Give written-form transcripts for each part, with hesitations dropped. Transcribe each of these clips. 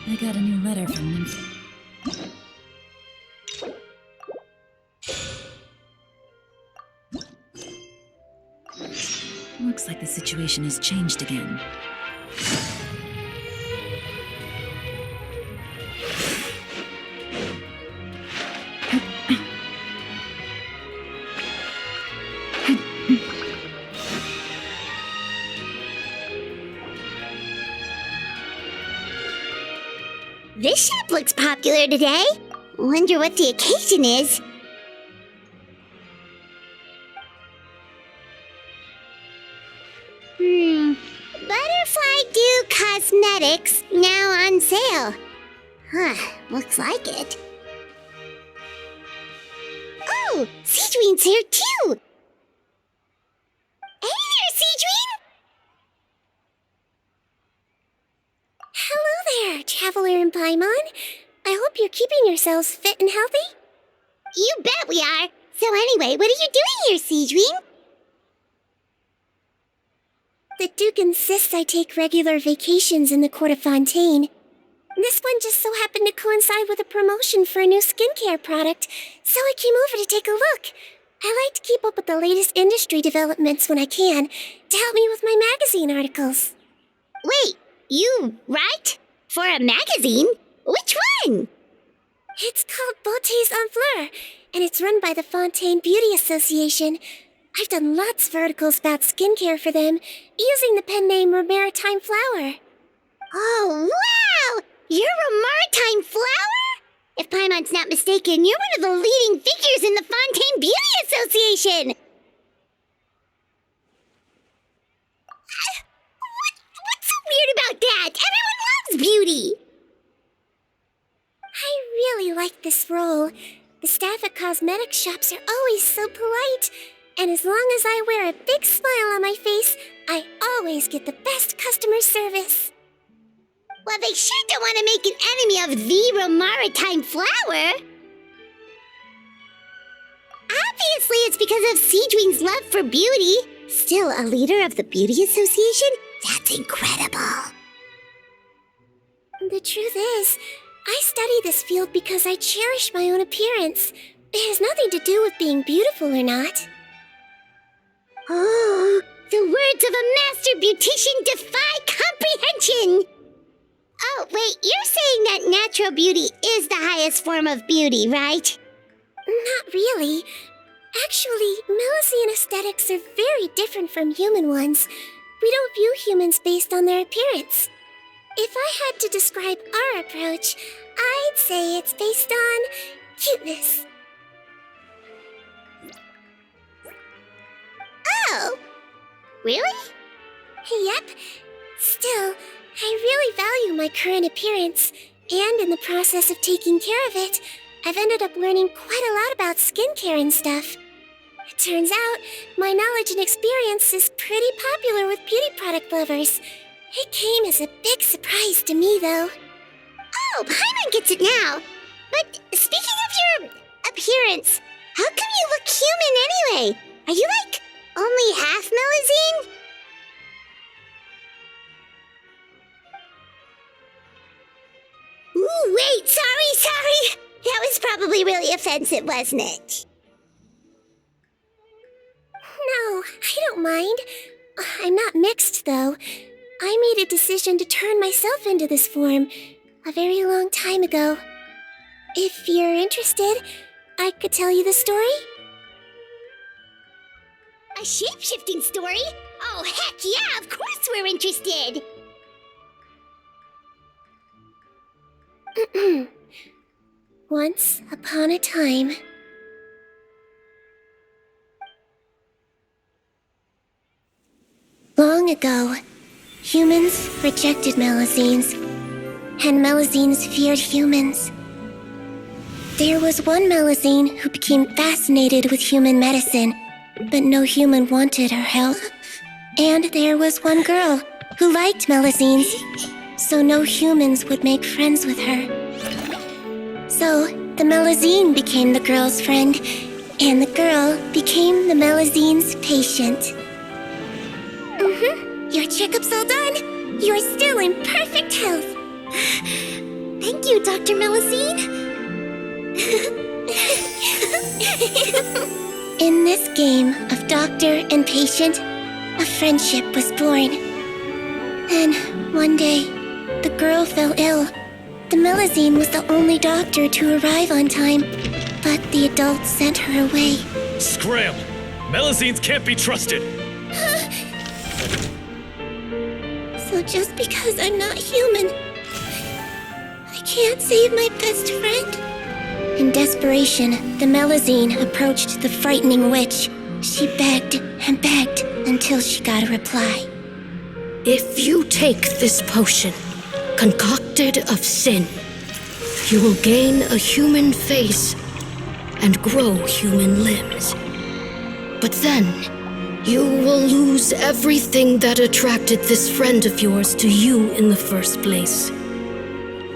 I got a new letter from them. Looks like the situation has changed again. This shop looks popular today. Wonder what the occasion is. Butterfly Dew Cosmetics now on sale. Huh, looks like it. Oh, Sigewinne's here too. Hey there, Sigewinne! Hello there, Traveler and Paimon. I hope you're keeping yourselves fit and healthy. You bet we are. So anyway, what are you doing here, Sigewinne? The Duke insists I take regular vacations in the Court of Fontaine. This one just so happened to coincide with a promotion for a new skincare product, so I came over to take a look. I like to keep up with the latest industry developments when I can, to help me with my magazine articles. Wait, you write? For a magazine? Which one? It's called Beautés en Fleur, and it's run by the Fontaine Beauty Association. I've done lots of articles about skincare for them, using the pen name Maritime Flower. Oh, wow! You're a Maritime Flower? If Paimon's not mistaken, you're one of the leading figures in the Fontaine Beauty Association! What's so weird about that? Everyone loves beauty! I really like this role. The staff at cosmetic shops are always so polite. And as long as I wear a big smile on my face, I always get the best customer service. Well, they sure don't want to make an enemy of the Maritime Flower. Obviously, it's because of Sigewinne's love for beauty. Still a leader of the Beauty Association? That's incredible. The truth is, I study this field because I cherish my own appearance. It has nothing to do with being beautiful or not. Oh, the words of a master beautician defy comprehension! Oh, wait, you're saying that natural beauty is the highest form of beauty, right? Not really. Actually, Melusine aesthetics are very different from human ones. We don't view humans based on their appearance. If I had to describe our approach, I'd say it's based on cuteness. Oh, really? Yep. Still, I really value my current appearance, and in the process of taking care of it, I've ended up learning quite a lot about skincare and stuff. It turns out, my knowledge and experience is pretty popular with beauty product lovers. It came as a big surprise to me, though. Oh, Paimon gets it now. But speaking of your appearance, how come you look human anyway? Are you like only half Melusine? Ooh, wait, sorry. That was probably really offensive, wasn't it? No, I don't mind. I'm not mixed, though. I made a decision to turn myself into this form a very long time ago. If you're interested, I could tell you the story. A shape-shifting story? Oh, heck yeah, of course we're interested! Once upon a time... Long ago, humans rejected Melusines, and Melusines feared humans. There was one Melusine who became fascinated with human medicine, but no human wanted her help. And there was one girl who liked Melusines, so no humans would make friends with her. So, the Melusine became the girl's friend, and the girl became the Melusine's patient. Your checkup's all done. You're still in perfect health. Dr. Melusine? In this game of doctor and patient, a friendship was born. Then, one day, the girl fell ill. The Melusine was the only doctor to arrive on time, but the adults sent her away. Scram! Melusines can't be trusted! So just because I'm not human, I can't save my best friend? In desperation, the Melusine approached the frightening witch. She begged and begged until she got a reply. If you take this potion, concocted of sin, you will gain a human face and grow human limbs. But then, you will lose everything that attracted this friend of yours to you in the first place.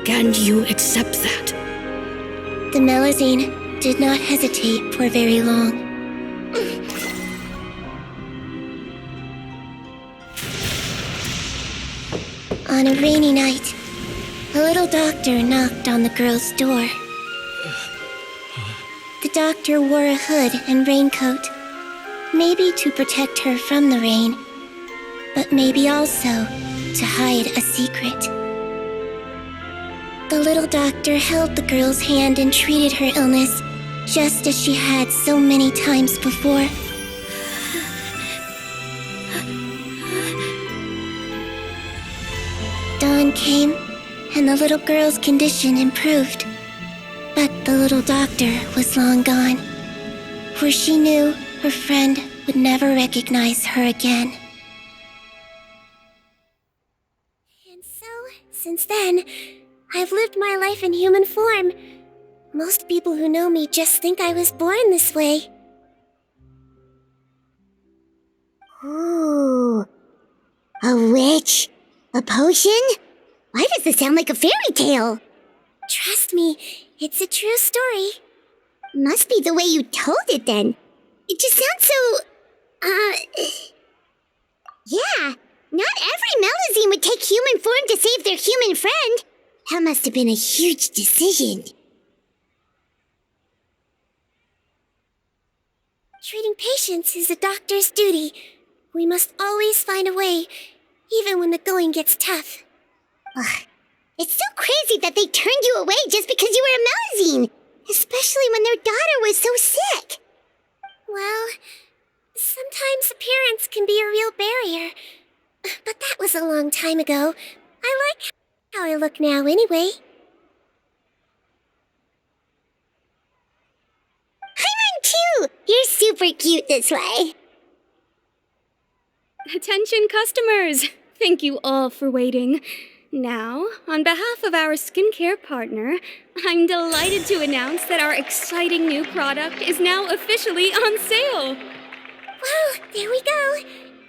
Can you accept that? The Melusine did not hesitate for very long. On a rainy night, a little doctor knocked on the girl's door. The doctor wore a hood and raincoat, maybe to protect her from the rain, but maybe also to hide a secret. The little doctor held the girl's hand and treated her illness, just as she had so many times before. Dawn came, and the little girl's condition improved. But the little doctor was long gone, for she knew her friend would never recognize her again. And so, since then, I've lived my life in human form. Most people who know me just think I was born this way. Ooh. A witch? A potion? Why does this sound like a fairy tale? Trust me, it's a true story. Must be the way you told it then. It just sounds so... Yeah, not every Melusine would take human form to save their human friend. That must have been a huge decision. Treating patients is a doctor's duty. We must always find a way, even when the going gets tough. Ugh. It's so crazy that they turned you away just because you were a Melusine, especially when their daughter was so sick. Well, sometimes appearance can be a real barrier. But that was a long time ago. I like how I look now anyway. Hi, too! You're super cute this way. Attention customers! Thank you all for waiting. Now, on behalf of our skincare partner, I'm delighted to announce that our exciting new product is now officially on sale. Well, there we go.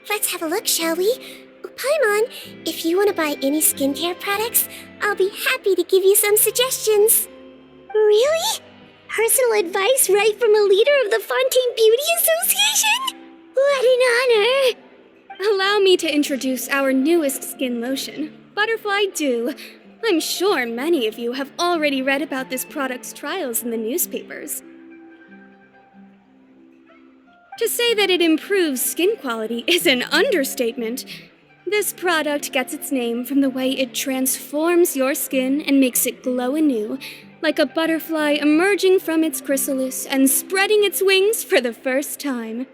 Let's have a look, shall we? Paimon, if you want to buy any skincare products, I'll be happy to give you some suggestions. Really? Personal advice right from a leader of the Fontaine Beauty Association? What an honor! Allow me to introduce our newest skin lotion, Butterfly Dew. I'm sure many of you have already read about this product's trials in the newspapers. To say that it improves skin quality is an understatement. This product gets its name from the way it transforms your skin and makes it glow anew, like a butterfly emerging from its chrysalis and spreading its wings for the first time.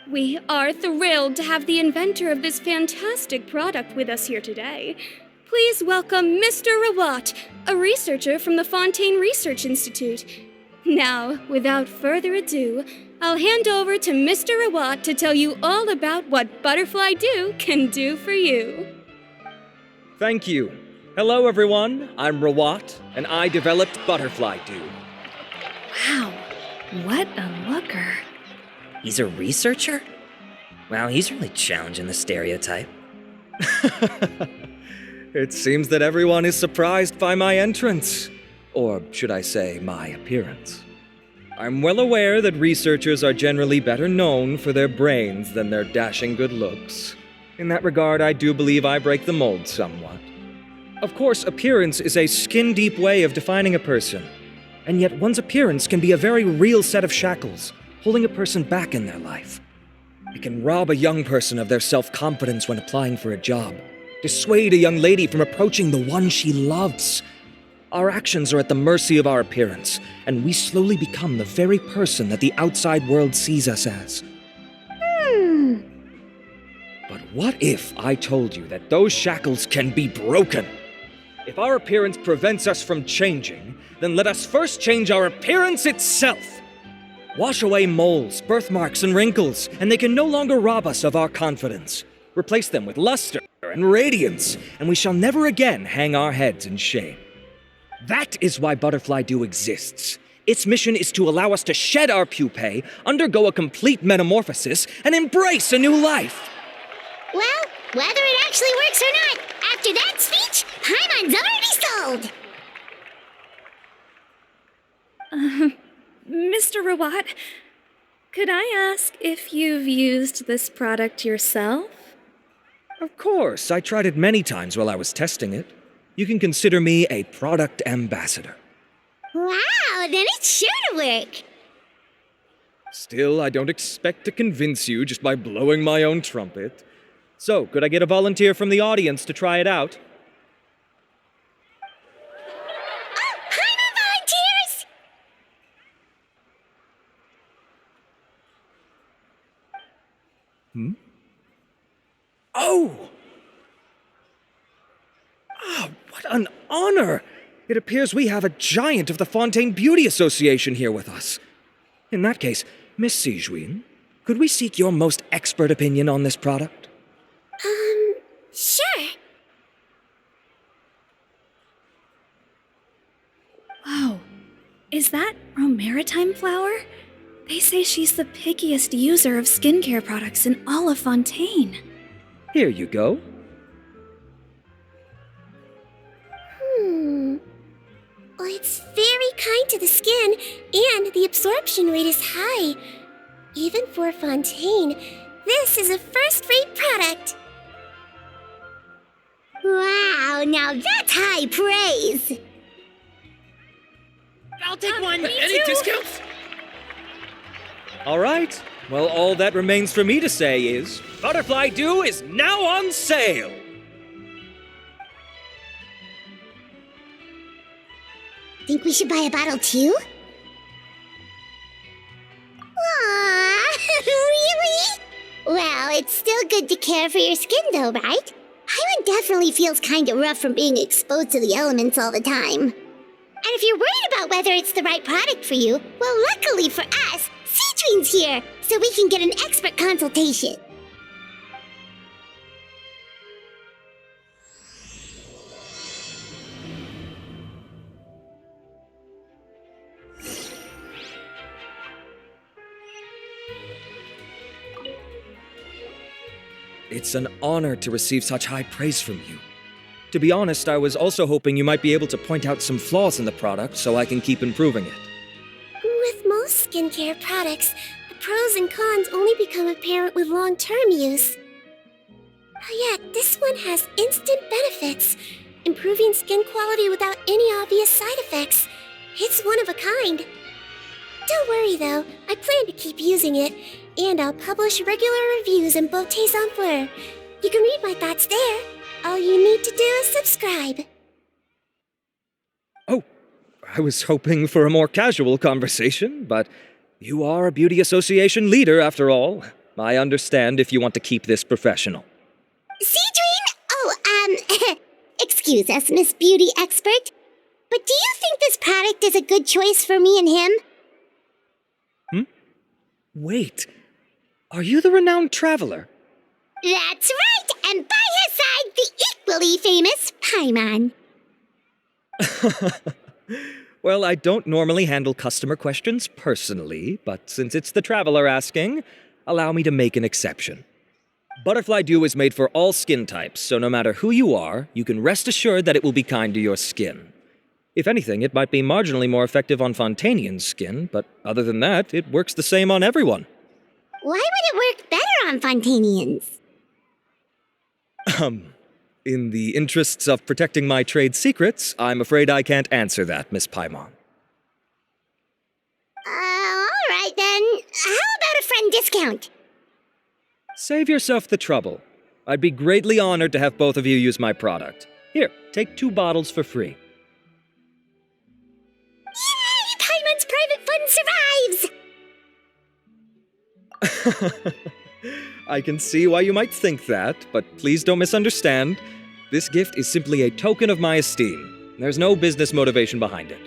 We are thrilled to have the inventor of this fantastic product with us here today. Please welcome Mr. Rawat, a researcher from the Fontaine Research Institute. Now, without further ado, I'll hand over to Mr. Rawat to tell you all about what Butterfly Dew can do for you. Thank you. Hello, everyone. I'm Rawat, and I developed Butterfly Dew. Wow, what a looker. He's a researcher? Wow, he's really challenging the stereotype. It seems that everyone is surprised by my entrance. Or should I say, my appearance. I'm well aware that researchers are generally better known for their brains than their dashing good looks. In that regard, I do believe I break the mold somewhat. Of course, appearance is a skin-deep way of defining a person. And yet one's appearance can be a very real set of shackles, holding a person back in their life. It can rob a young person of their self-confidence when applying for a job, dissuade a young lady from approaching the one she loves. Our actions are at the mercy of our appearance, and we slowly become the very person that the outside world sees us as. But what if I told you that those shackles can be broken? If our appearance prevents us from changing, then let us first change our appearance itself. Wash away moles, birthmarks, and wrinkles, and they can no longer rob us of our confidence. Replace them with luster and radiance, and we shall never again hang our heads in shame. That is why Butterfly Dew exists. Its mission is to allow us to shed our pupae, undergo a complete metamorphosis, and embrace a new life. Well, whether it actually works or not, after that speech, Paimon's already sold! Mr. Rawat, could I ask if you've used this product yourself? Of course, I tried it many times while I was testing it. You can consider me a product ambassador. Wow, then it's sure to work! Still, I don't expect to convince you just by blowing my own trumpet. So, could I get a volunteer from the audience to try it out? Oh, Paimon volunteers! Oh! Ah, what an honor! It appears we have a giant of the Fontaine Beauty Association here with us. In that case, Miss Sigewinne, could we seek your most expert opinion on this product? Sure. Whoa, is that Romaritime flower? They say she's the pickiest user of skincare products in all of Fontaine. Here you go. Well, it's very kind to the skin, and the absorption rate is high. Even for Fontaine, this is a first-rate product. Wow, now that's high praise! I'll take one. Any discounts? All right. Well, all that remains for me to say is, Butterfly Dew is now on sale! Think we should buy a bottle too? Aww, really? Well, it's still good to care for your skin though, right? Hyman definitely feels kinda rough from being exposed to the elements all the time. And if you're worried about whether it's the right product for you, well, luckily for us, Sigewinne's here, so we can get an expert consultation. It's an honor to receive such high praise from you. To be honest, I was also hoping you might be able to point out some flaws in the product so I can keep improving it. With most skincare products, the pros and cons only become apparent with long-term use. Yet, this one has instant benefits, improving skin quality without any obvious side effects. It's one of a kind. Don't worry though, I plan to keep using it, and I'll publish regular reviews in Beauté Sans Fleur. You can read my thoughts there. All you need to do is subscribe. Oh, I was hoping for a more casual conversation, but you are a beauty association leader after all. I understand if you want to keep this professional. Sigewinne? Oh, excuse us, Miss Beauty Expert. But do you think this product is a good choice for me and him? Wait, are you the renowned traveler? That's right, and by his side, the equally famous Paimon. Well, I don't normally handle customer questions personally, but since it's the traveler asking, allow me to make an exception. Butterfly Dew is made for all skin types, so no matter who you are, you can rest assured that it will be kind to your skin. If anything, it might be marginally more effective on Fontainian's skin, but other than that, it works the same on everyone. Why would it work better on Fontainians? In the interests of protecting my trade secrets, I'm afraid I can't answer that, Miss Paimon. Alright then. How about a friend discount? Save yourself the trouble. I'd be greatly honored to have both of you use my product. Here, take 2 bottles for free. Yay! Paimon's private fund survives! I can see why you might think that, but please don't misunderstand. This gift is simply a token of my esteem. There's no business motivation behind it.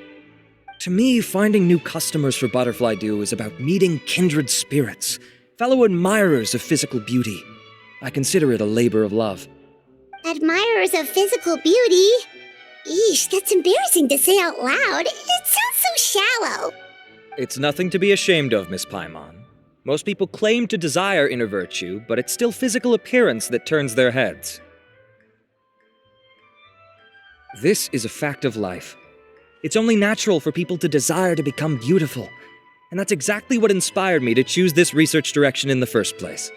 To me, finding new customers for Butterfly Dew is about meeting kindred spirits, fellow admirers of physical beauty. I consider it a labor of love. Admirers of physical beauty? Eesh, that's embarrassing to say out loud. It sounds so shallow. It's nothing to be ashamed of, Miss Paimon. Most people claim to desire inner virtue, but it's still physical appearance that turns their heads. This is a fact of life. It's only natural for people to desire to become beautiful. And that's exactly what inspired me to choose this research direction in the first place.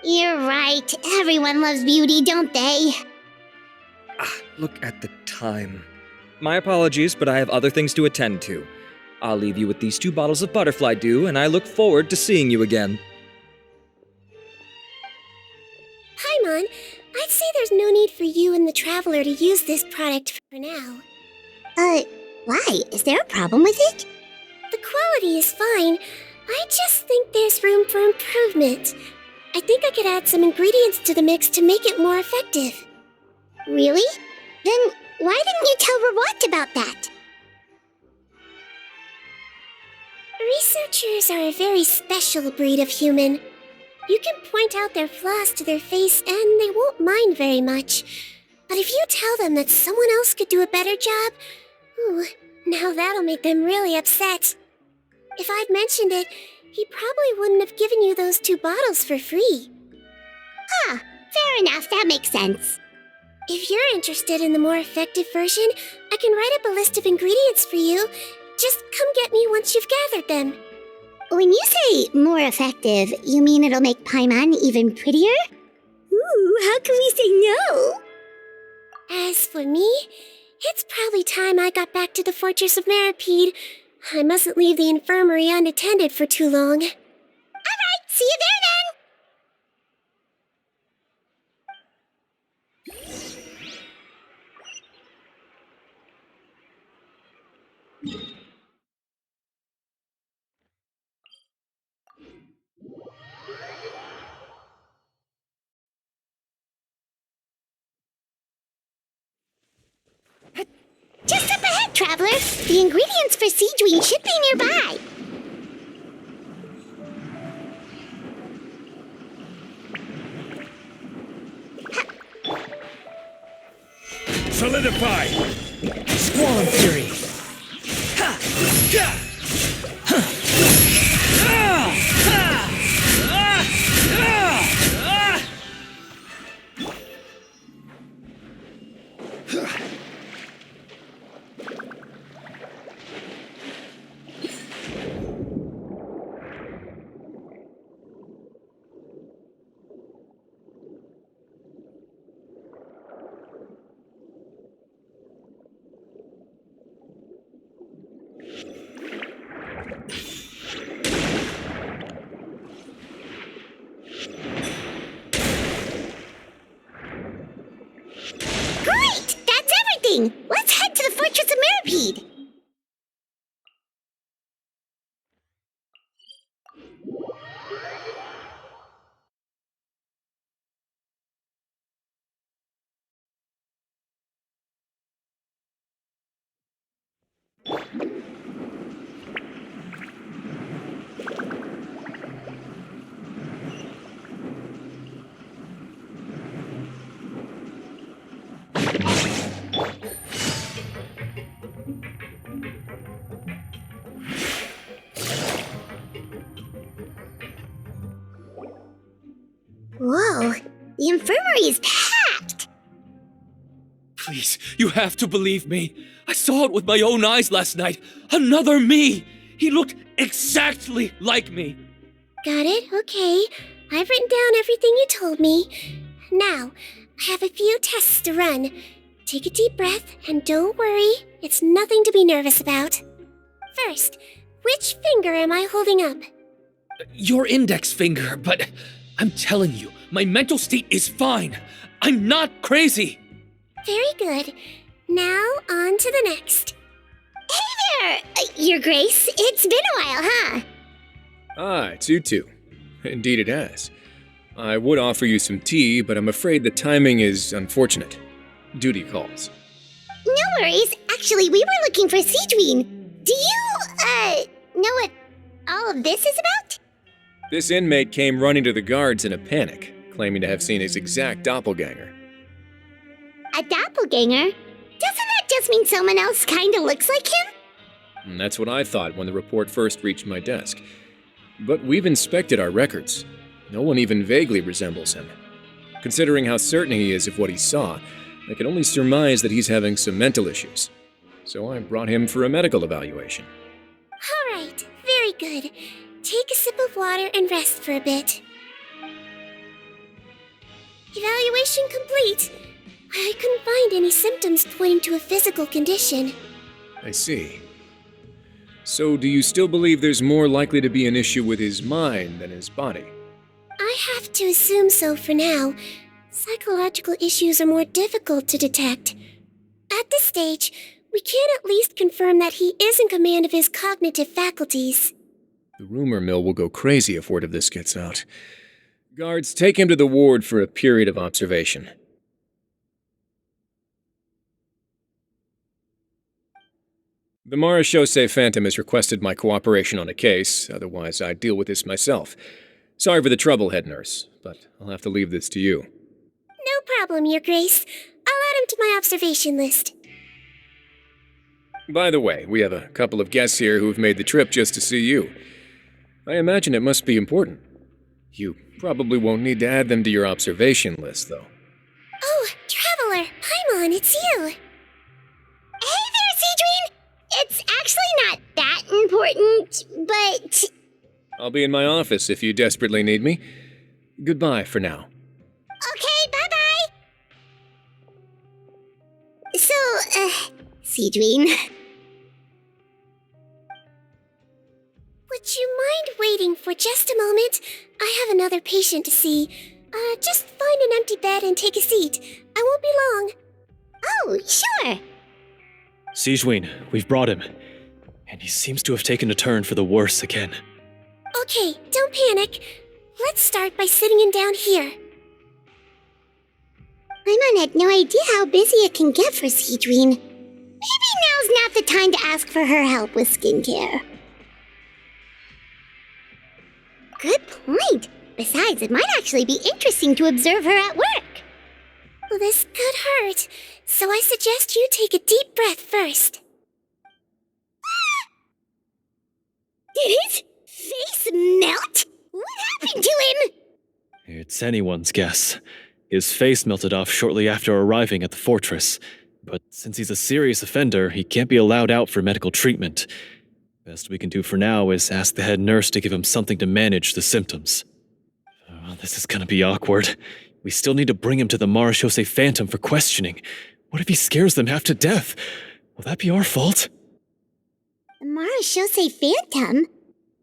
You're right. Everyone loves beauty, don't they? Look at the time. My apologies, but I have other things to attend to. I'll leave you with these 2 bottles of Butterfly Dew, and I look forward to seeing you again. Paimon, I'd say there's no need for you and the Traveler to use this product for now. Why? Is there a problem with it? The quality is fine. I just think there's room for improvement. I think I could add some ingredients to the mix to make it more effective. Really? Then why didn't you tell Rawat about that? Researchers are a very special breed of human. You can point out their flaws to their face and they won't mind very much. But if you tell them that someone else could do a better job, now that'll make them really upset. If I'd mentioned it, he probably wouldn't have given you those 2 bottles for free. Fair enough, that makes sense. If you're interested in the more effective version, I can write up a list of ingredients for you. Just come get me once you've gathered them. When you say more effective, you mean it'll make Paimon even prettier? Ooh, how can we say no? As for me, it's probably time I got back to the Fortress of Meropide. I mustn't leave the infirmary unattended for too long. Alright, see you there then! Just up ahead, Traveler! The ingredients for Sigewinne should be nearby! Solidify! Squall Fury! Ha! Ha! Huh! Ah! Ah! Ah! Ah! Ah! Great! That's everything! Let's head to the Fortress of Meropide! Whoa, the infirmary is packed! Please, you have to believe me. I saw it with my own eyes last night. Another me! He looked exactly like me. Got it? Okay. I've written down everything you told me. Now, I have a few tests to run. Take a deep breath, and don't worry, it's nothing to be nervous about. First, which finger am I holding up? Your index finger, but I'm telling you, my mental state is fine. I'm not crazy. Very good. Now, on to the next. Hey there, Your Grace. It's been a while, huh? Ah, it's you two. Indeed it has. I would offer you some tea, but I'm afraid the timing is unfortunate. Duty calls. No worries. Actually, we were looking for Sigewinne. Do you, know what all of this is about? This inmate came running to the guards in a panic, claiming to have seen his exact doppelganger. A doppelganger? Doesn't that just mean someone else kinda looks like him? And that's what I thought when the report first reached my desk. But we've inspected our records. No one even vaguely resembles him. Considering how certain he is of what he saw, I can only surmise that he's having some mental issues. So I brought him for a medical evaluation. All right, very good. Take a sip of water and rest for a bit. Evaluation complete. I couldn't find any symptoms pointing to a physical condition. I see. So do you still believe there's more likely to be an issue with his mind than his body? I have to assume so for now. Psychological issues are more difficult to detect. At this stage, we can at least confirm that he is in command of his cognitive faculties. The rumor mill will go crazy if word of this gets out. Guards, take him to the ward for a period of observation. The Marechaussee Phantom has requested my cooperation on a case, otherwise I'd deal with this myself. Sorry for the trouble, head nurse, but I'll have to leave this to you. No problem, Your Grace. I'll add him to my observation list. By the way, we have a couple of guests here who have made the trip just to see you. I imagine it must be important. You probably won't need to add them to your observation list, though. Oh, Traveler! Paimon, it's you! Hey there, Sigewinne! It's actually not that important, but... I'll be in my office if you desperately need me. Goodbye for now. Okay, bye-bye! So, Sigewinne... Would you mind waiting for just a moment? I have another patient to see. Just find an empty bed and take a seat. I won't be long. Oh, sure! Sigewinne, we've brought him. And he seems to have taken a turn for the worse again. Okay, don't panic. Let's start by sitting him down here. Paimon had no idea how busy it can get for Sigewinne. Maybe now's not the time to ask for her help with skincare. Good point. Besides, it might actually be interesting to observe her at work. Well, this could hurt, so I suggest you take a deep breath first. Did his face melt? What happened to him? It's anyone's guess. His face melted off shortly after arriving at the fortress. But since he's a serious offender, he can't be allowed out for medical treatment. Best we can do for now is ask the head nurse to give him something to manage the symptoms. Oh, this is gonna be awkward. We still need to bring him to the Marechaussee Phantom for questioning. What if he scares them half to death? Will that be our fault? The Marechaussee Phantom?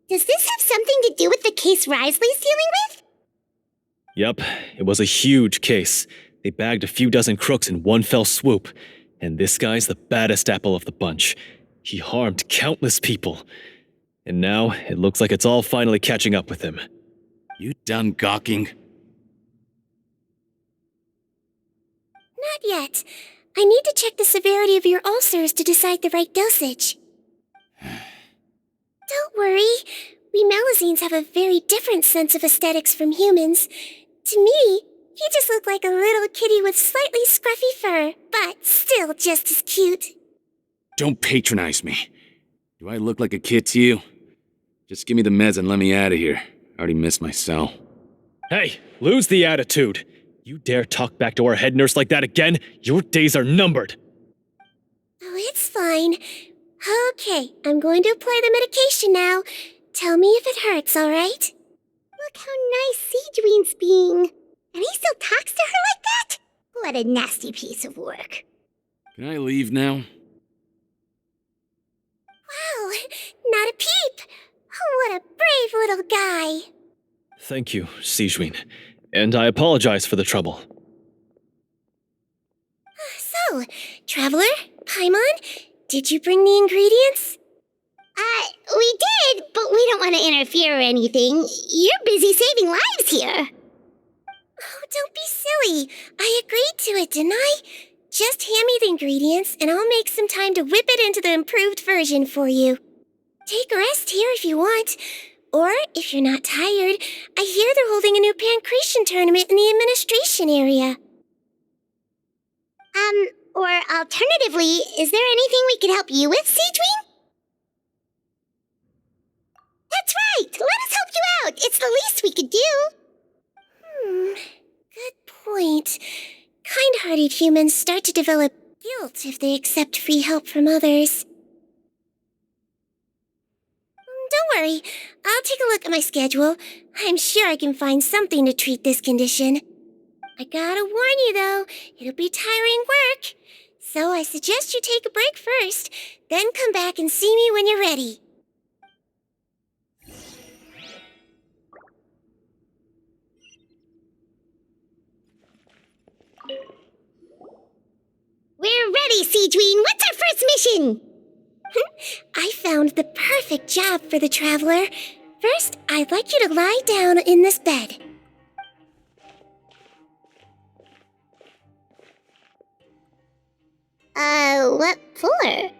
Does this have something to do with the case Risley's dealing with? Yep, it was a huge case. They bagged a few dozen crooks in one fell swoop. And this guy's the baddest apple of the bunch. He harmed countless people. And now, it looks like it's all finally catching up with him. You done gawking? Not yet. I need to check the severity of your ulcers to decide the right dosage. Don't worry. We Melazines have a very different sense of aesthetics from humans. To me, he just looked like a little kitty with slightly scruffy fur, but still just as cute. Don't patronize me. Do I look like a kid to you? Just give me the meds and let me out of here. I already missed my cell. Hey, lose the attitude. You dare talk back to our head nurse like that again? Your days are numbered. Oh, it's fine. Okay, I'm going to apply the medication now. Tell me if it hurts, alright? Look how nice Sigewinne's being. And he still talks to her like that? What a nasty piece of work. Can I leave now? Wow, not a peep. What a brave little guy. Thank you, Sigewinne. And I apologize for the trouble. So, Traveler, Paimon, did you bring the ingredients? We did, but we don't want to interfere or anything. You're busy saving lives here. Oh, don't be silly. I agreed to it, didn't I? Just hand me the ingredients, and I'll make some time to whip it into the improved version for you. Take a rest here if you want. Or, if you're not tired, I hear they're holding a new pancreation tournament in the administration area. Or alternatively, is there anything we could help you with, Sigewinne? That's right! Let us help you out! It's the least we could do! Good point. Kind-hearted humans start to develop guilt if they accept free help from others. Don't worry, I'll take a look at my schedule. I'm sure I can find something to treat this condition. I gotta warn you though, it'll be tiring work. So I suggest you take a break first, then come back and see me when you're ready. We're ready, Sigewinne! What's our first mission? I found the perfect job for the Traveler. First, I'd like you to lie down in this bed. What for?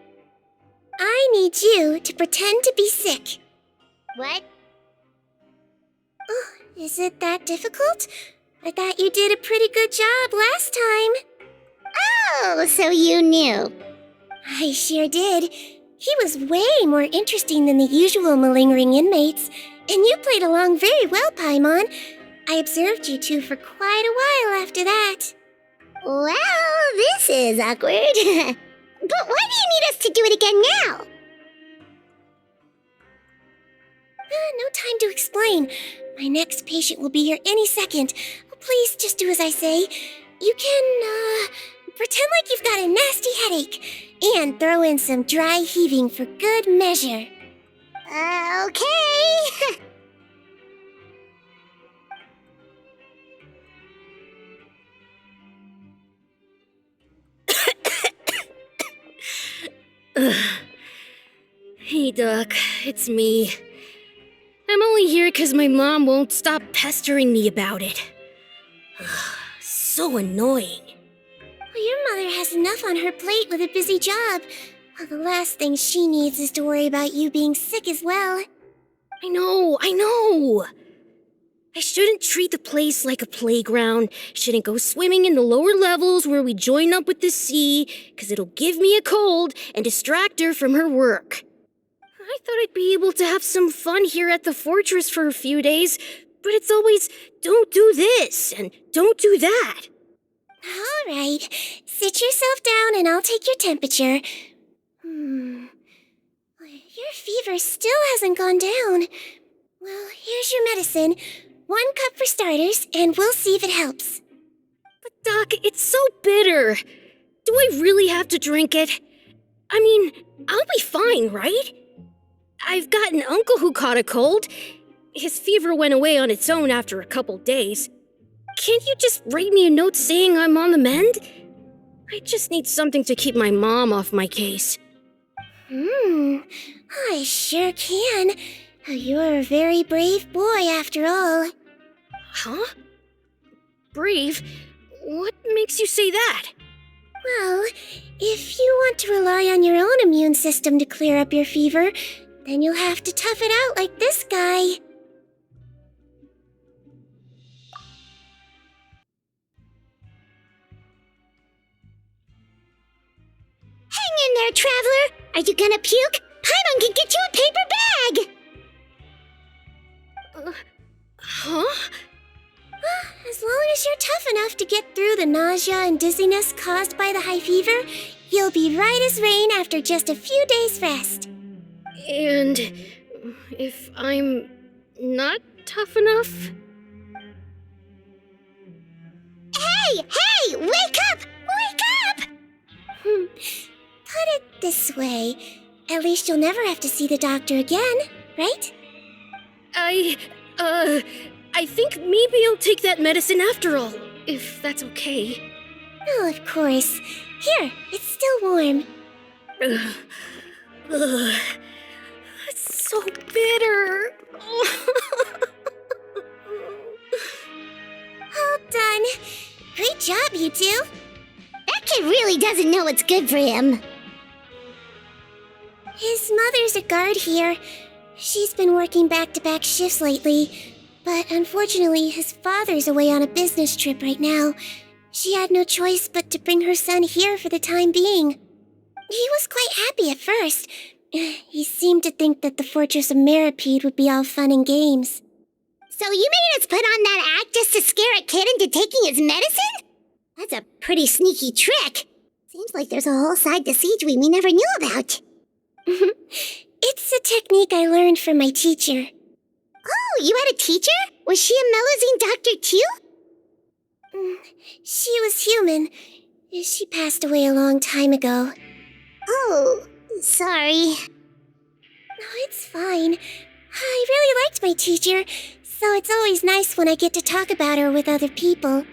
I need you to pretend to be sick. What? Oh, is it that difficult? I thought you did a pretty good job last time. Oh, so you knew. I sure did. He was way more interesting than the usual malingering inmates, and you played along very well, Paimon. I observed you two for quite a while after that. Well, this is awkward. But why do you need us to do it again now? No time to explain. My next patient will be here any second. Please just do as I say. You can, pretend like you've got a nasty headache, and throw in some dry heaving for good measure. Okay. Hey, Doc, it's me. I'm only here because my mom won't stop pestering me about it. So annoying. Well, your mother has enough on her plate with a busy job. Well, the last thing she needs is to worry about you being sick as well. I know. I shouldn't treat the place like a playground. Shouldn't go swimming in the lower levels where we join up with the sea, because it'll give me a cold and distract her from her work. I thought I'd be able to have some fun here at the fortress for a few days, but it's always, don't do this and don't do that. All right, sit yourself down and I'll take your temperature. Your fever still hasn't gone down. Well, here's your medicine. 1 cup for starters, and we'll see if it helps. But Doc, it's so bitter. Do I really have to drink it? I mean, I'll be fine, right? I've got an uncle who caught a cold. His fever went away on its own after a couple days. Can't you just write me a note saying I'm on the mend? I just need something to keep my mom off my case. I sure can. You're a very brave boy after all. Huh? Brave? What makes you say that? Well, if you want to rely on your own immune system to clear up your fever, then you'll have to tough it out like this guy. Hang in there, Traveler! Are you gonna puke? Paimon can get you a paper bag! Huh? As long as you're tough enough to get through the nausea and dizziness caused by the high fever, you'll be right as rain after just a few days' rest. And if I'm not tough enough? Hey! Hey! Wake up! Wake up! Put it this way. At least you'll never have to see the doctor again, right? I think maybe I'll take that medicine after all, if that's okay. Oh, of course. Here, it's still warm. Ugh. It's so bitter. All done. Great job, you two. That kid really doesn't know what's good for him. His mother's a guard here. She's been working back-to-back shifts lately, but unfortunately his father's away on a business trip right now. She had no choice but to bring her son here for the time being. He was quite happy at first. He seemed to think that the Fortress of Meripede would be all fun and games. So you made us put on that act just to scare a kid into taking his medicine? That's a pretty sneaky trick. Seems like there's a whole side to Sigewinne we never knew about. It's a technique I learned from my teacher. Oh, you had a teacher? Was she a Melazine doctor too? She was human. She passed away a long time ago. Oh, sorry. No, it's fine. I really liked my teacher, so it's always nice when I get to talk about her with other people.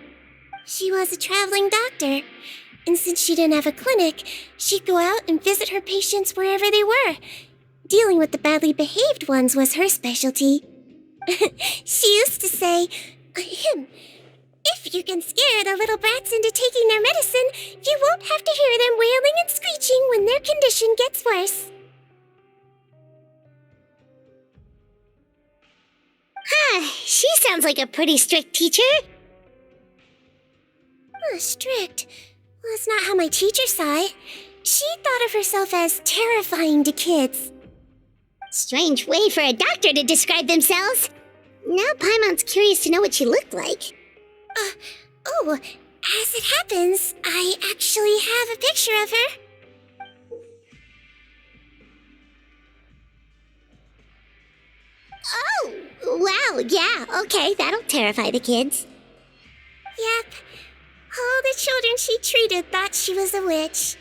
She was a traveling doctor, and since she didn't have a clinic, she'd go out and visit her patients wherever they were. Dealing with the badly behaved ones was her specialty. She used to say, if you can scare the little brats into taking their medicine, you won't have to hear them wailing and screeching when their condition gets worse. She sounds like a pretty strict teacher. Strict? Well, that's not how my teacher saw it. She thought of herself as terrifying to kids. Strange way for a doctor to describe themselves. Now Paimon's curious to know what she looked like. As it happens, I actually have a picture of her. Oh, wow, yeah, okay, that'll terrify the kids. Yep. All the children she treated thought she was a witch.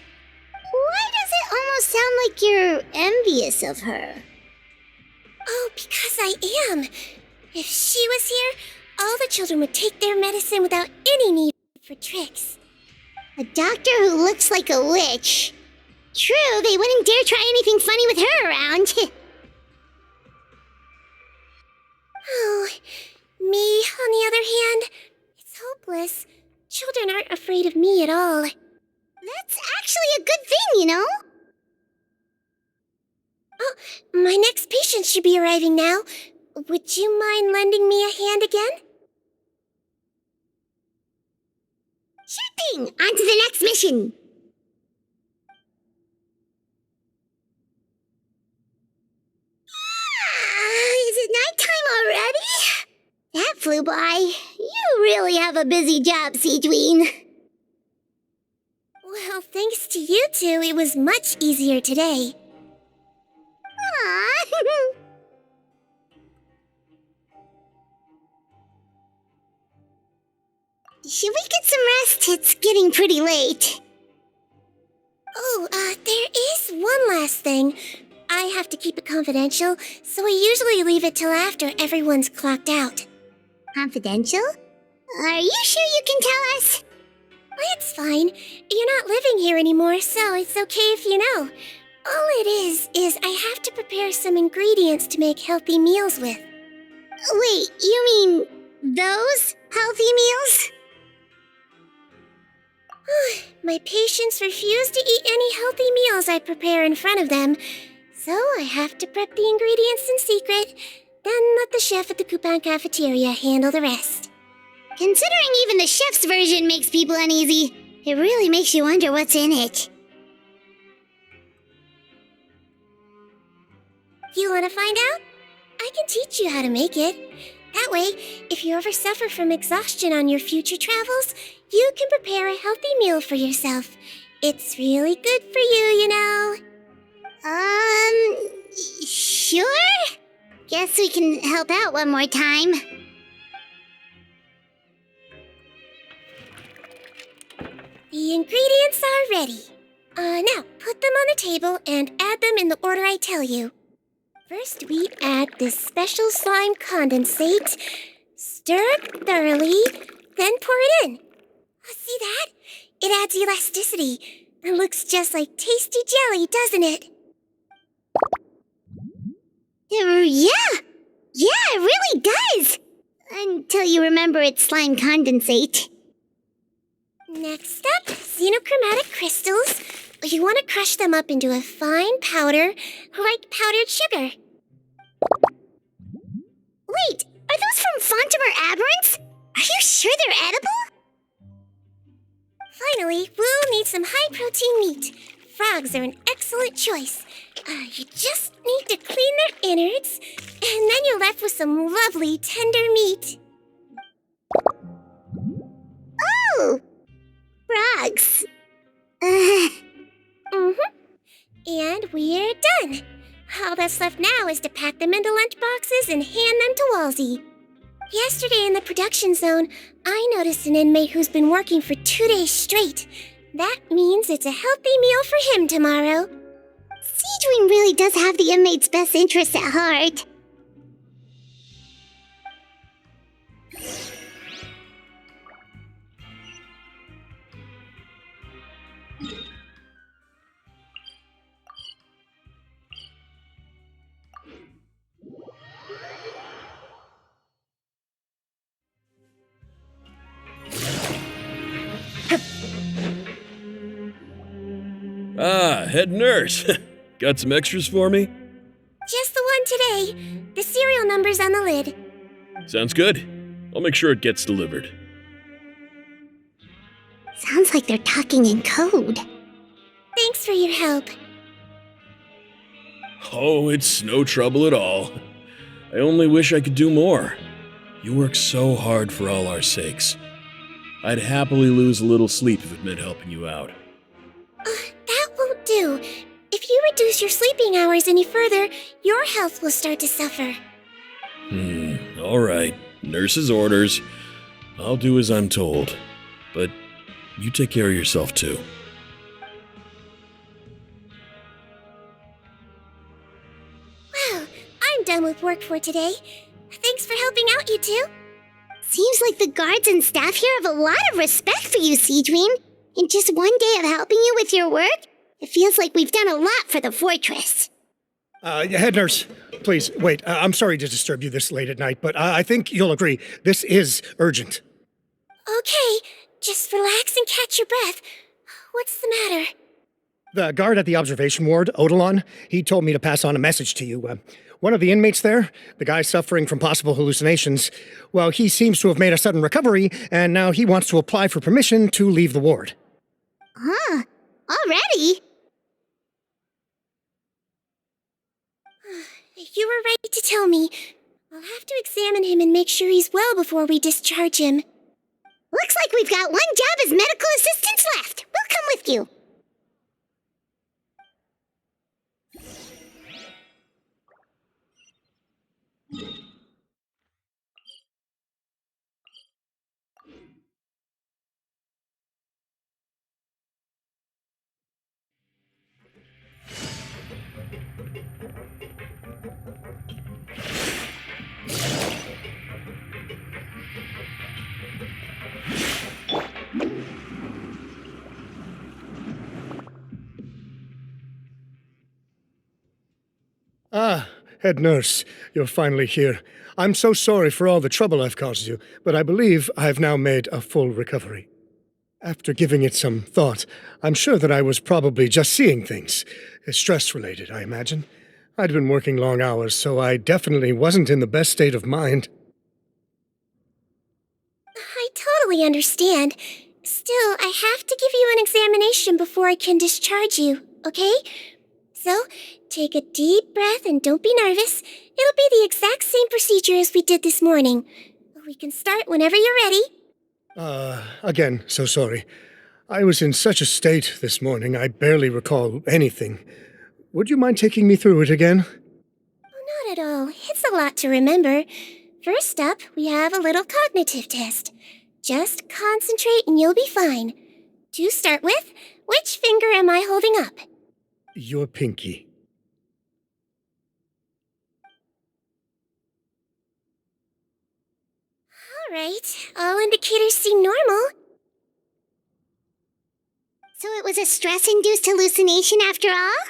Why does it almost sound like you're envious of her? Oh, because I am. If she was here, all the children would take their medicine without any need for tricks. A doctor who looks like a witch. True, they wouldn't dare try anything funny with her around. Oh, me, on the other hand, it's hopeless. Children aren't afraid of me at all. That's actually a good thing, you know? Oh, my next patient should be arriving now. Would you mind lending me a hand again? Sure thing! On to the next mission! Is it nighttime already? That flew by. You really have a busy job, Sigewinne. Well, thanks to you two, it was much easier today. Aww. Should we get some rest? It's getting pretty late. Oh, there is one last thing. I have to keep it confidential, so I usually leave it till after everyone's clocked out. Confidential? Are you sure you can tell us? It's fine. You're not living here anymore, so it's okay if you know. All it is I have to prepare some ingredients to make healthy meals with. Wait, you mean those healthy meals? My patients refuse to eat any healthy meals I prepare in front of them, so I have to prep the ingredients in secret, then let the chef at the Coupon cafeteria handle the rest. Considering even the chef's version makes people uneasy, it really makes you wonder what's in it. You want to find out? I can teach you how to make it. That way, if you ever suffer from exhaustion on your future travels, you can prepare a healthy meal for yourself. It's really good for you, you know. Sure? Guess we can help out one more time. The ingredients are ready. Now, put them on the table and add them in the order I tell you. First, we add this special slime condensate. Stir it thoroughly, then pour it in. Oh, see that? It adds elasticity. It looks just like tasty jelly, doesn't it? Yeah! Yeah, it really does! Until you remember it's slime condensate. Next up, xenochromatic crystals. You want to crush them up into a fine powder, like powdered sugar. Wait, are those from Fontimer Aberrants? Are you sure they're edible? Finally, we'll need some high-protein meat. Frogs are an excellent choice. You just need to clean their innards, and then you're left with some lovely, tender meat. Oh! Frogs. And we're done. All that's left now is to pack them into lunch boxes and hand them to Walsey. Yesterday in the production zone, I noticed an inmate who's been working for 2 days straight. That means it's a healthy meal for him tomorrow. Sigewinne really does have the inmate's best interests at heart. Ah, head nurse. Got some extras for me? Just the one today. The serial number's on the lid. Sounds good. I'll make sure it gets delivered. Sounds like they're talking in code. Thanks for your help. Oh, it's no trouble at all. I only wish I could do more. You work so hard for all our sakes. I'd happily lose a little sleep if it meant helping you out. That won't do. If you reduce your sleeping hours any further, your health will start to suffer. All right. Nurse's orders. I'll do as I'm told. But you take care of yourself, too. Well, I'm done with work for today. Thanks for helping out, you two. Seems like the guards and staff here have a lot of respect for you, Sigewinne. In just one day of helping you with your work, it feels like we've done a lot for the fortress. Head nurse, please, wait. I'm sorry to disturb you this late at night, but I think you'll agree. This is urgent. Okay, just relax and catch your breath. What's the matter? The guard at the observation ward, Odilon, he told me to pass on a message to you. One of the inmates there, the guy suffering from possible hallucinations, well, he seems to have made a sudden recovery, and now he wants to apply for permission to leave the ward. Huh? Already? You were right to tell me. I'll have to examine him and make sure he's well before we discharge him. Looks like we've got one job as medical assistants left. We'll come with you. Ah, head nurse, you're finally here. I'm so sorry for all the trouble I've caused you, but I believe I've now made a full recovery. After giving it some thought, I'm sure that I was probably just seeing things. Stress-related, I imagine. I'd been working long hours, so I definitely wasn't in the best state of mind. I totally understand. Still, I have to give you an examination before I can discharge you, okay? So, take a deep breath and don't be nervous. It'll be the exact same procedure as we did this morning. We can start whenever you're ready. Again, so sorry. I was in such a state this morning, I barely recall anything. Would you mind taking me through it again? Oh, not at all. It's a lot to remember. First up, we have a little cognitive test. Just concentrate and you'll be fine. To start with, which finger am I holding up? Your pinky. Alright, all indicators seem normal. So it was a stress-induced hallucination after all?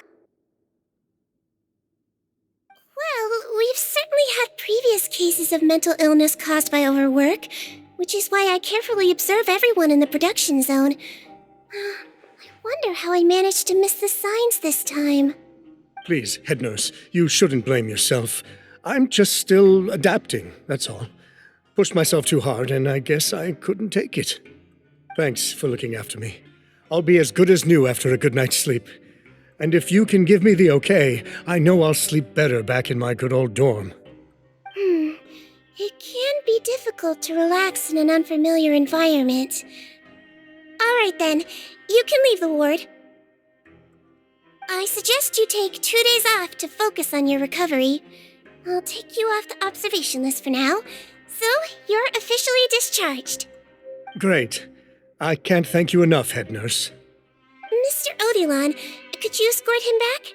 Well, we've certainly had previous cases of mental illness caused by overwork, which is why I carefully observe everyone in the production zone. I wonder how I managed to miss the signs this time. Please, head nurse, you shouldn't blame yourself. I'm just still adapting, that's all. Pushed myself too hard, and I guess I couldn't take it. Thanks for looking after me. I'll be as good as new after a good night's sleep. And if you can give me the okay, I know I'll sleep better back in my good old dorm. It can be difficult to relax in an unfamiliar environment. Alright then, you can leave the ward. I suggest you take 2 days off to focus on your recovery. I'll take you off the observation list for now, so you're officially discharged. Great. I can't thank you enough, head nurse. Mr. Odilon, could you escort him back?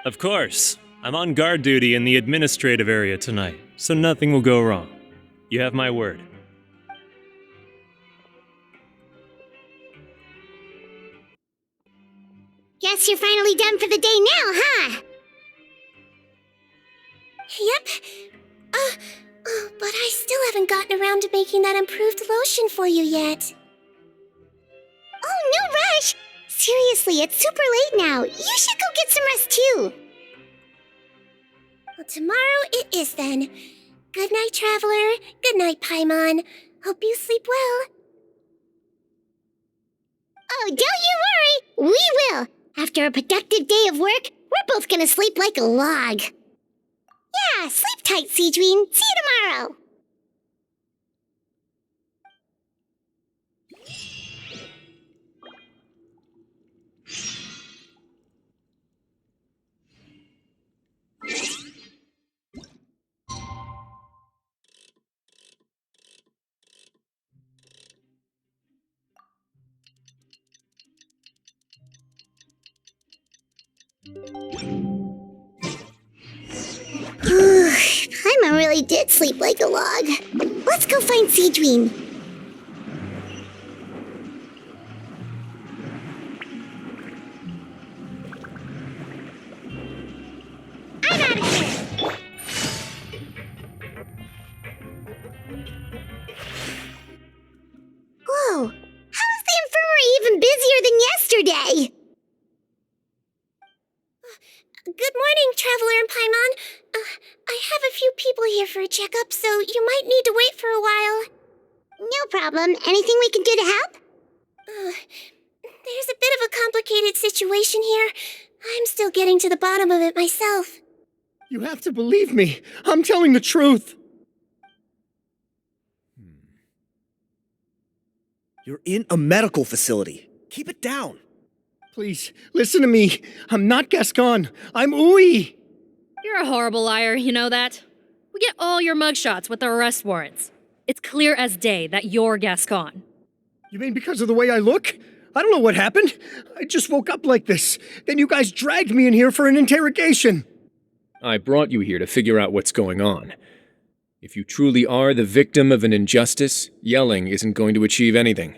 Of course. I'm on guard duty in the administrative area tonight, so nothing will go wrong. You have my word. Guess you're finally done for the day now, huh? Yep. But I still haven't gotten around to making that improved lotion for you yet. Oh, no rush! Seriously, it's super late now. You should go get some rest too. Well, tomorrow it is then. Good night, Traveler. Good night, Paimon. Hope you sleep well. Oh, don't you worry! We will! After a productive day of work, we're both gonna sleep like a log. Yeah, sleep tight, Sigewinne. See you tomorrow! Paimon really did sleep like a log. Let's go find Sigewinne. I'm out of here! Whoa! How is the infirmary even busier than yesterday? Good morning, Traveler and Paimon. I have a few people here for a checkup, so you might need to wait for a while. No problem. Anything we can do to help? There's a bit of a complicated situation here. I'm still getting to the bottom of it myself. You have to believe me. I'm telling the truth. You're in a medical facility. Keep it down. Please, listen to me. I'm not Gascon. I'm Uy. You're a horrible liar, you know that? We get all your mugshots with the arrest warrants. It's clear as day that you're Gascon. You mean because of the way I look? I don't know what happened. I just woke up like this. Then you guys dragged me in here for an interrogation. I brought you here to figure out what's going on. If you truly are the victim of an injustice, yelling isn't going to achieve anything.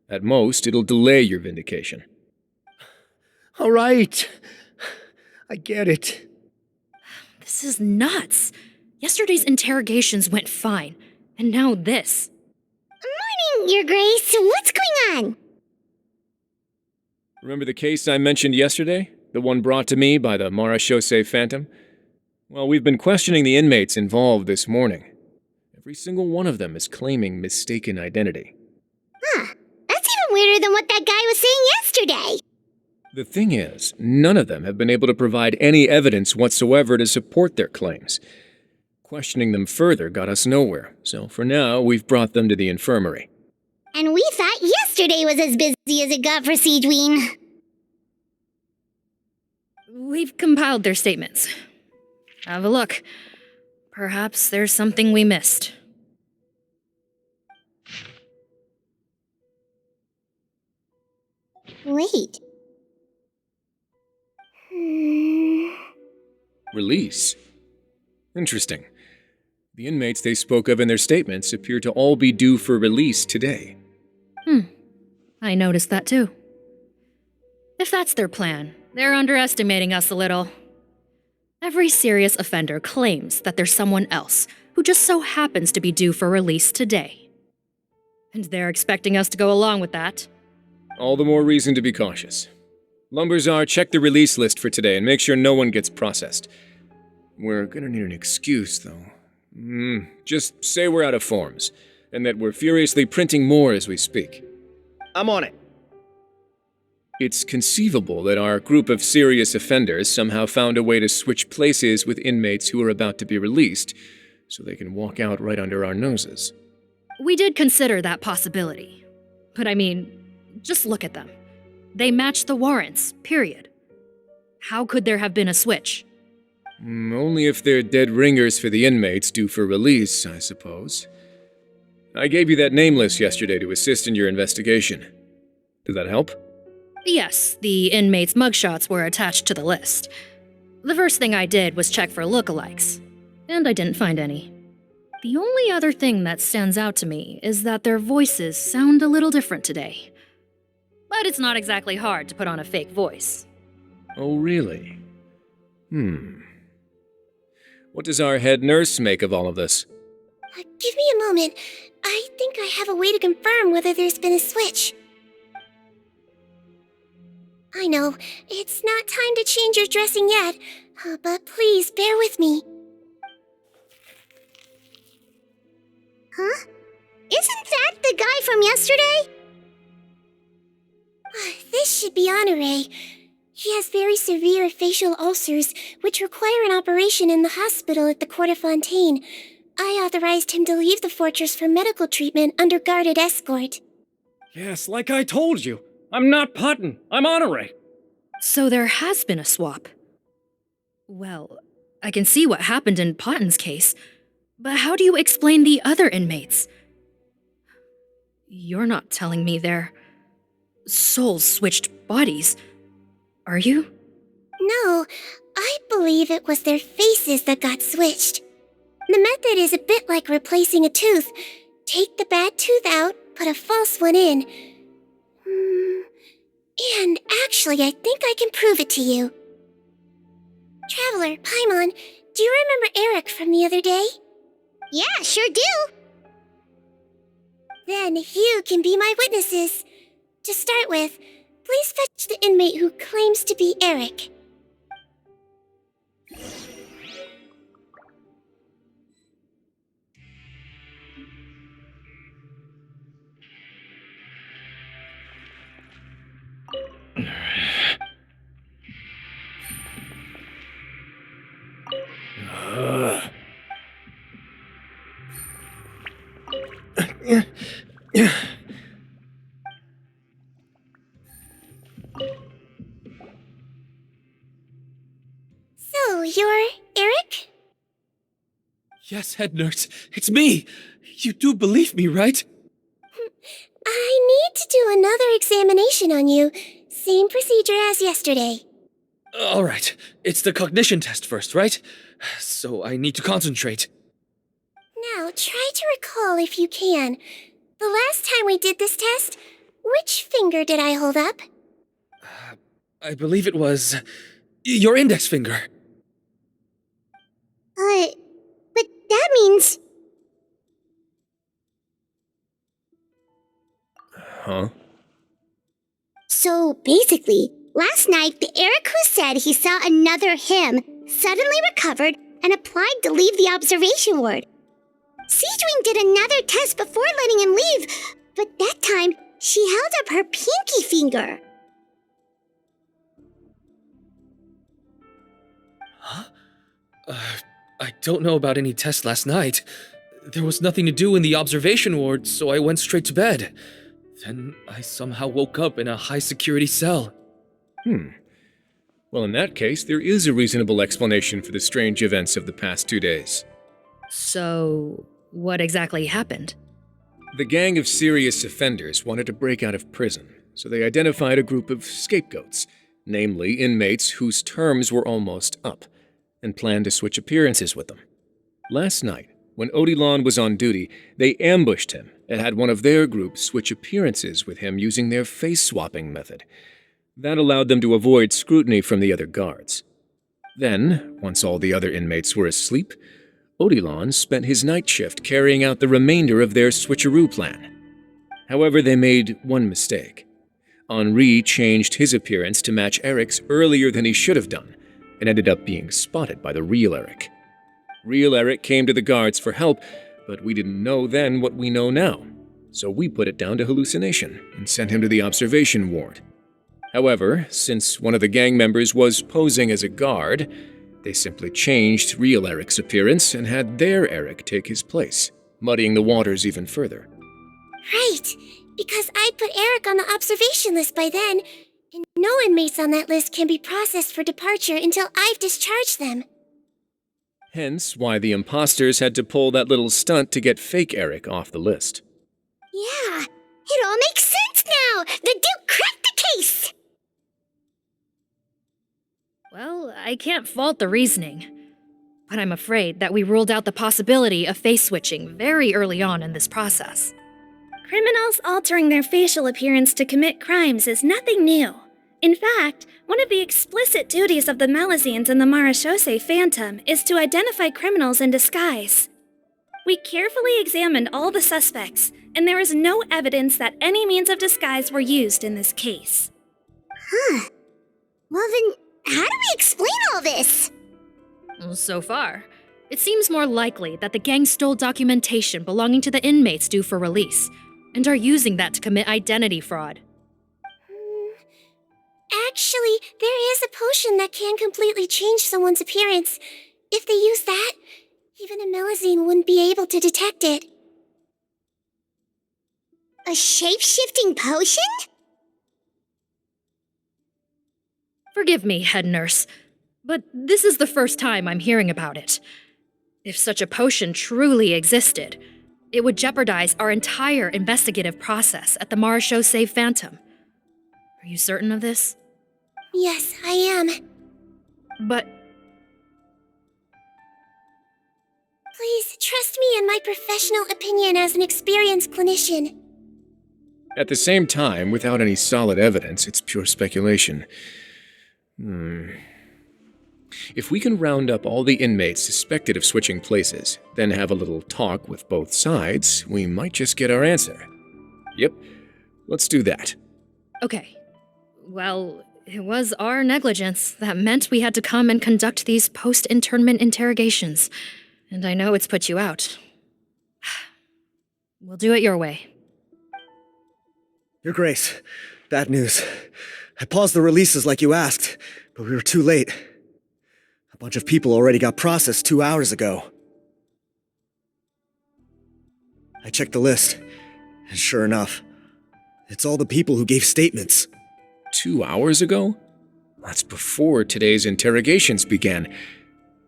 At most, it'll delay your vindication. All right. I get it. This is nuts. Yesterday's interrogations went fine, and now this. Morning, Your Grace. What's going on? Remember the case I mentioned yesterday? The one brought to me by the Marachose Phantom? Well, we've been questioning the inmates involved this morning. Every single one of them is claiming mistaken identity. Huh. That's even weirder than what that guy was saying yesterday. The thing is, none of them have been able to provide any evidence whatsoever to support their claims. Questioning them further got us nowhere, so for now, we've brought them to the infirmary. And we thought yesterday was as busy as it got for Sigewinne. We've compiled their statements. Have a look. Perhaps there's something we missed. Wait. Release? Interesting. The inmates they spoke of in their statements appear to all be due for release today. I noticed that too. If that's their plan, they're underestimating us a little. Every serious offender claims that there's someone else who just so happens to be due for release today. And they're expecting us to go along with that. All the more reason to be cautious. Lumberzar, check the release list for today and make sure no one gets processed. We're gonna need an excuse, though. Just say we're out of forms, and that we're furiously printing more as we speak. I'm on it. It's conceivable that our group of serious offenders somehow found a way to switch places with inmates who are about to be released, so they can walk out right under our noses. We did consider that possibility. But I mean, just look at them. They match the warrants, period. How could there have been a switch? Only if they're dead ringers for the inmates due for release, I suppose. I gave you that name list yesterday to assist in your investigation. Did that help? Yes, the inmates' mugshots were attached to the list. The first thing I did was check for lookalikes, and I didn't find any. The only other thing that stands out to me is that their voices sound a little different today. But it's not exactly hard to put on a fake voice. Oh, really? What does our head nurse make of all of this? Give me a moment. I think I have a way to confirm whether there's been a switch. I know, it's not time to change your dressing yet, but please bear with me. Huh? Isn't that the guy from yesterday? This should be Honore. He has very severe facial ulcers, which require an operation in the hospital at the Court of Fontaine. I authorized him to leave the fortress for medical treatment under guarded escort. Yes, like I told you. I'm not Putton. I'm Honore. So there has been a swap. Well, I can see what happened in Potton's case, but how do you explain the other inmates? You're not telling me their souls switched bodies, are you? No, I believe it was their faces that got switched. The method is a bit like replacing a tooth. Take the bad tooth out, put a false one in. And actually, I think I can prove it to you. Traveler, Paimon, do you remember Eric from the other day? Yeah, sure do. Then you can be my witnesses. To start with, please fetch the inmate who claims to be Eric. So, you're Eric? Yes, head nurse, it's me! You do believe me, right? I need to do another examination on you. Same procedure as yesterday. Alright, it's the cognition test first, right? So I need to concentrate. Now, try to recall if you can. The last time we did this test, which finger did I hold up? I believe it was your index finger. But that means... Huh? So basically, last night the Eric who said he saw another him suddenly recovered and applied to leave the observation ward. Sigewinne did another test before letting him leave, but that time she held up her pinky finger. Huh? I don't know about any tests last night. There was nothing to do in the observation ward, so I went straight to bed. Then I somehow woke up in a high-security cell. Well, in that case, there is a reasonable explanation for the strange events of the past 2 days. So, what exactly happened? The gang of serious offenders wanted to break out of prison, so they identified a group of scapegoats, namely inmates whose terms were almost up, and planned to switch appearances with them. Last night, when Odilon was on duty, they ambushed him and had one of their group switch appearances with him using their face-swapping method. That allowed them to avoid scrutiny from the other guards. Then, once all the other inmates were asleep, Odilon spent his night shift carrying out the remainder of their switcheroo plan. However, they made one mistake. Henri changed his appearance to match Eric's earlier than he should have done, and ended up being spotted by the real Eric. Real Eric came to the guards for help, but we didn't know then what we know now, so we put it down to hallucination and sent him to the observation ward. However, since one of the gang members was posing as a guard, they simply changed real Eric's appearance and had their Eric take his place, muddying the waters even further. Right, because I'd put Eric on the observation list by then, and no inmates on that list can be processed for departure until I've discharged them. Hence why the imposters had to pull that little stunt to get fake Eric off the list. Yeah, it all makes sense now! The Duke cracked the case! Well, I can't fault the reasoning. But I'm afraid that we ruled out the possibility of face switching very early on in this process. Criminals altering their facial appearance to commit crimes is nothing new. In fact, one of the explicit duties of the Malazines in the Marechaussee Phantom is to identify criminals in disguise. We carefully examined all the suspects, and there is no evidence that any means of disguise were used in this case. Huh. Well then, how do we explain all this? So far, it seems more likely that the gang stole documentation belonging to the inmates due for release, and are using that to commit identity fraud. Actually, there is a potion that can completely change someone's appearance. If they use that, even a Melazine wouldn't be able to detect it. A shape-shifting potion? Forgive me, head nurse, but this is the first time I'm hearing about it. If such a potion truly existed, it would jeopardize our entire investigative process at the Marechaussee Phantom. Are you certain of this? Yes, I am. But... Please, trust me in my professional opinion as an experienced clinician. At the same time, without any solid evidence, it's pure speculation. If we can round up all the inmates suspected of switching places, then have a little talk with both sides, we might just get our answer. Yep, let's do that. Okay. Well, it was our negligence that meant we had to come and conduct these post-internment interrogations. And I know it's put you out. We'll do it your way. Your Grace, bad news. I paused the releases like you asked, but we were too late. A bunch of people already got processed 2 hours ago. I checked the list, and sure enough, it's all the people who gave statements. 2 hours ago? That's before today's interrogations began.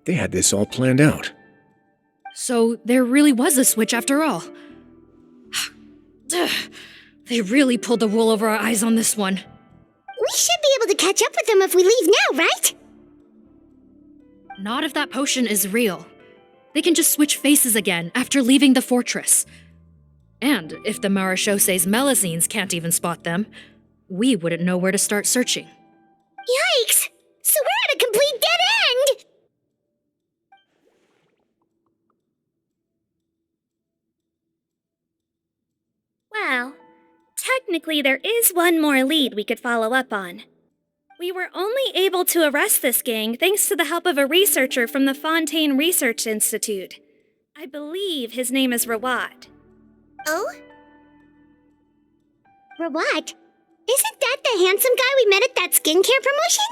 They had this all planned out. So there really was a switch after all. They really pulled the wool over our eyes on this one. We should be able to catch up with them if we leave now, right? Not if that potion is real. They can just switch faces again after leaving the fortress. And if the Marechaussee's Melazines can't even spot them, we wouldn't know where to start searching. Yikes! So we're at a complete dead end! Well, technically there is one more lead we could follow up on. We were only able to arrest this gang thanks to the help of a researcher from the Fontaine Research Institute. I believe his name is Rawat. Oh? Rawat? Isn't that the handsome guy we met at that skincare promotion?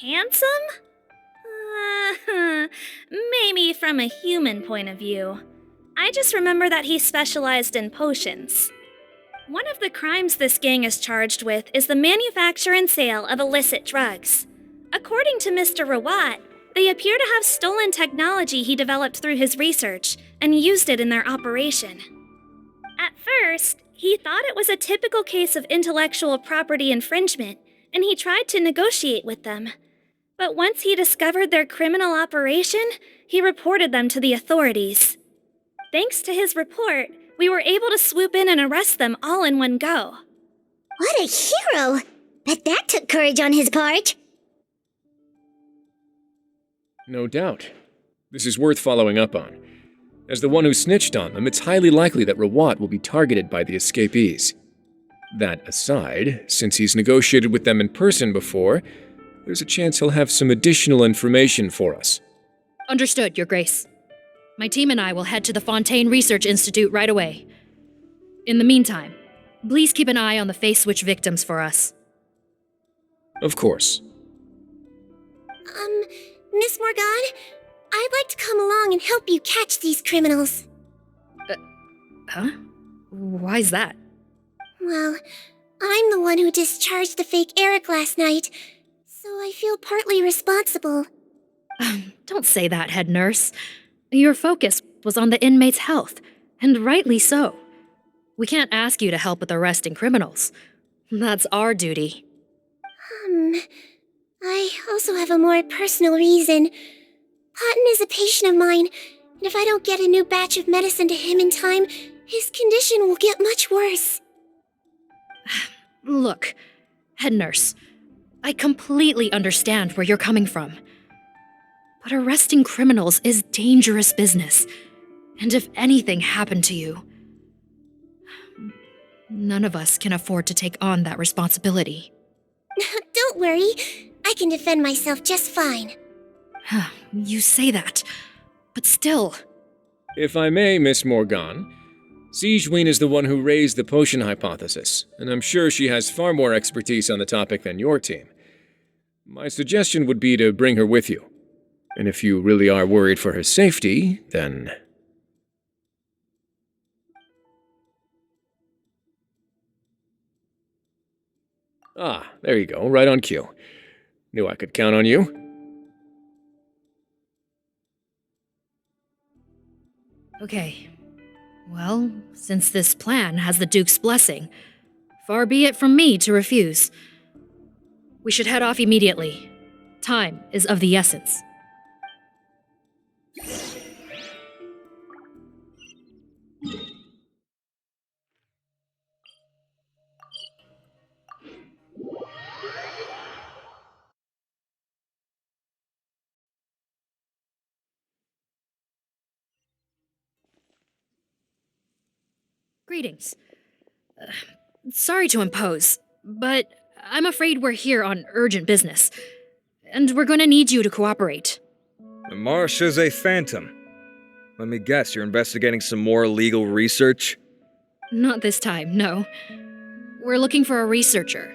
Handsome? Maybe from a human point of view. I just remember that he specialized in potions. One of the crimes this gang is charged with is the manufacture and sale of illicit drugs. According to Mr. Rawat, they appear to have stolen technology he developed through his research and used it in their operation. At first, He thought it was a typical case of intellectual property infringement, and he tried to negotiate with them. But once he discovered their criminal operation, he reported them to the authorities. Thanks to his report, we were able to swoop in and arrest them all in one go. What a hero! Bet that took courage on his part. No doubt. This is worth following up on. As the one who snitched on them, it's highly likely that Rawat will be targeted by the escapees. That aside, since he's negotiated with them in person before, there's a chance he'll have some additional information for us. Understood, Your Grace. My team and I will head to the Fontaine Research Institute right away. In the meantime, please keep an eye on the face switch victims for us. Of course. Miss Morgan, I'd like to come along and help you catch these criminals. Huh? Why's that? Well, I'm the one who discharged the fake Eric last night, so I feel partly responsible. Don't say that, head nurse. Your focus was on the inmate's health, and rightly so. We can't ask you to help with arresting criminals. That's our duty. I also have a more personal reason. Cotton is a patient of mine, and if I don't get a new batch of medicine to him in time, his condition will get much worse. Look, head nurse, I completely understand where you're coming from. But arresting criminals is dangerous business, and if anything happened to you, none of us can afford to take on that responsibility. Don't worry, I can defend myself just fine. You say that, but still. If I may, Miss Morgan, Sigewinne is the one who raised the potion hypothesis, and I'm sure she has far more expertise on the topic than your team. My suggestion would be to bring her with you. And if you really are worried for her safety, then... Ah, there you go, right on cue. Knew I could count on you. Okay. Well, since this plan has the Duke's blessing, far be it from me to refuse. We should head off immediately. Time is of the essence. Greetings. Sorry to impose, but I'm afraid we're here on urgent business, and we're gonna need you to cooperate. The Marechaussee Phantom. Let me guess, you're investigating some more legal research? Not this time, no. We're looking for a researcher.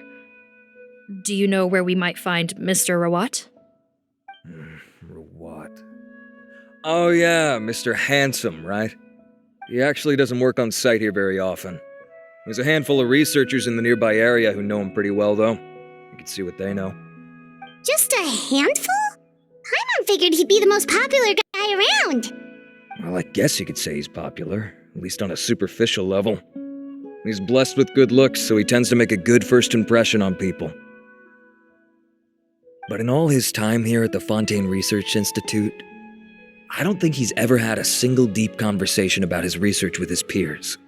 Do you know where we might find Mr. Rawat? Rawat. Oh yeah, Mr. Handsome, right? He actually doesn't work on site here very often. There's a handful of researchers in the nearby area who know him pretty well, though. You can see what they know. Just a handful? Paimon figured he'd be the most popular guy around. Well, I guess you could say he's popular, at least on a superficial level. He's blessed with good looks, so he tends to make a good first impression on people. But in all his time here at the Fontaine Research Institute, I don't think he's ever had a single deep conversation about his research with his peers.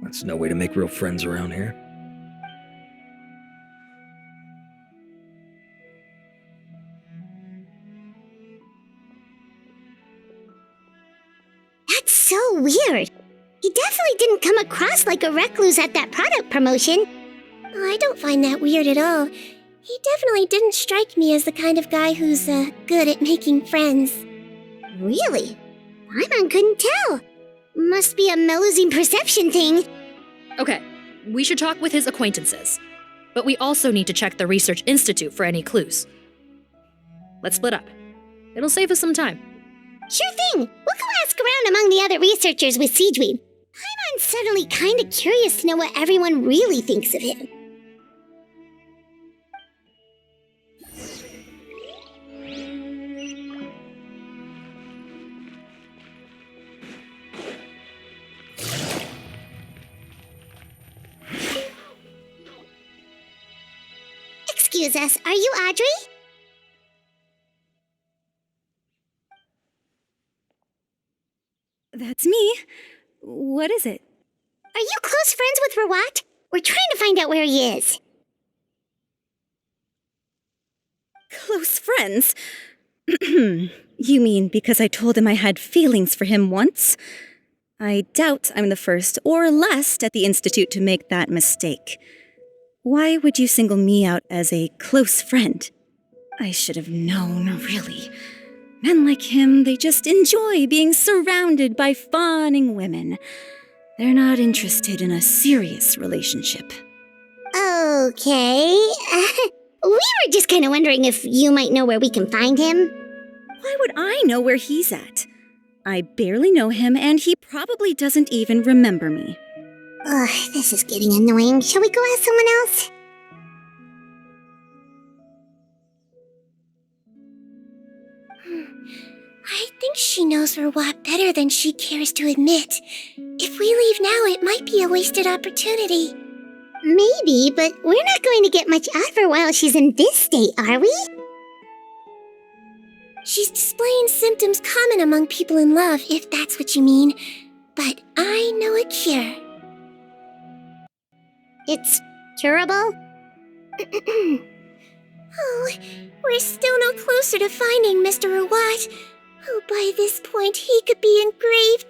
That's no way to make real friends around here. That's so weird. He definitely didn't come across like a recluse at that product promotion. I don't find that weird at all. He definitely didn't strike me as the kind of guy who's, good at making friends. Really? Paimon couldn't tell. Must be a Melusine perception thing. Okay, we should talk with his acquaintances. But we also need to check the Research Institute for any clues. Let's split up. It'll save us some time. Sure thing. We'll go ask around among the other researchers with Sigewinne. Paimon's suddenly kinda curious to know what everyone really thinks of him. excuse us, are you Audrey? That's me. What is it? Are you close friends with Rawat? We're trying to find out where he is. Close friends? You mean because I told him I had feelings for him once? I doubt I'm the first or last at the Institute to make that mistake. Why would you single me out as a close friend? I should have known, really. Men like him, they just enjoy being surrounded by fawning women. They're not interested in a serious relationship. Okay. We were just kind of wondering if you might know where we can find him. Why would I know where he's at? I barely know him, and he probably doesn't even remember me. Ugh, this is getting annoying. Shall we go ask someone else? I think she knows Rawat better than she cares to admit. If we leave now, it might be a wasted opportunity. Maybe, but we're not going to get much out of her while she's in this state, are we? She's displaying symptoms common among people in love, if that's what you mean. But I know a cure. It's curable? Oh, we're still no closer to finding Mr. Rawat. Oh, by this point, he could be in grave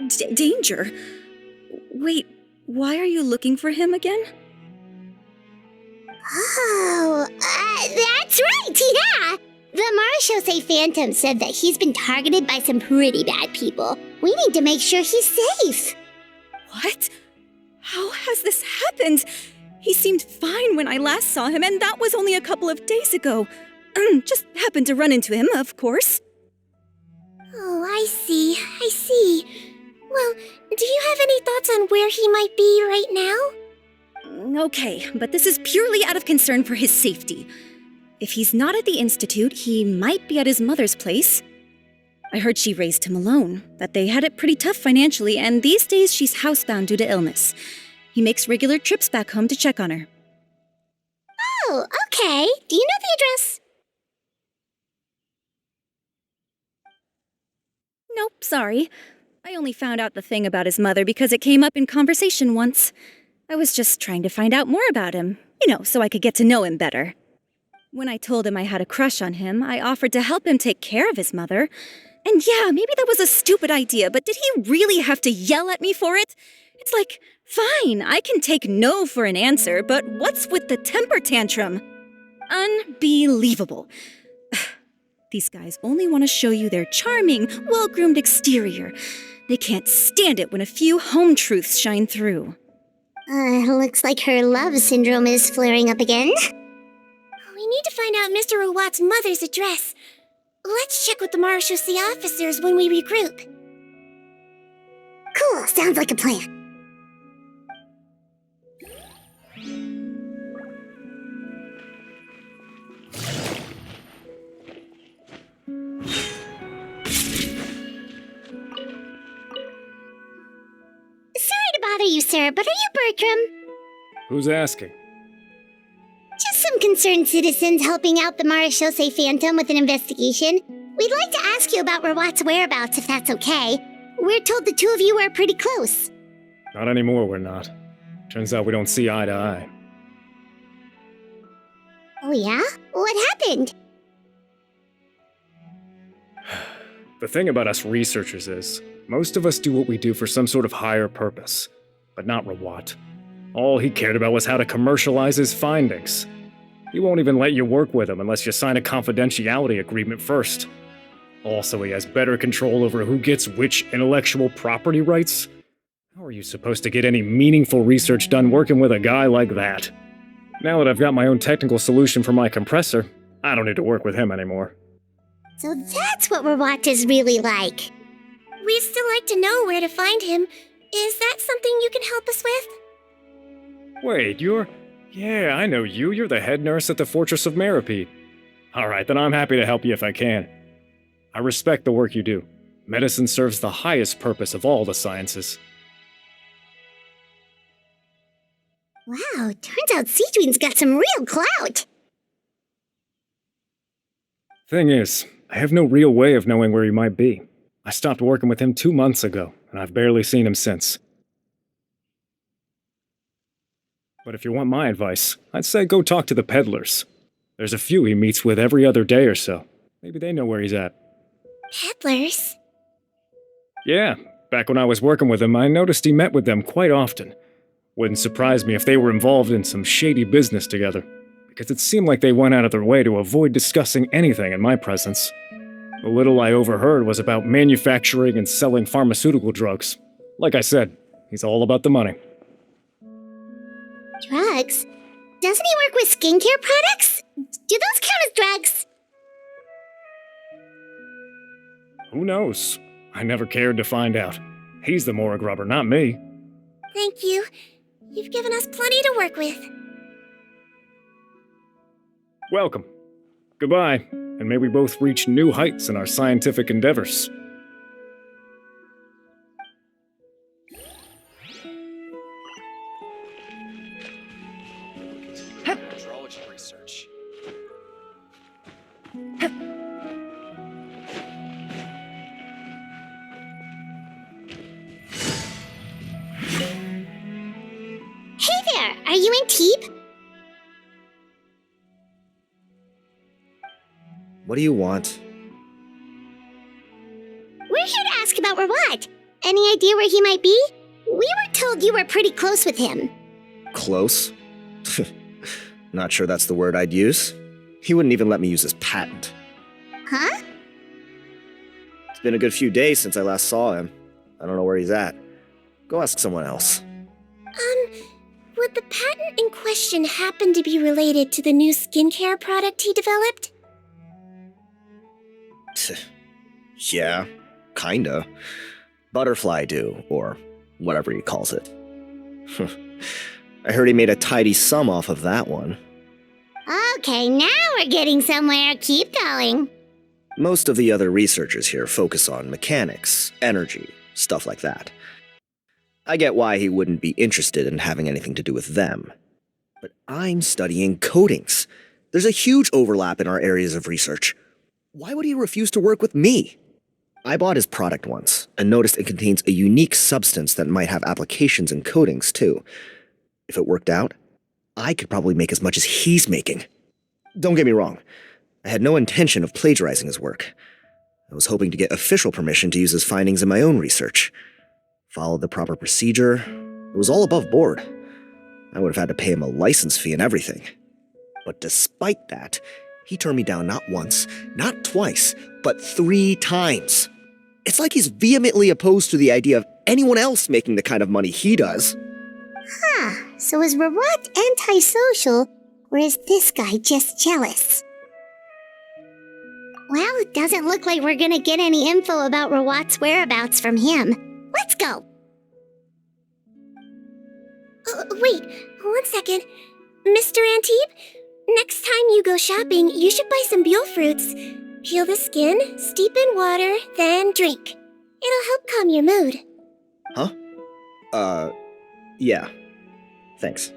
danger. Danger? Wait, why are you looking for him again? Oh, that's right, yeah! The Marechaussee Phantom said that he's been targeted by some pretty bad people. We need to make sure he's safe. What? How has this happened? He seemed fine when I last saw him, and that was only a couple of days ago. Just happened to run into him, of course. Oh, I see. Well, do you have any thoughts on where he might be right now? Okay, but this is purely out of concern for his safety. If he's not at the Institute, he might be at his mother's place. I heard she raised him alone, that they had it pretty tough financially, and these days she's housebound due to illness. He makes regular trips back home to check on her. Oh, okay. Do you know the address? Nope, sorry. I only found out the thing about his mother because it came up in conversation once. I was just trying to find out more about him, so I could get to know him better. When I told him I had a crush on him, I offered to help him take care of his mother. And yeah, maybe that was a stupid idea, but did he really have to yell at me for it? It's like, fine, I can take no for an answer, but what's with the temper tantrum? Unbelievable. These guys only want to show you their charming, well-groomed exterior. They can't stand it when a few home truths shine through. Looks like her love syndrome is flaring up again. We need to find out Mr. Rawat's mother's address. Let's check with the Marechaussee officers when we regroup. Cool, sounds like a plan. Sorry to bother you, sir, but are you Bertram? Who's asking? Just some concerned citizens helping out the Marechaussee Phantom with an investigation. We'd like to ask you about Rawat's whereabouts, if that's okay. We're told the two of you are pretty close. Not anymore, we're not. Turns out we don't see eye to eye. Oh yeah? What happened? The thing about us researchers is, most of us do what we do for some sort of higher purpose. But not Rawat. All he cared about was how to commercialize his findings. He won't even let you work with him unless you sign a confidentiality agreement first. Also, he has better control over who gets which intellectual property rights. How are you supposed to get any meaningful research done working with a guy like that? Now that I've got my own technical solution for my compressor, I don't need to work with him anymore. So that's what Rawat is really like. We'd still like to know where to find him. Is that something you can help us with? Wait, Yeah, I know you. You're the head nurse at the Fortress of Meropide. Alright, then I'm happy to help you if I can. I respect the work you do. Medicine serves the highest purpose of all the sciences. Wow, turns out Sigewinne's got some real clout. Thing is, I have no real way of knowing where he might be. I stopped working with him 2 months ago, and I've barely seen him since. But if you want my advice, I'd say go talk to the peddlers. There's a few he meets with every other day or so. Maybe they know where he's at. Peddlers? Yeah, back when I was working with him, I noticed he met with them quite often. Wouldn't surprise me if they were involved in some shady business together, because it seemed like they went out of their way to avoid discussing anything in my presence. The little I overheard was about manufacturing and selling pharmaceutical drugs. Like I said, he's all about the money. Drugs? Doesn't he work with skincare products? Do those count as drugs? Who knows? I never cared to find out. He's the Morag rubber, not me. Thank you. You've given us plenty to work with. Welcome. Goodbye, and may we both reach new heights in our scientific endeavors. Metrology research. Hey there, are you in Teep? What do you want? We're here to ask about Rawat. Any idea where he might be? We were told you were pretty close with him. Close? Not sure that's the word I'd use. He wouldn't even let me use his patent. Huh? It's been a good few days since I last saw him. I don't know where he's at. Go ask someone else. Would the patent in question happen to be related to the new skincare product he developed? Yeah, kinda. Butterfly dew, or whatever he calls it. I heard he made a tidy sum off of that one. Okay, now we're getting somewhere. Keep going. Most of the other researchers here focus on mechanics, energy, stuff like that. I get why he wouldn't be interested in having anything to do with them. But I'm studying coatings. There's a huge overlap in our areas of research. Why would he refuse to work with me? I bought his product once, and noticed it contains a unique substance that might have applications in coatings, too. If it worked out, I could probably make as much as he's making. Don't get me wrong, I had no intention of plagiarizing his work. I was hoping to get official permission to use his findings in my own research. Followed the proper procedure. It was all above board. I would have had to pay him a license fee and everything. But despite that, he turned me down not once, not twice, but 3 times. It's like he's vehemently opposed to the idea of anyone else making the kind of money he does. Huh, so is Rawat antisocial, or is this guy just jealous? Well, it doesn't look like we're gonna get any info about Rawat's whereabouts from him. Let's go! Wait, 1 second. Mr. Antibes, next time you go shopping, you should buy some Buell fruits. Peel the skin, steep in water, then drink. It'll help calm your mood. Huh? Yeah. Thanks.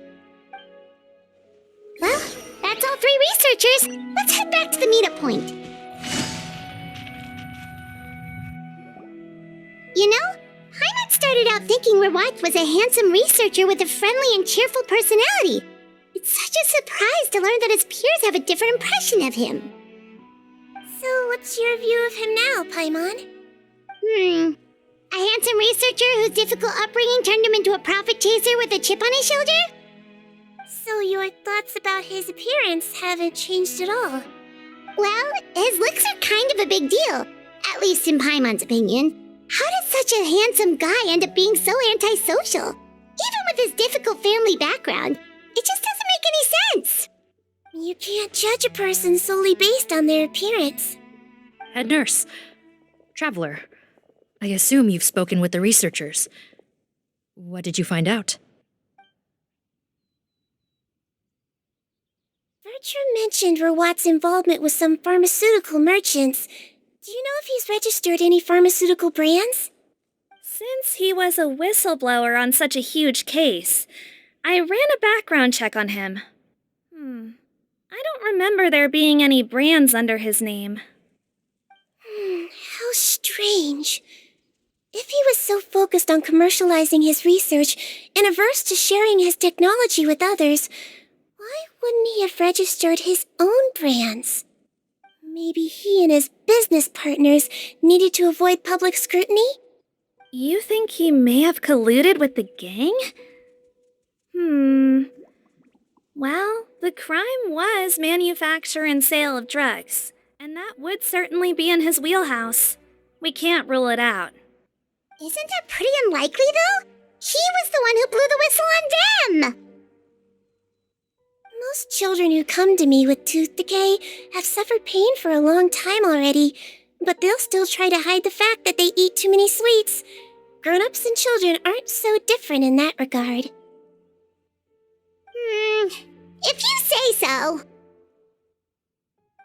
Well, that's all 3 researchers. Let's head back to the meetup point. You know, Paimon started out thinking Rawat was a handsome researcher with a friendly and cheerful personality. It's such a surprise to learn that his peers have a different impression of him. So what's your view of him now, Paimon? A handsome researcher whose difficult upbringing turned him into a profit chaser with a chip on his shoulder? So your thoughts about his appearance haven't changed at all? Well, his looks are kind of a big deal, at least in Paimon's opinion. How does such a handsome guy end up being so antisocial? Even with his difficult family background, it just doesn't make any sense. You can't judge a person solely based on their appearance. Head nurse. Traveler. I assume you've spoken with the researchers. What did you find out? Bertram mentioned Rawat's involvement with some pharmaceutical merchants. Do you know if he's registered any pharmaceutical brands? Since he was a whistleblower on such a huge case, I ran a background check on him. I don't remember there being any brands under his name. How strange. If he was so focused on commercializing his research and averse to sharing his technology with others, why wouldn't he have registered his own brands? Maybe he and his business partners needed to avoid public scrutiny? You think he may have colluded with the gang? Well, the crime was manufacture and sale of drugs, and that would certainly be in his wheelhouse. We can't rule it out. Isn't that pretty unlikely, though? He was the one who blew the whistle on them! Most children who come to me with tooth decay have suffered pain for a long time already, but they'll still try to hide the fact that they eat too many sweets. Grown-ups and children aren't so different in that regard. If you say so.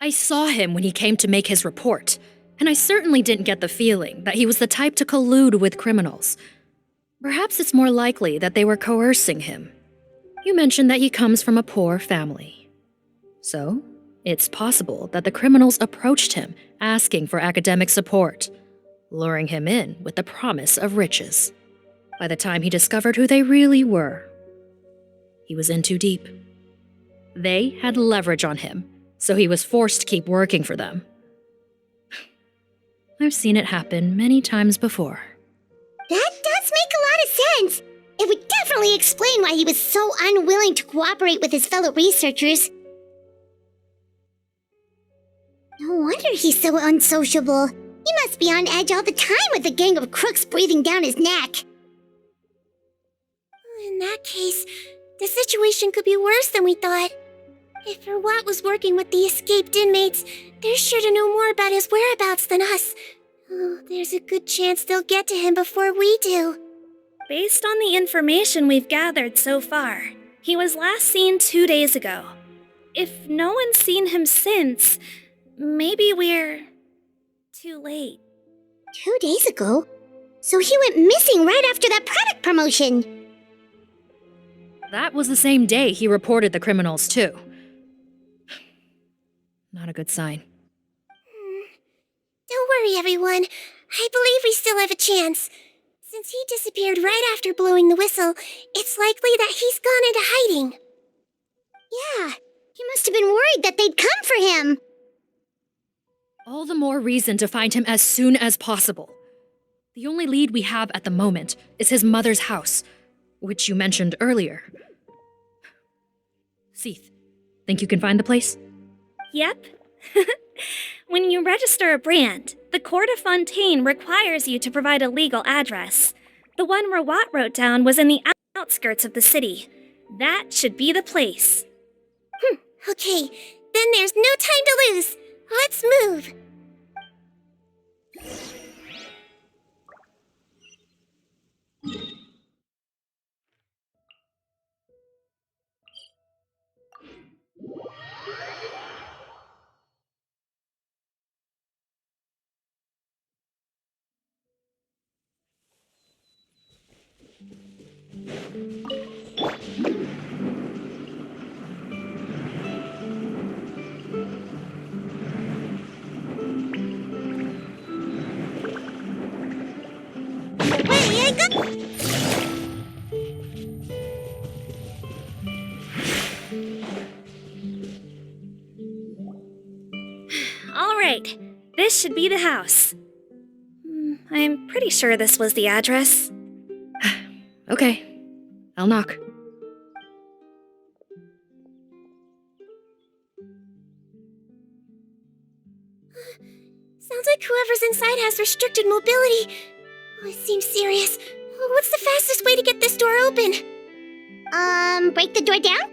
I saw him when he came to make his report, and I certainly didn't get the feeling that he was the type to collude with criminals. Perhaps it's more likely that they were coercing him. You mentioned that he comes from a poor family. So, it's possible that the criminals approached him asking for academic support, luring him in with the promise of riches. By the time he discovered who they really were, he was in too deep. They had leverage on him, so he was forced to keep working for them. I've seen it happen many times before. That does make a lot of sense. It would definitely explain why he was so unwilling to cooperate with his fellow researchers. No wonder he's so unsociable. He must be on edge all the time with a gang of crooks breathing down his neck. In that case, the situation could be worse than we thought. If Verwat was working with the escaped inmates, they're sure to know more about his whereabouts than us. Oh, there's a good chance they'll get to him before we do. Based on the information we've gathered so far, he was last seen 2 days ago. If no one's seen him since, maybe we're too late. 2 days ago? So he went missing right after that product promotion. That was the same day he reported the criminals, too. Not a good sign. Don't worry, everyone. I believe we still have a chance. Since he disappeared right after blowing the whistle, it's likely that he's gone into hiding. Yeah, he must have been worried that they'd come for him. All the more reason to find him as soon as possible. The only lead we have at the moment is his mother's house, which you mentioned earlier. Seath, think you can find the place? Yep. When you register a brand, the Court of Fontaine requires you to provide a legal address. The one Rawat wrote down was in the outskirts of the city. That should be the place. Okay, then there's no time to lose. Let's move. All right, this should be the house. I'm pretty sure this was the address. Okay, I'll knock. Sounds like whoever's inside has restricted mobility. Oh, it seems serious. What's the fastest way to get this door open? Break the door down?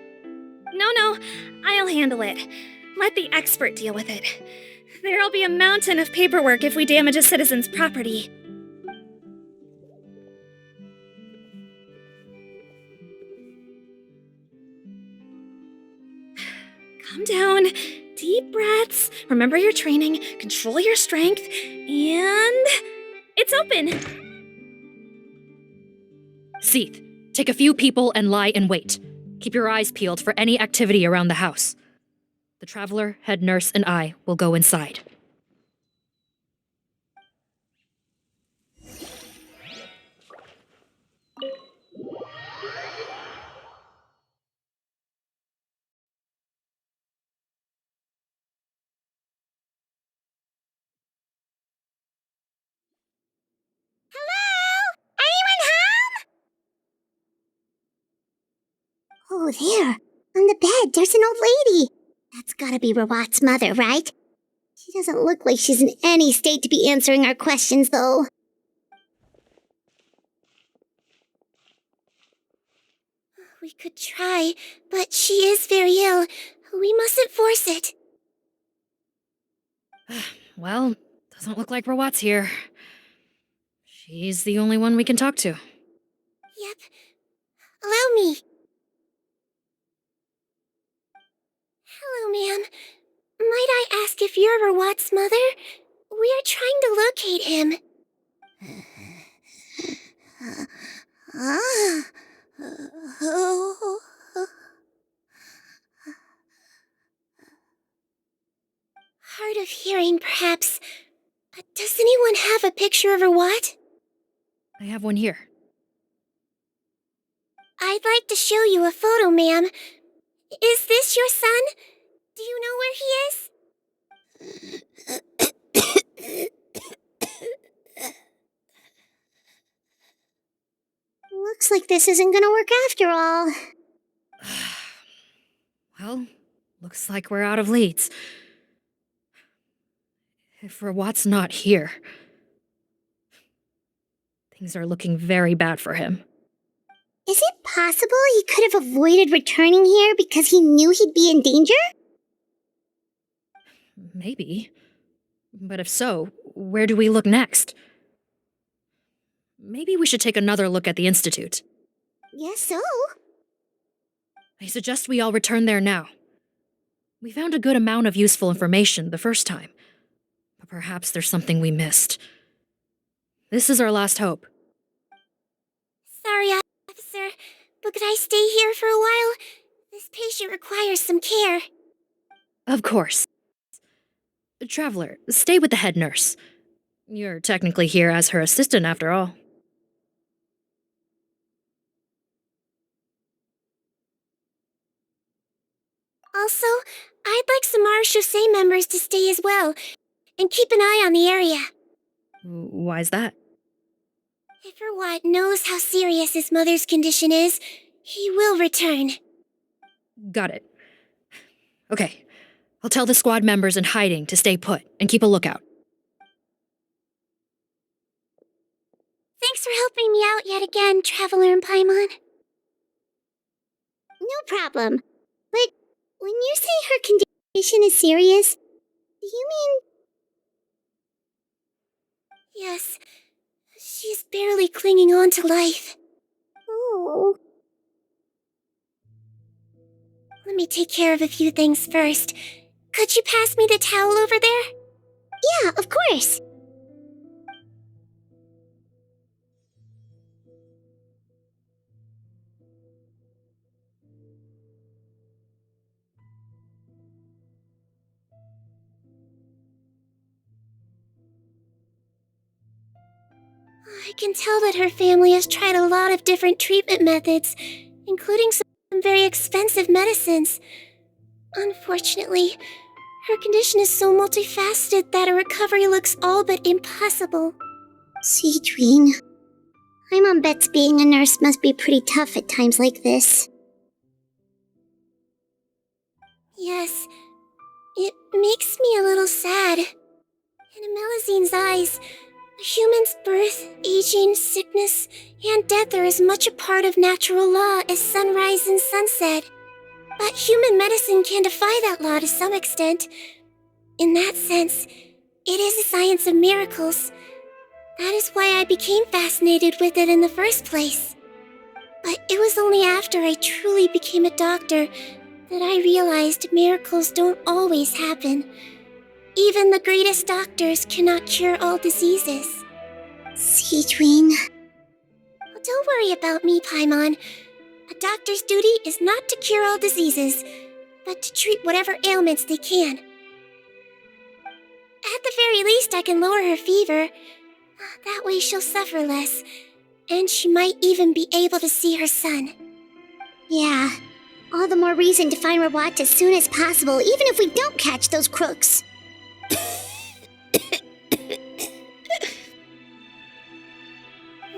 No, I'll handle it. Let the expert deal with it. There'll be a mountain of paperwork if we damage a citizen's property. Calm down. Deep breaths. Remember your training. Control your strength. And... it's open! Seath, take a few people and lie in wait. Keep your eyes peeled for any activity around the house. The Traveler, head nurse, and I will go inside. Oh, there. On the bed, there's an old lady. That's gotta be Rawat's mother, right? She doesn't look like she's in any state to be answering our questions, though. We could try, but she is very ill. We mustn't force it. Well, doesn't look like Rawat's here. She's the only one we can talk to. Yep. Allow me. Hello, ma'am. Might I ask if you're Rawat's mother? We are trying to locate him. Hard of hearing, perhaps. Does anyone have a picture of Rawat? I have one here. I'd like to show you a photo, ma'am. Is this your son? Do you know where he is? Looks like this isn't gonna work after all. Well, looks like we're out of leads. If Rawat's not here, things are looking very bad for him. Is it possible he could have avoided returning here because he knew he'd be in danger? Maybe. But if so, where do we look next? Maybe we should take another look at the Institute. Yes, so. I suggest we all return there now. We found a good amount of useful information the first time, but perhaps there's something we missed. This is our last hope. Sorry, officer, but could I stay here for a while? This patient requires some care. Of course. Traveler, stay with the head nurse. You're technically here as her assistant after all. Also, I'd like some Marechaussee members to stay as well, and keep an eye on the area. Why's that? If Rawat knows how serious his mother's condition is, he will return. Got it. Okay, I'll tell the squad members in hiding to stay put and keep a lookout. Thanks for helping me out yet again, Traveler and Paimon. No problem. But when you say her condition is serious, do you mean... Yes. She's barely clinging on to life. Oh. Let me take care of a few things first. Could you pass me the towel over there? Yeah, of course. I can tell that her family has tried a lot of different treatment methods, including some very expensive medicines. Unfortunately, her condition is so multifaceted that a recovery looks all but impossible. Sigewinne. My mom bets being a nurse must be pretty tough at times like this. Yes, it makes me a little sad. In Melizine's eyes, a human's birth, aging, sickness, and death are as much a part of natural law as sunrise and sunset. But human medicine can defy that law to some extent. In that sense, it is a science of miracles. That is why I became fascinated with it in the first place. But it was only after I truly became a doctor that I realized miracles don't always happen. Even the greatest doctors cannot cure all diseases. Sigewinne. Don't worry about me, Paimon. A doctor's duty is not to cure all diseases, but to treat whatever ailments they can. At the very least, I can lower her fever. That way she'll suffer less, and she might even be able to see her son. Yeah, all the more reason to find Rawat as soon as possible, even if we don't catch those crooks.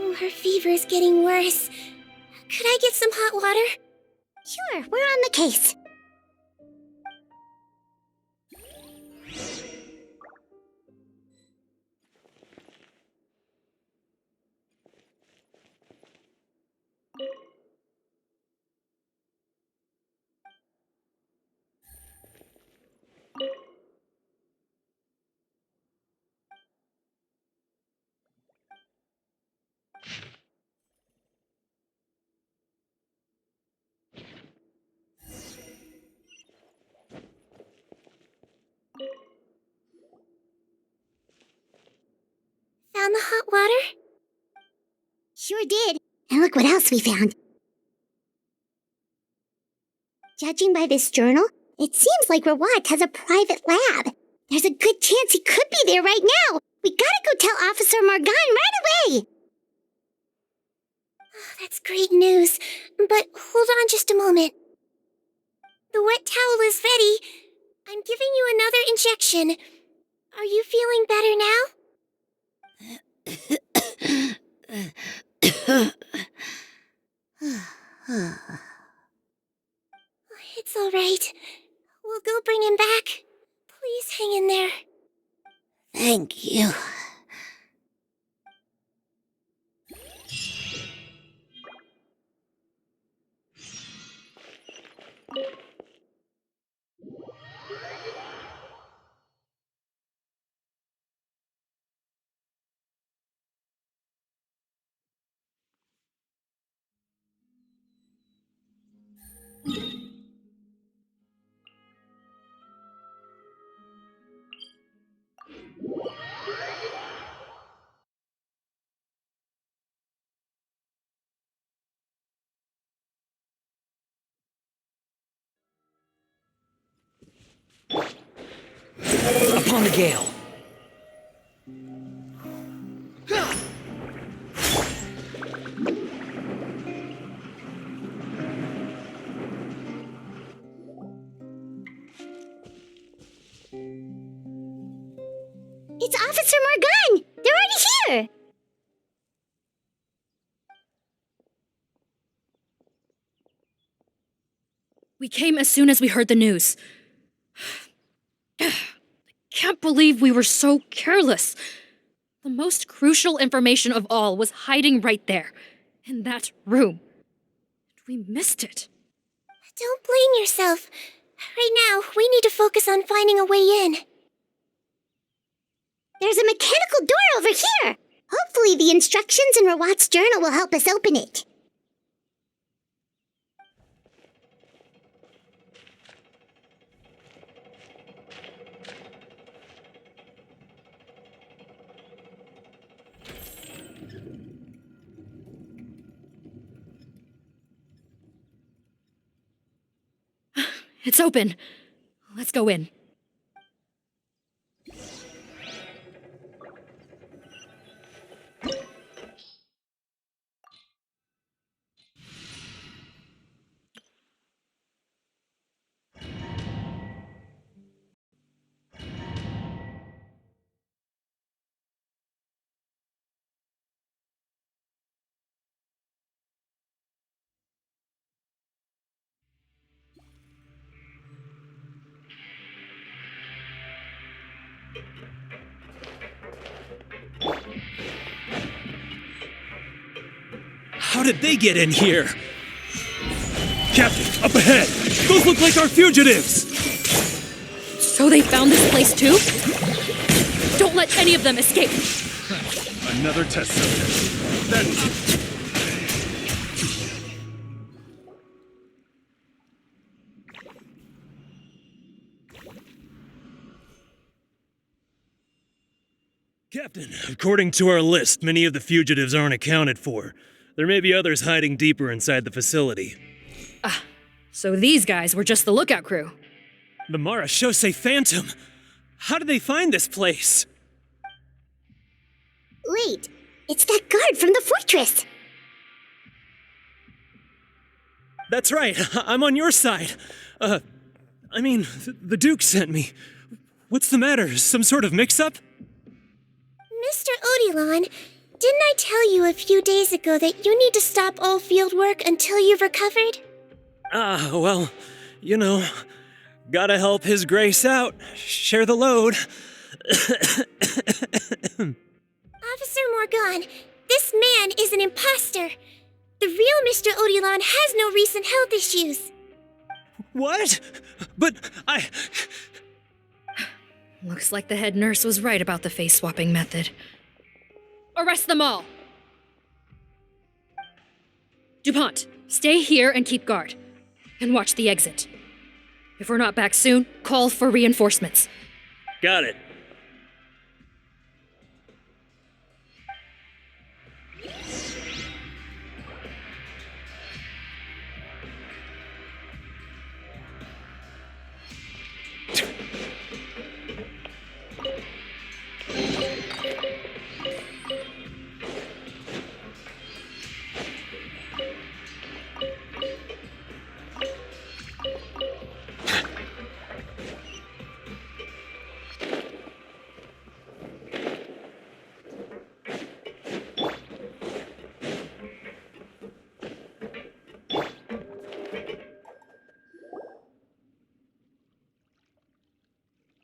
Oh, her fever is getting worse. Could I get some hot water? Sure, we're on the case. Found the hot water? Sure did. And look what else we found. Judging by this journal, it seems like Rawat has a private lab. There's a good chance he could be there right now. We gotta go tell Officer Morgan right away. Oh, that's great news. But hold on just a moment. The wet towel is ready. I'm giving you another injection. Are you feeling better now? It's all right. We'll go bring him back. Please hang in there. Thank you. Upon the gale. It's Officer Morgan! They're already here! We came as soon as we heard the news. I can't believe we were so careless. The most crucial information of all was hiding right there, in that room. We missed it. Don't blame yourself. Right now, we need to focus on finding a way in. There's a mechanical door over here! Hopefully the instructions in Rawat's journal will help us open it. It's open. Let's go in. How did they get in here? Captain, up ahead! Those look like our fugitives! So they found this place too? Don't let any of them escape! Another test subject. That's... Captain, according to our list, many of the fugitives aren't accounted for. There may be others hiding deeper inside the facility. So these guys were just the lookout crew. The Marashose Phantom! How did they find this place? Wait, it's that guard from the fortress! That's right, I'm on your side. The Duke sent me. What's the matter? Some sort of mix-up? Mr. Odilon, didn't I tell you a few days ago that you need to stop all field work until you've recovered? Well, gotta help His Grace out. Share the load. Officer Morgan, this man is an imposter. The real Mr. Odilon has no recent health issues. What? But Looks like the head nurse was right about the face-swapping method. Arrest them all! DuPont, stay here and keep guard. And watch the exit. If we're not back soon, call for reinforcements. Got it.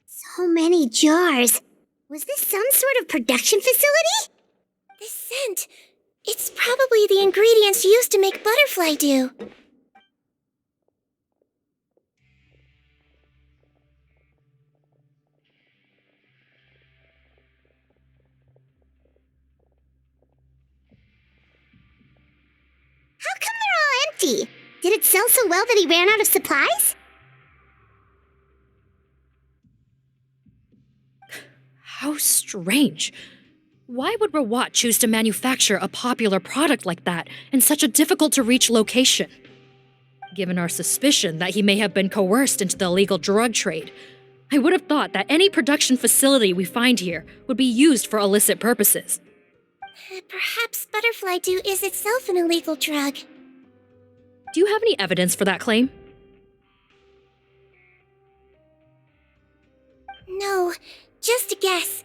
So many jars. Was this some sort of production facility? This scent, it's probably the ingredients used to make butterfly dew. How come they're all empty? Did it sell so well that he ran out of supplies? How strange. Why would Rawat choose to manufacture a popular product like that in such a difficult-to-reach location? Given our suspicion that he may have been coerced into the illegal drug trade, I would have thought that any production facility we find here would be used for illicit purposes. Perhaps butterfly dew is itself an illegal drug. Do you have any evidence for that claim? No, just a guess.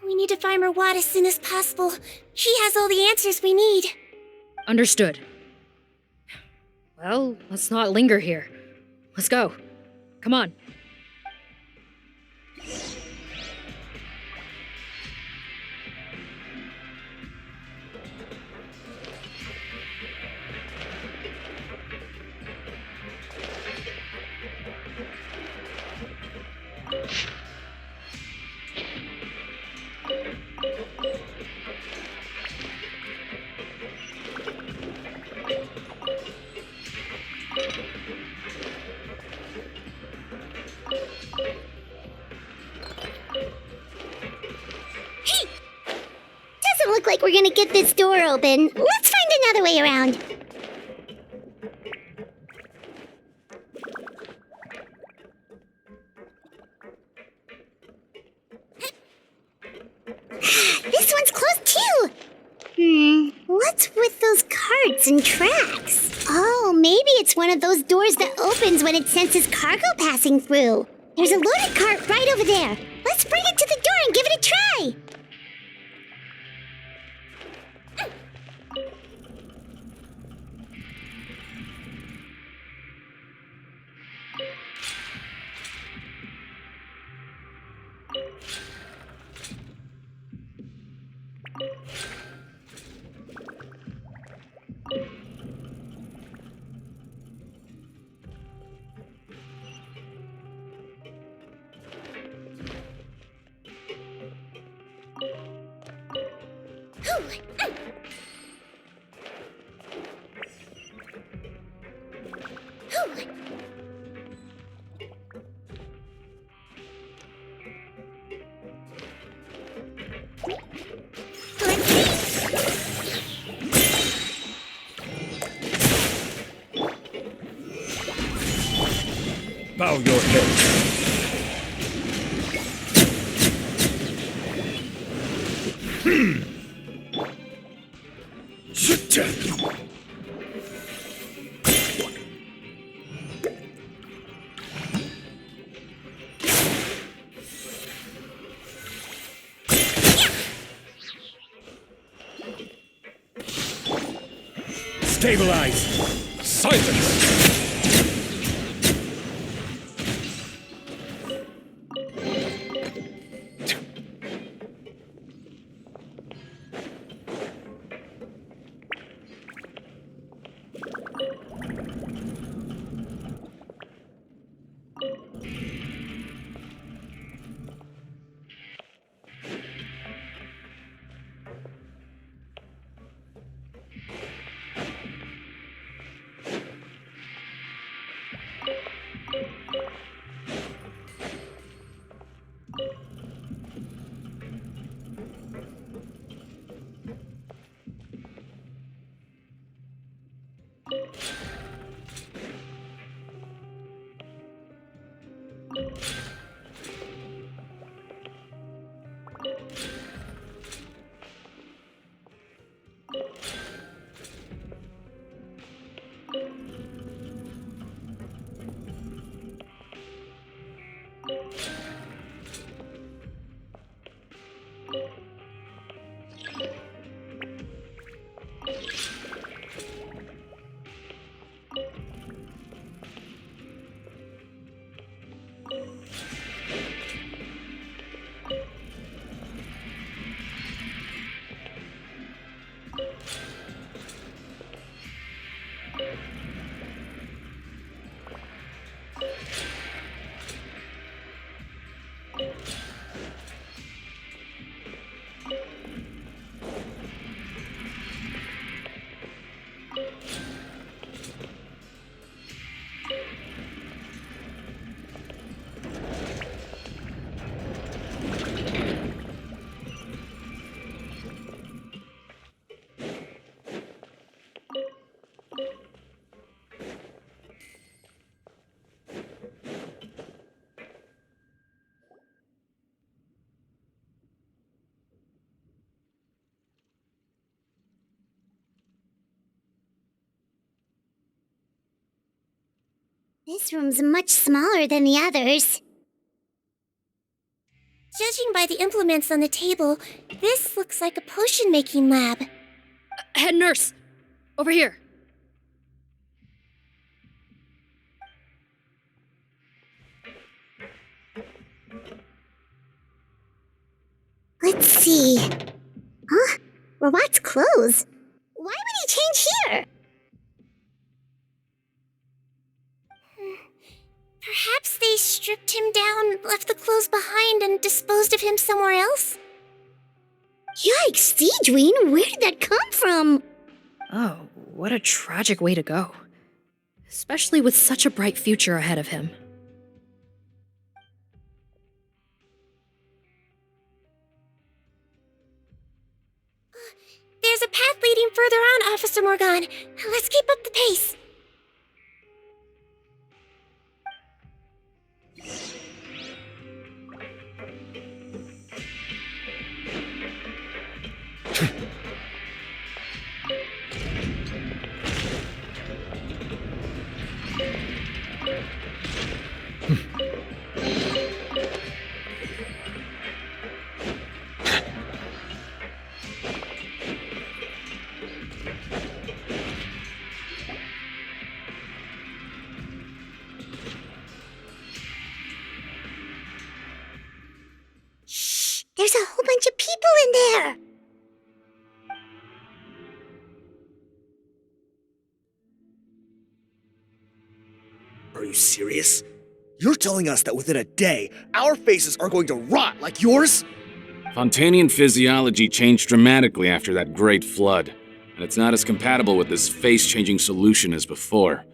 We need to find Rawat as soon as possible. She has all the answers we need. Understood. Well, let's not linger here. Let's go. Come on. Hey! Doesn't look like we're gonna get this door open. Let's find another way around. This one's closed too! What's with those carts and tracks? Oh, maybe it's one of those doors that opens when it senses cargo passing through. There's a loaded cart right over there. Let's bring it to the door and give it a try! Bow your head. Stabilize! Silence! This room's much smaller than the others. Judging by the implements on the table, this looks like a potion-making lab. Head nurse! Over here! Let's see. Huh? Robot's clothes? Why would he change here? Perhaps they stripped him down, left the clothes behind, and disposed of him somewhere else? Yikes, Sigewinne, where did that come from? Oh, what a tragic way to go. Especially with such a bright future ahead of him. There's a path leading further on, Officer Morgan. Let's keep up the pace. There's a whole bunch of people in there! Are you serious? You're telling us that within a day, our faces are going to rot like yours? Fontanian physiology changed dramatically after that great flood, and it's not as compatible with this face-changing solution as before.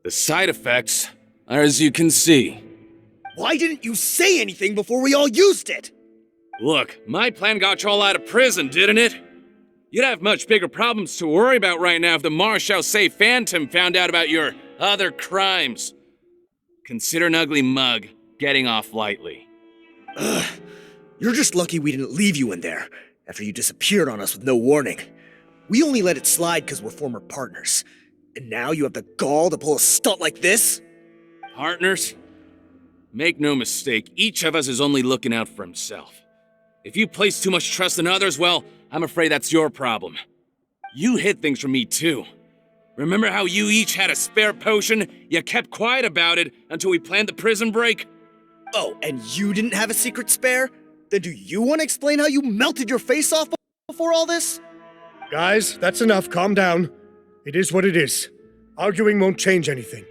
The side effects are as you can see. Why didn't you say anything before we all used it? Look, my plan got you all out of prison, didn't it? You'd have much bigger problems to worry about right now if the Marshal Say Phantom found out about your other crimes. Consider an ugly mug getting off lightly. Ugh. You're just lucky we didn't leave you in there after you disappeared on us with no warning. We only let it slide because we're former partners. And now you have the gall to pull a stunt like this? Partners? Make no mistake, each of us is only looking out for himself. If you place too much trust in others, well, I'm afraid that's your problem. You hid things from me too. Remember how you each had a spare potion? You kept quiet about it until we planned the prison break? Oh, and you didn't have a secret spare? Then do you want to explain how you melted your face off before all this? Guys, that's enough. Calm down. It is what it is. Arguing won't change anything.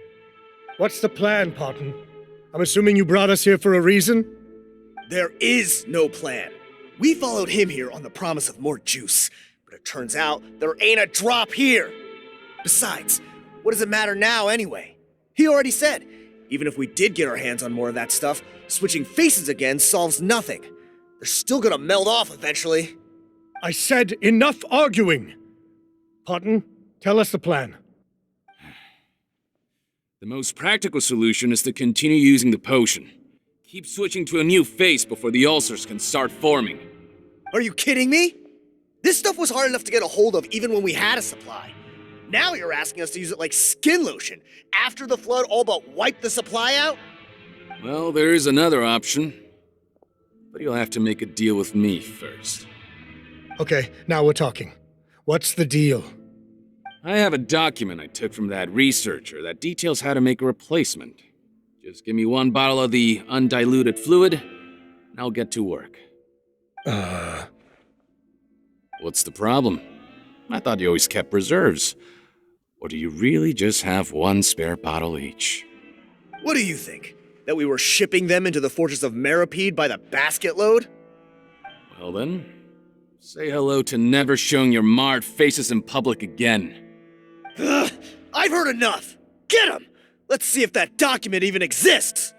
What's the plan, Parton? I'm assuming you brought us here for a reason? There is no plan. We followed him here on the promise of more juice, but it turns out there ain't a drop here. Besides, what does it matter now anyway? He already said, even if we did get our hands on more of that stuff, switching faces again solves nothing. They're still gonna melt off eventually. I said enough arguing! Parton, tell us the plan. The most practical solution is to continue using the potion. Keep switching to a new face before the ulcers can start forming. Are you kidding me? This stuff was hard enough to get a hold of even when we had a supply. Now you're asking us to use it like skin lotion, after the flood all but wiped the supply out? Well, there is another option. But you'll have to make a deal with me first. Okay, now we're talking. What's the deal? I have a document I took from that researcher that details how to make a replacement. Just give me one bottle of the undiluted fluid, and I'll get to work. What's the problem? I thought you always kept reserves. Or do you really just have one spare bottle each? What do you think? That we were shipping them into the fortress of Meripede by the basket load? Well then, say hello to never showing your marred faces in public again. Ugh, I've heard enough! Get him! Let's see if that document even exists!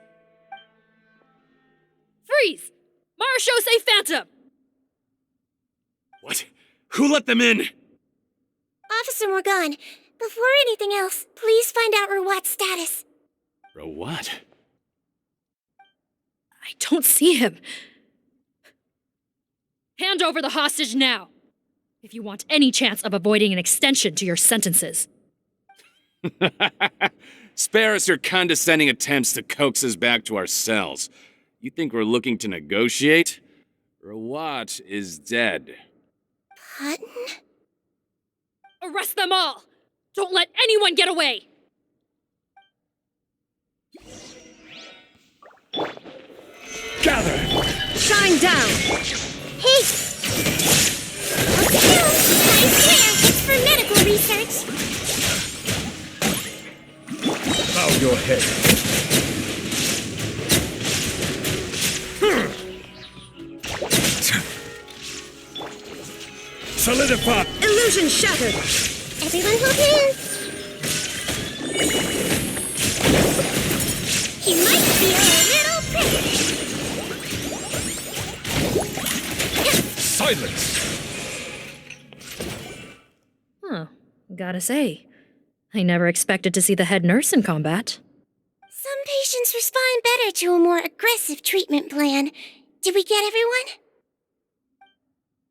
Freeze! Marashose Phantom! What? Who let them in? Officer Morgan, before anything else, please find out Rawat's status. Rawat? I don't see him. Hand over the hostage now, if you want any chance of avoiding an extension to your sentences. Spare us your condescending attempts to coax us back to our cells. You think we're looking to negotiate? Rawat is dead. Parton? Arrest them all! Don't let anyone get away! Gather! Shine down! Hey! I swear, it's for medical research. Bow your head. Solidify! Illusion shattered! Everyone hold hands. He might feel a little prickly. Silence! Huh. Gotta say, I never expected to see the head nurse in combat. Some patients respond better to a more aggressive treatment plan. Did we get everyone?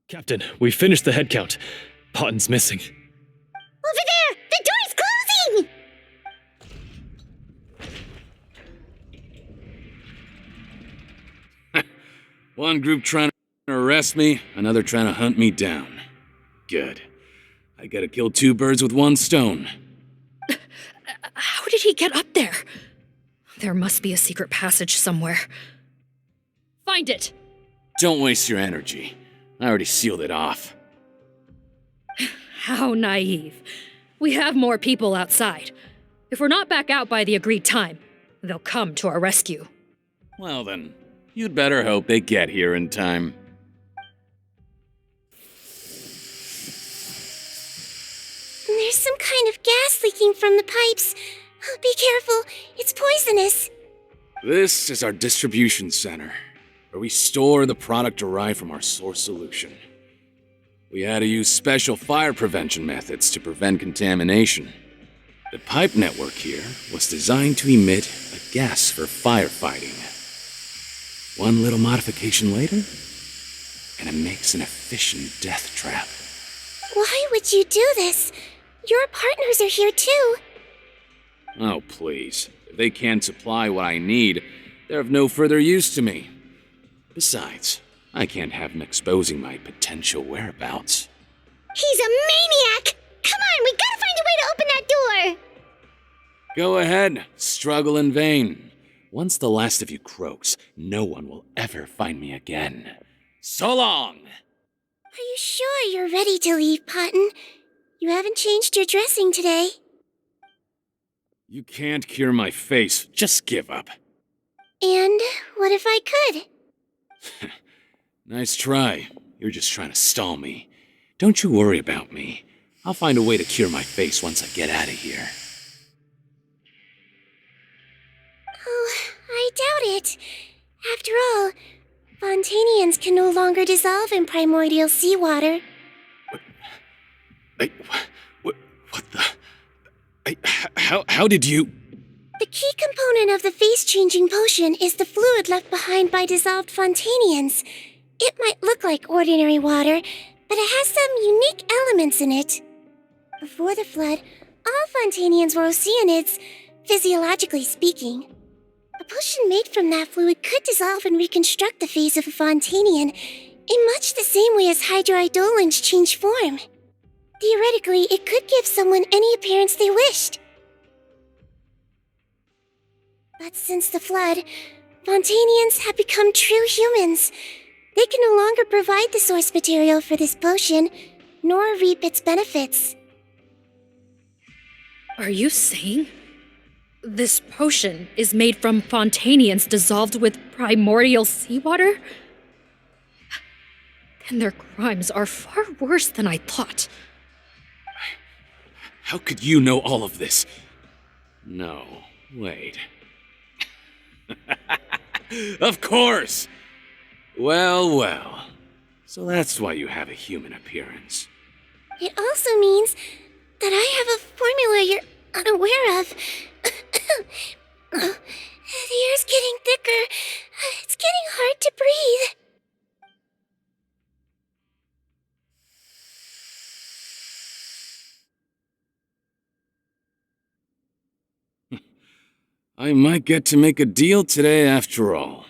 Captain, we finished the head count. Potton's missing. Over there! The door's closing! One group trying to arrest me, another trying to hunt me down. Good. I gotta kill two birds with one stone. How did he get up there? There must be a secret passage somewhere. Find it! Don't waste your energy. I already sealed it off. How naive. We have more people outside. If we're not back out by the agreed time, they'll come to our rescue. Well then, you'd better hope they get here in time. There's some kind of gas leaking from the pipes. Be careful, it's poisonous. This is our distribution center, where we store the product derived from our source solution. We had to use special fire prevention methods to prevent contamination. The pipe network here was designed to emit a gas for firefighting. One little modification later, and it makes an efficient death trap. Why would you do this? Your partners are here too. Oh, please. If they can't supply what I need, they're of no further use to me. Besides, I can't have them exposing my potential whereabouts. He's a maniac! Come on, we gotta find a way to open that door! Go ahead, struggle in vain. Once the last of you croaks, no one will ever find me again. So long! Are you sure you're ready to leave, Potton? You haven't changed your dressing today. You can't cure my face, just give up. And what if I could? Nice try. You're just trying to stall me. Don't you worry about me. I'll find a way to cure my face once I get out of here. Oh, I doubt it. After all, Fontanians can no longer dissolve in primordial seawater. What the... How did you... The key component of the face-changing potion is the fluid left behind by dissolved Fontanians. It might look like ordinary water, but it has some unique elements in it. Before the flood, all Fontanians were oceanids, physiologically speaking. A potion made from that fluid could dissolve and reconstruct the face of a Fontanian in much the same way as hydroidolins change form. Theoretically, it could give someone any appearance they wished. But since the flood, Fontanians have become true humans. They can no longer provide the source material for this potion, nor reap its benefits. Are you saying this potion is made from Fontanians dissolved with primordial seawater? Then their crimes are far worse than I thought. How could you know all of this? No, wait. Of course! Well. So that's why you have a human appearance. It also means that I have a formula you're unaware of. The air's getting thicker. It's getting hard to breathe. I might get to make a deal today after all.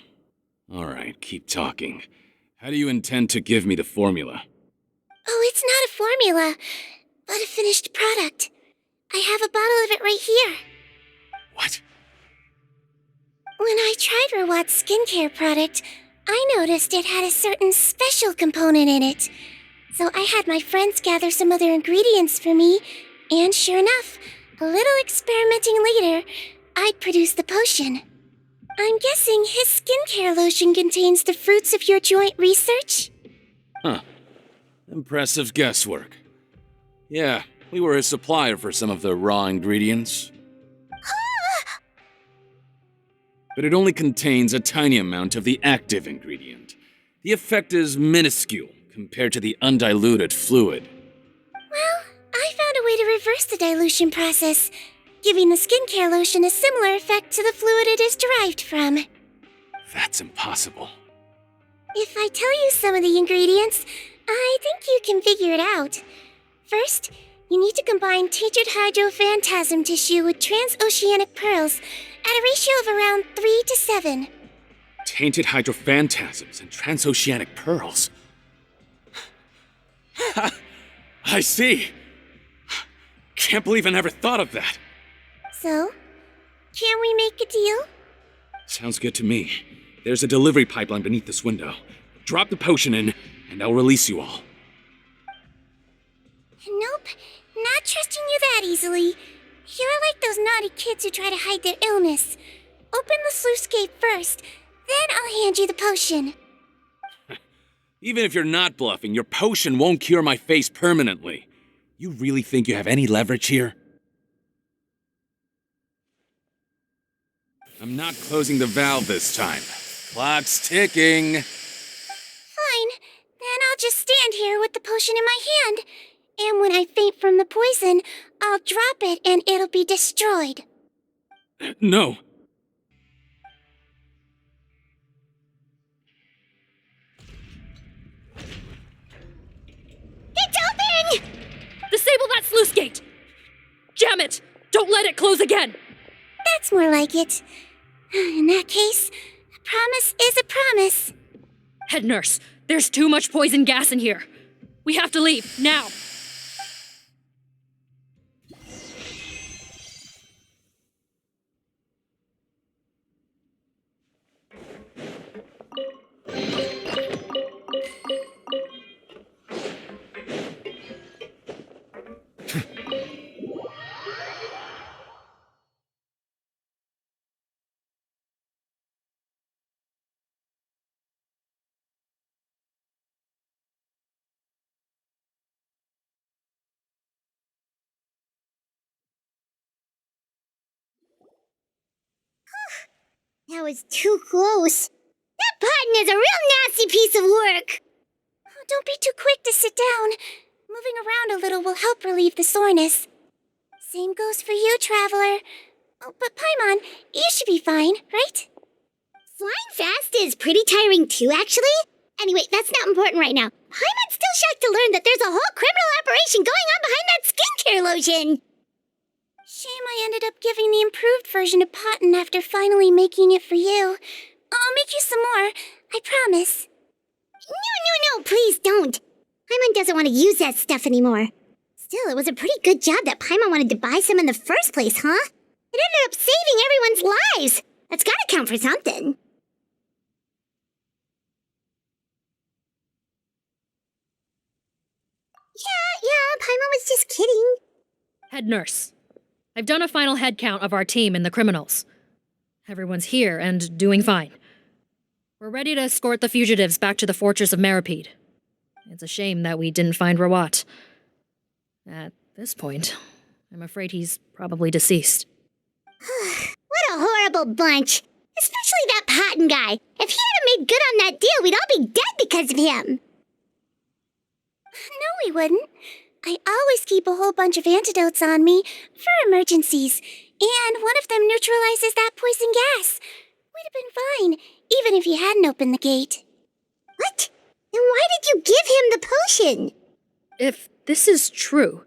Alright, keep talking. How do you intend to give me the formula? Oh, it's not a formula, but a finished product. I have a bottle of it right here. What? When I tried Rawat's skincare product, I noticed it had a certain special component in it. So I had my friends gather some other ingredients for me, and sure enough, a little experimenting later, I'd produced the potion. I'm guessing his skincare lotion contains the fruits of your joint research? Huh. Impressive guesswork. Yeah, we were his supplier for some of the raw ingredients. But it only contains a tiny amount of the active ingredient. The effect is minuscule compared to the undiluted fluid. Well, I found a way to reverse the dilution process, giving the skincare lotion a similar effect to the fluid it is derived from. That's impossible. If I tell you some of the ingredients, I think you can figure it out. First, you need to combine tainted hydrophantasm tissue with transoceanic pearls at a ratio of around 3 to 7. Tainted hydrophantasms and transoceanic pearls. I see. Can't believe I never thought of that. So, can we make a deal? Sounds good to me. There's a delivery pipeline beneath this window. Drop the potion in, and I'll release you all. Nope, not trusting you that easily. You're like those naughty kids who try to hide their illness. Open the sluice gate first, then I'll hand you the potion. Even if you're not bluffing, your potion won't cure my face permanently. You really think you have any leverage here? I'm not closing the valve this time. Clock's ticking. Fine, then I'll just stand here with the potion in my hand. And when I faint from the poison, I'll drop it and it'll be destroyed. No. It's open! Disable that sluice gate! Jam it! Don't let it close again! That's more like it. In that case, a promise is a promise. Head nurse, there's too much poison gas in here. We have to leave, now! That was too close. That button is a real nasty piece of work. Oh, don't be too quick to sit down. Moving around a little will help relieve the soreness. Same goes for you, Traveler. Oh, but Paimon, you should be fine, right? Flying fast is pretty tiring too, actually. Anyway, that's not important right now. Paimon's still shocked to learn that there's a whole criminal operation going on behind that skincare lotion. Shame I ended up giving the improved version to Potten after finally making it for you. I'll make you some more, I promise. No, please don't. Paimon doesn't want to use that stuff anymore. Still, it was a pretty good job that Paimon wanted to buy some in the first place, huh? It ended up saving everyone's lives. That's gotta count for something. Yeah, Paimon was just kidding. Head nurse, I've done a final head count of our team and the criminals. Everyone's here and doing fine. We're ready to escort the fugitives back to the fortress of Meripede. It's a shame that we didn't find Rawat. At this point, I'm afraid he's probably deceased. What a horrible bunch. Especially that Potten guy. If he hadn't made good on that deal, we'd all be dead because of him. No, we wouldn't. I always keep a whole bunch of antidotes on me for emergencies, and one of them neutralizes that poison gas. We'd have been fine, even if you hadn't opened the gate. What? Then why did you give him the potion? If this is true,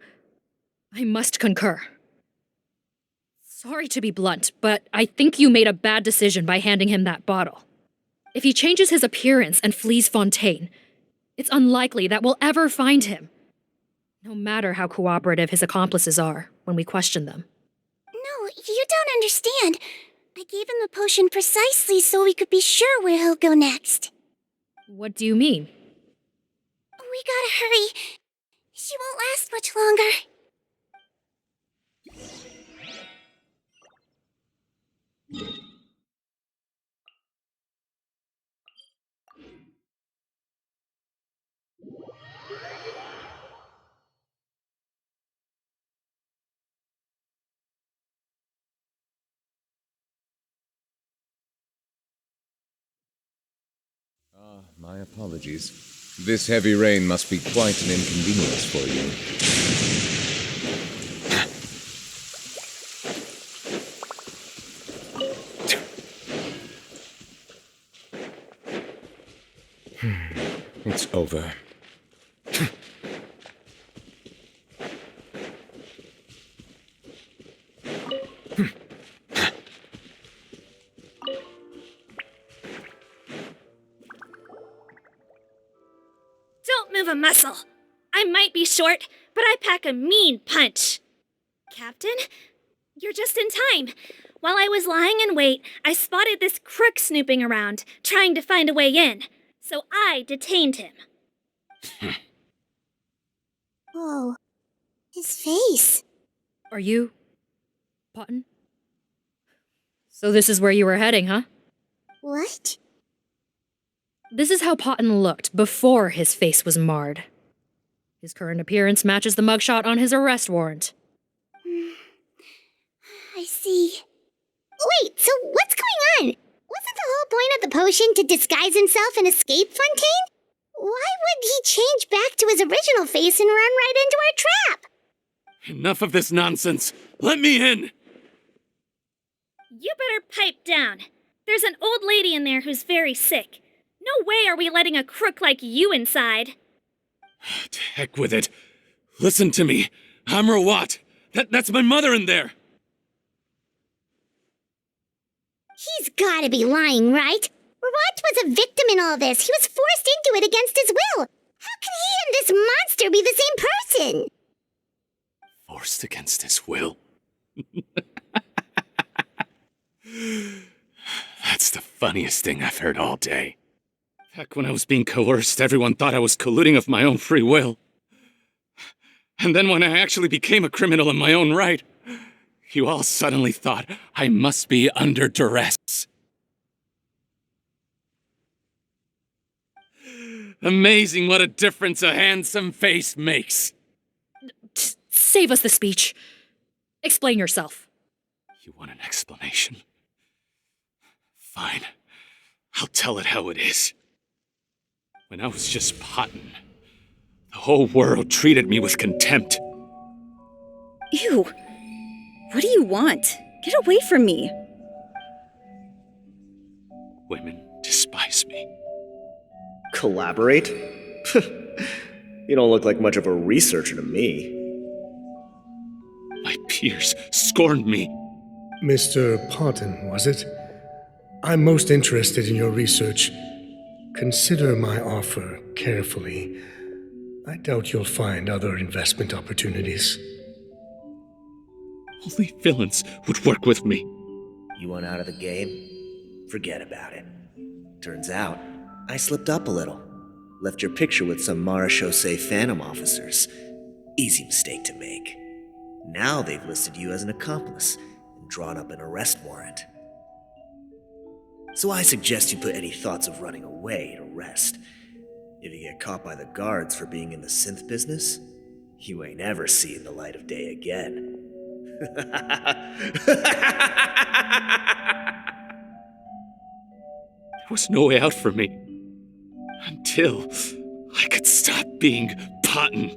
I must concur. Sorry to be blunt, but I think you made a bad decision by handing him that bottle. If he changes his appearance and flees Fontaine, it's unlikely that we'll ever find him. No matter how cooperative his accomplices are when we question them. No, you don't understand. I gave him the potion precisely so we could be sure where he'll go next. What do you mean? We gotta hurry. She won't last much longer. My apologies. This heavy rain must be quite an inconvenience for you. It's over. Don't move a muscle. I might be short, but I pack a mean punch. Captain, you're just in time. While I was lying in wait, I spotted this crook snooping around, trying to find a way in. So I detained him. Whoa. His face. Are you... Potten? So this is where you were heading, huh? What? This is how Potten looked before his face was marred. His current appearance matches the mugshot on his arrest warrant. I see. Wait, so what's going on? Wasn't the whole point of the potion to disguise himself and escape Fontaine? Why would he change back to his original face and run right into our trap? Enough of this nonsense! Let me in! You better pipe down. There's an old lady in there who's very sick. No way are we letting a crook like you inside. To heck with it. Listen to me. I'm Rawat. That's my mother in there. He's gotta be lying, right? Rawat was a victim in all this. He was forced into it against his will. How can he and this monster be the same person? Forced against his will. That's the funniest thing I've heard all day. Back when I was being coerced, everyone thought I was colluding of my own free will. And then when I actually became a criminal in my own right, you all suddenly thought I must be under duress. Amazing what a difference a handsome face makes. Save us the speech. Explain yourself. You want an explanation? Fine. I'll tell it how it is. When I was just potting, the whole world treated me with contempt. Ew. What do you want? Get away from me. Women despise me. Collaborate? You don't look like much of a researcher to me. My peers scorned me. Mr. Parton, was it? I'm most interested in your research. Consider my offer carefully. I doubt you'll find other investment opportunities. Only villains would work with me. You want out of the game? Forget about it. Turns out, I slipped up a little. Left your picture with some Marechaussee Phantom officers. Easy mistake to make. Now they've listed you as an accomplice and drawn up an arrest warrant. So I suggest you put any thoughts of running away to rest. If you get caught by the guards for being in the synth business, you ain't ever seeing the light of day again. There was no way out for me. Until I could stop being Potton.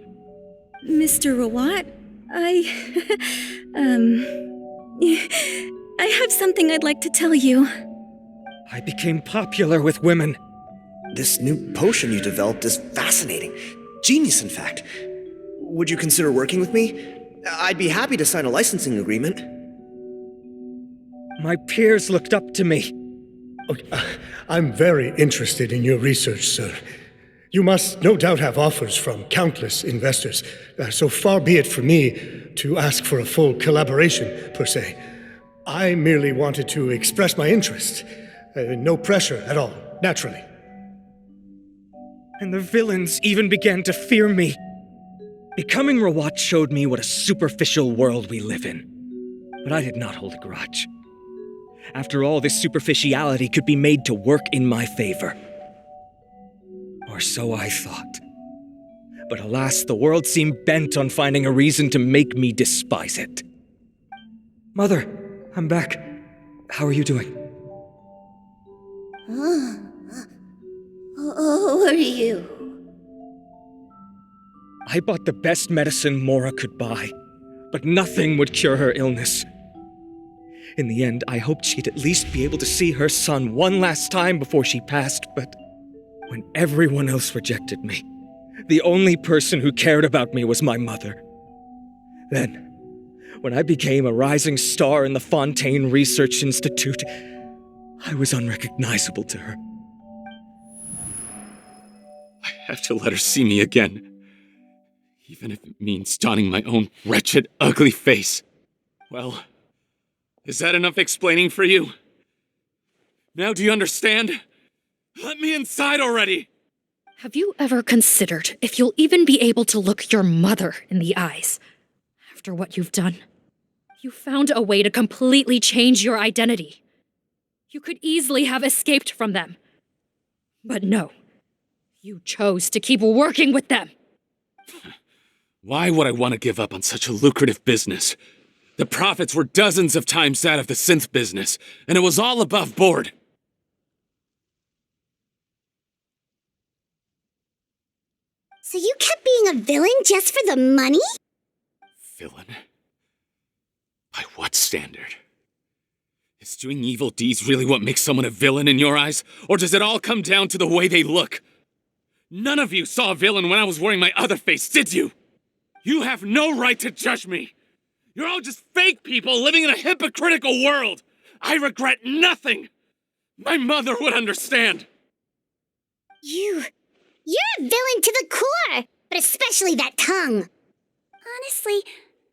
Mr. Rawat, I have something I'd like to tell you. I became popular with women. This new potion you developed is fascinating. Genius, in fact. Would you consider working with me? I'd be happy to sign a licensing agreement. My peers looked up to me. I'm very interested in your research, sir. You must no doubt have offers from countless investors, so far be it from me to ask for a full collaboration, per se. I merely wanted to express my interest. No pressure at all, naturally. And the villains even began to fear me. Becoming Rawat showed me what a superficial world we live in. But I did not hold a grudge. After all, this superficiality could be made to work in my favor. Or so I thought. But alas, the world seemed bent on finding a reason to make me despise it. Mother, I'm back. How are you doing? Who are you? I bought the best medicine Mora could buy, but nothing would cure her illness. In the end, I hoped she'd at least be able to see her son one last time before she passed, but when everyone else rejected me, the only person who cared about me was my mother. Then, when I became a rising star in the Fontaine Research Institute, I was unrecognizable to her. I have to let her see me again. Even if it means donning my own wretched, ugly face. Well, is that enough explaining for you? Now do you understand? Let me inside already! Have you ever considered if you'll even be able to look your mother in the eyes after what you've done? You found a way to completely change your identity. You could easily have escaped from them. But no, you chose to keep working with them. Why would I want to give up on such a lucrative business? The profits were dozens of times that of the synth business, and it was all above board. So you kept being a villain just for the money? Villain? By what standard? Is doing evil deeds really what makes someone a villain in your eyes? Or does it all come down to the way they look? None of you saw a villain when I was wearing my other face, did you? You have no right to judge me! You're all just fake people living in a hypocritical world! I regret nothing! My mother would understand! You're a villain to the core! But especially that tongue! Honestly,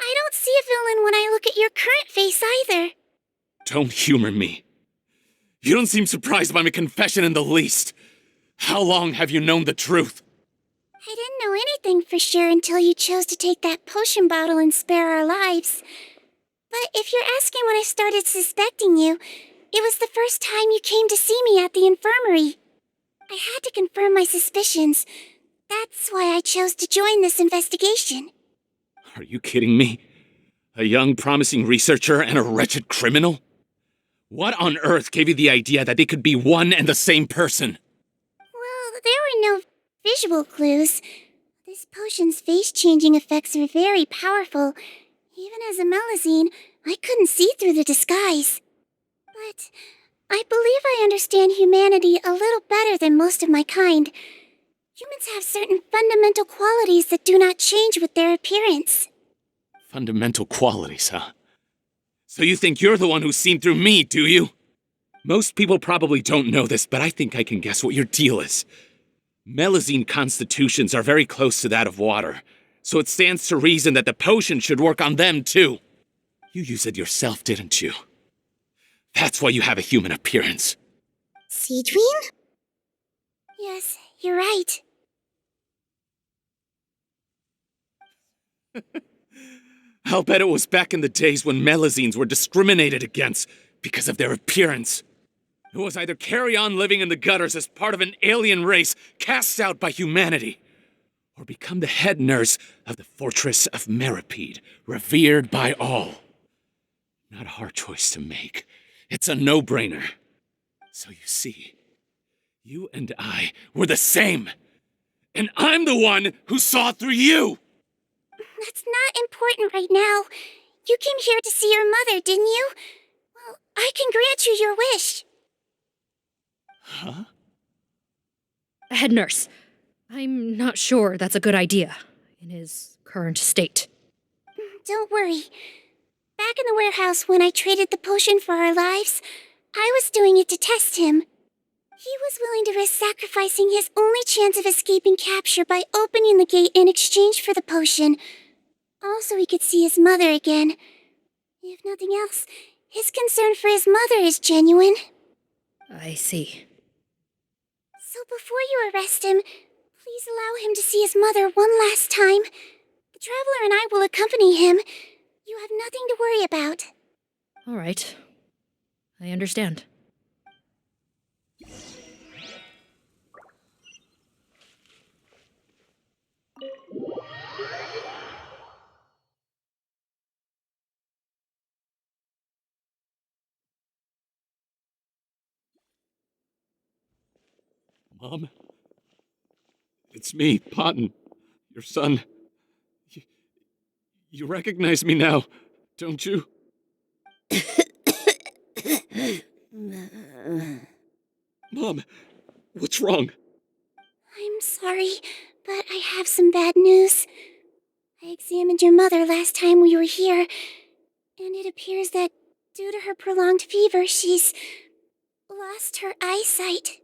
I don't see a villain when I look at your current face either. Don't humor me. You don't seem surprised by my confession in the least. How long have you known the truth? I didn't know anything for sure until you chose to take that potion bottle and spare our lives. But if you're asking when I started suspecting you, it was the first time you came to see me at the infirmary. I had to confirm my suspicions. That's why I chose to join this investigation. Are you kidding me? A young, promising researcher and a wretched criminal? What on earth gave you the idea that they could be one and the same person? Well, there were no visual clues. This potion's face-changing effects are very powerful. Even as a Melusine, I couldn't see through the disguise. But I believe I understand humanity a little better than most of my kind. Humans have certain fundamental qualities that do not change with their appearance. Fundamental qualities, huh? So you think you're the one who's seen through me, do you? Most people probably don't know this, but I think I can guess what your deal is. Melusine constitutions are very close to that of water, so it stands to reason that the potion should work on them too. You used it yourself, didn't you? That's why you have a human appearance. Sigewinne? Yes, you're right. I'll bet it was back in the days when Melusines were discriminated against because of their appearance. It was either carry on living in the gutters as part of an alien race cast out by humanity, or become the head nurse of the fortress of Meripede, revered by all. Not a hard choice to make. It's a no-brainer. So you see, you and I were the same. And I'm the one who saw through you! That's not important right now. You came here to see your mother, didn't you? Well, I can grant you your wish. Huh? Head nurse, I'm not sure that's a good idea in his current state. Don't worry. Back in the warehouse when I traded the potion for our lives, I was doing it to test him. He was willing to risk sacrificing his only chance of escaping capture by opening the gate in exchange for the potion. Also, he could see his mother again. If nothing else, his concern for his mother is genuine. I see. So before you arrest him, please allow him to see his mother one last time. The Traveler and I will accompany him. You have nothing to worry about. All right. I understand. Mom? It's me, Potton, your son. You recognize me now, don't you? Mom, what's wrong? I'm sorry, but I have some bad news. I examined your mother last time we were here, and it appears that due to her prolonged fever, she's lost her eyesight.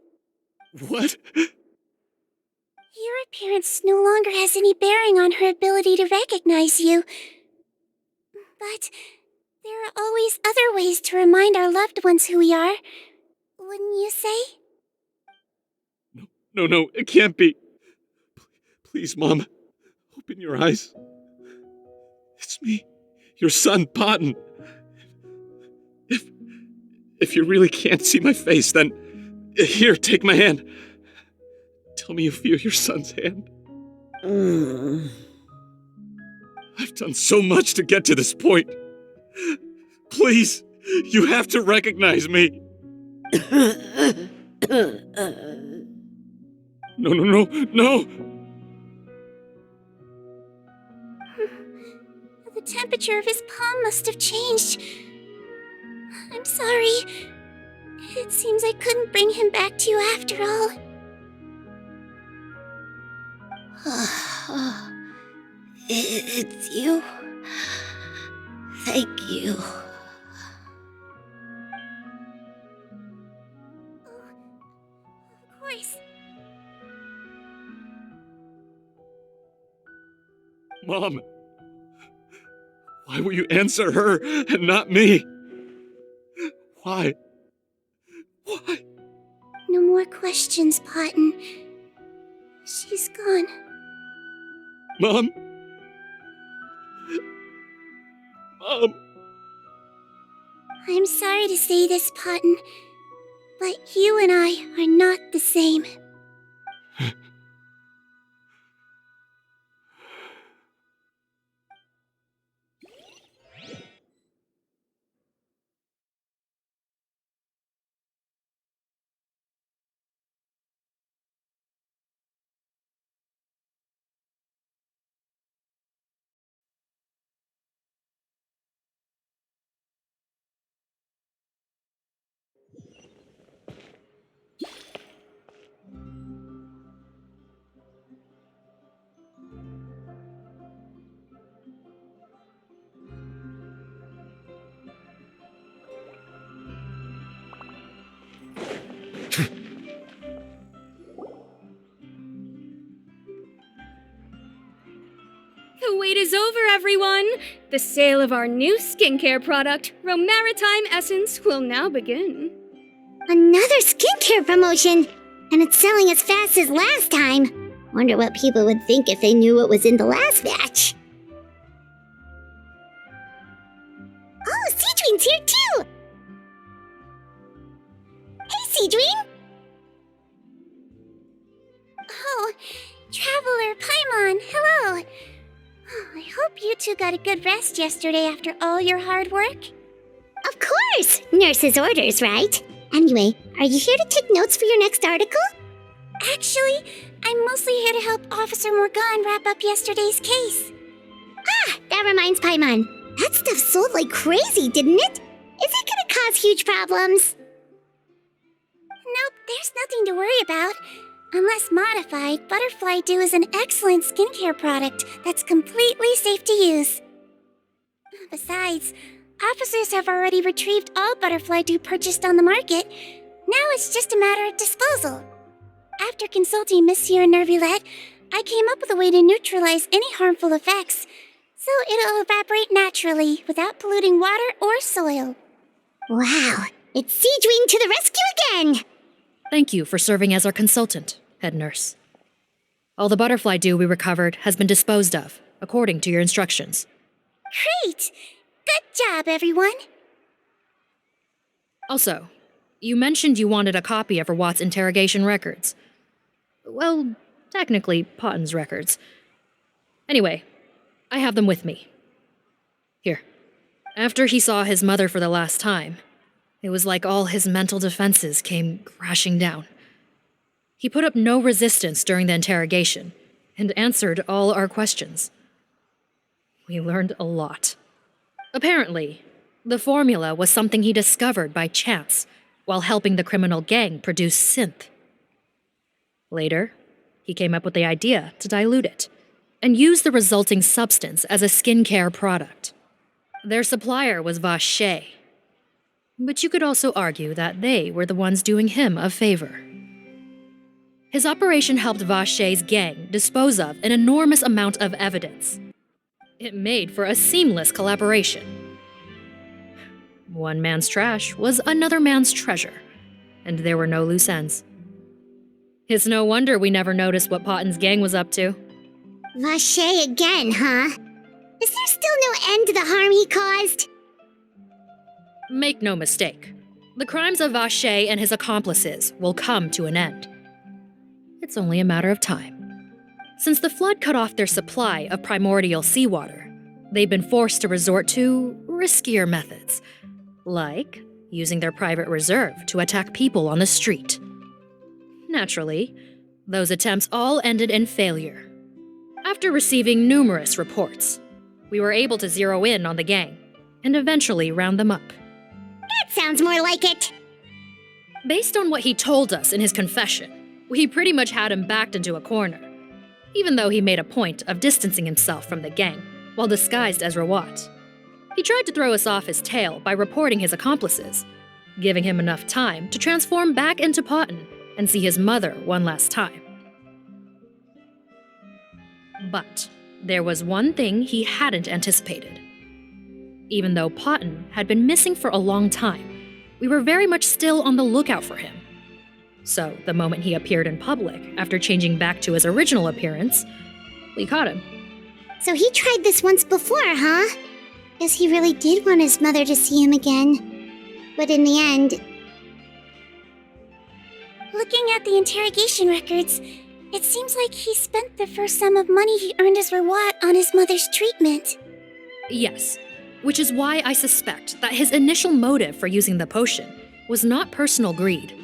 What? Your appearance no longer has any bearing on her ability to recognize you. But there are always other ways to remind our loved ones who we are. Wouldn't you say? No, it can't be. Please, Mom, open your eyes. It's me, your son, Potton. If you really can't see my face, then here, take my hand. Tell me you feel your son's hand. I've done so much to get to this point. Please, you have to recognize me. No. temperature of his palm must have changed. I'm sorry. It seems I couldn't bring him back to you after all. It's you. Thank you. Of course. Mom! Why will you answer her and not me? Why? Why? No more questions, Potton. She's gone. Mom? Mom? I'm sorry to say this, Potton, but you and I are not the same. The wait is over, everyone! The sale of our new skincare product, Romaritime Essence, will now begin. Another skincare promotion! And it's selling as fast as last time. Wonder what people would think if they knew what was in the last batch. Oh, Sigewinne's here too! Hey, Sigewinne! Oh, Traveler Paimon, hello! Oh, I hope you two got a good rest yesterday after all your hard work. Of course! Nurse's orders, right? Anyway, are you here to take notes for your next article? Actually, I'm mostly here to help Officer Morgan wrap up yesterday's case. Ah, that reminds Paimon. That stuff sold like crazy, didn't it? Is it gonna cause huge problems? Nope, there's nothing to worry about. Unless modified, Butterfly Dew is an excellent skincare product that's completely safe to use. Besides, officers have already retrieved all Butterfly Dew purchased on the market. Now it's just a matter of disposal. After consulting Monsieur Nervulette, I came up with a way to neutralize any harmful effects, so it'll evaporate naturally without polluting water or soil. Wow, it's Sigewinne to the rescue again! Thank you for serving as our consultant, head nurse. All the butterfly dew we recovered has been disposed of, according to your instructions. Great! Good job, everyone! Also, you mentioned you wanted a copy of Rawat's interrogation records. Well, technically, Potton's records. Anyway, I have them with me. Here. After he saw his mother for the last time, it was like all his mental defenses came crashing down. He put up no resistance during the interrogation, and answered all our questions. We learned a lot. Apparently, the formula was something he discovered by chance while helping the criminal gang produce synth. Later, he came up with the idea to dilute it and use the resulting substance as a skincare product. Their supplier was Vache, but you could also argue that they were the ones doing him a favor. His operation helped Vache's gang dispose of an enormous amount of evidence. It made for a seamless collaboration. One man's trash was another man's treasure, and there were no loose ends. It's no wonder we never noticed what Potton's gang was up to. Vache again, huh? Is there still no end to the harm he caused? Make no mistake, the crimes of Vache and his accomplices will come to an end. It's only a matter of time. Since the flood cut off their supply of primordial seawater, they've been forced to resort to riskier methods, like using their private reserve to attack people on the street. Naturally, those attempts all ended in failure. After receiving numerous reports, we were able to zero in on the gang, and eventually round them up. That sounds more like it. Based on what he told us in his confession, we pretty much had him backed into a corner, even though he made a point of distancing himself from the gang while disguised as Rawat. He tried to throw us off his tail by reporting his accomplices, giving him enough time to transform back into Potton and see his mother one last time. But there was one thing he hadn't anticipated. Even though Potton had been missing for a long time, we were very much still on the lookout for him. So the moment he appeared in public after changing back to his original appearance, we caught him. So he tried this once before, huh? Guess he really did want his mother to see him again. But in the end... Looking at the interrogation records, it seems like he spent the first sum of money he earned as reward on his mother's treatment. Yes, which is why I suspect that his initial motive for using the potion was not personal greed,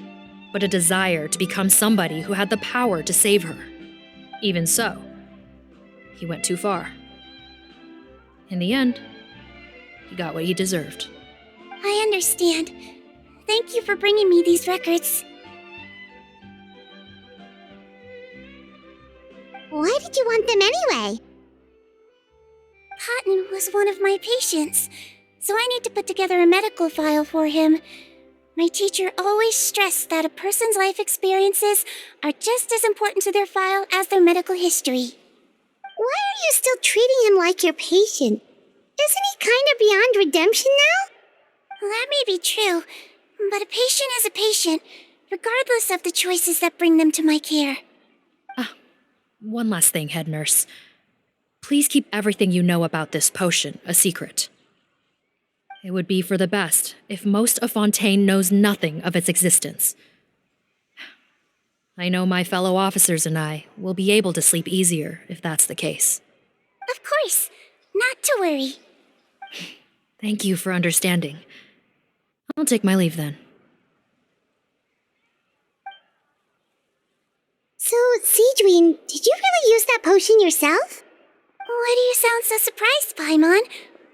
but a desire to become somebody who had the power to save her. Even so, he went too far. In the end, he got what he deserved. I understand. Thank you for bringing me these records. Why did you want them anyway? Potton was one of my patients, so I need to put together a medical file for him. My teacher always stressed that a person's life experiences are just as important to their file as their medical history. Why are you still treating him like your patient? Isn't he kind of beyond redemption now? That may be true, but a patient is a patient, regardless of the choices that bring them to my care. One last thing, head nurse. Please keep everything you know about this potion a secret. It would be for the best if most of Fontaine knows nothing of its existence. I know my fellow officers and I will be able to sleep easier if that's the case. Of course, not to worry. Thank you for understanding. I'll take my leave then. So, Sigewinne, did you really use that potion yourself? Why do you sound so surprised, Paimon?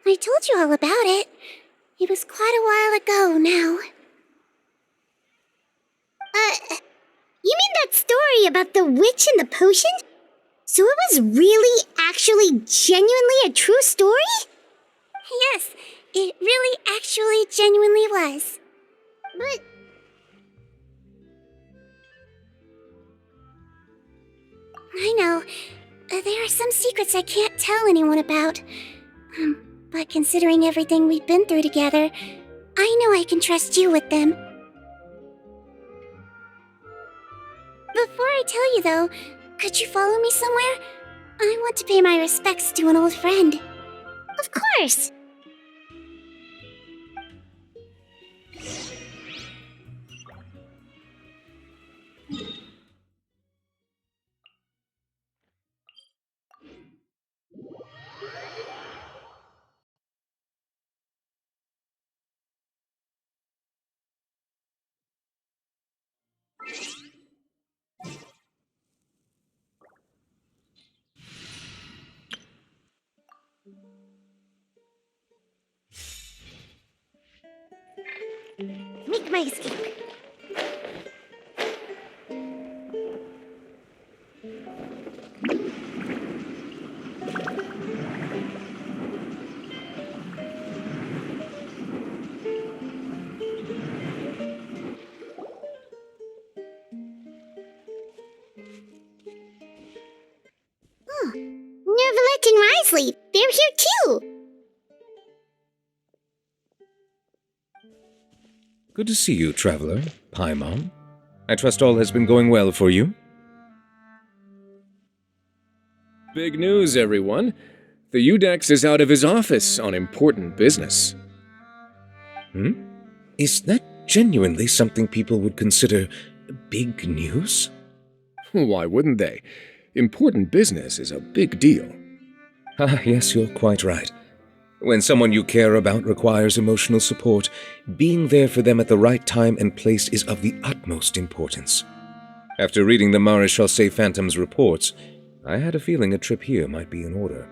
I told you all about it. It was quite a while ago now. You mean that story about the witch and the potion? So it was really, actually, genuinely a true story? Yes, it really actually genuinely was. But... I know. There are some secrets I can't tell anyone about. But considering everything we've been through together, I know I can trust you with them. Before I tell you, though, could you follow me somewhere? I want to pay my respects to an old friend. Of course! Make my escape. Oh, Neuvillette and Risley, they're here too! Good to see you, traveler. Paimon. I trust all has been going well for you? Big news, everyone. The Udex is out of his office on important business. Is that genuinely something people would consider big news? Why wouldn't they? Important business is a big deal. Yes, you're quite right. When someone you care about requires emotional support, being there for them at the right time and place is of the utmost importance. After reading the Maréchal Phantom's reports, I had a feeling a trip here might be in order.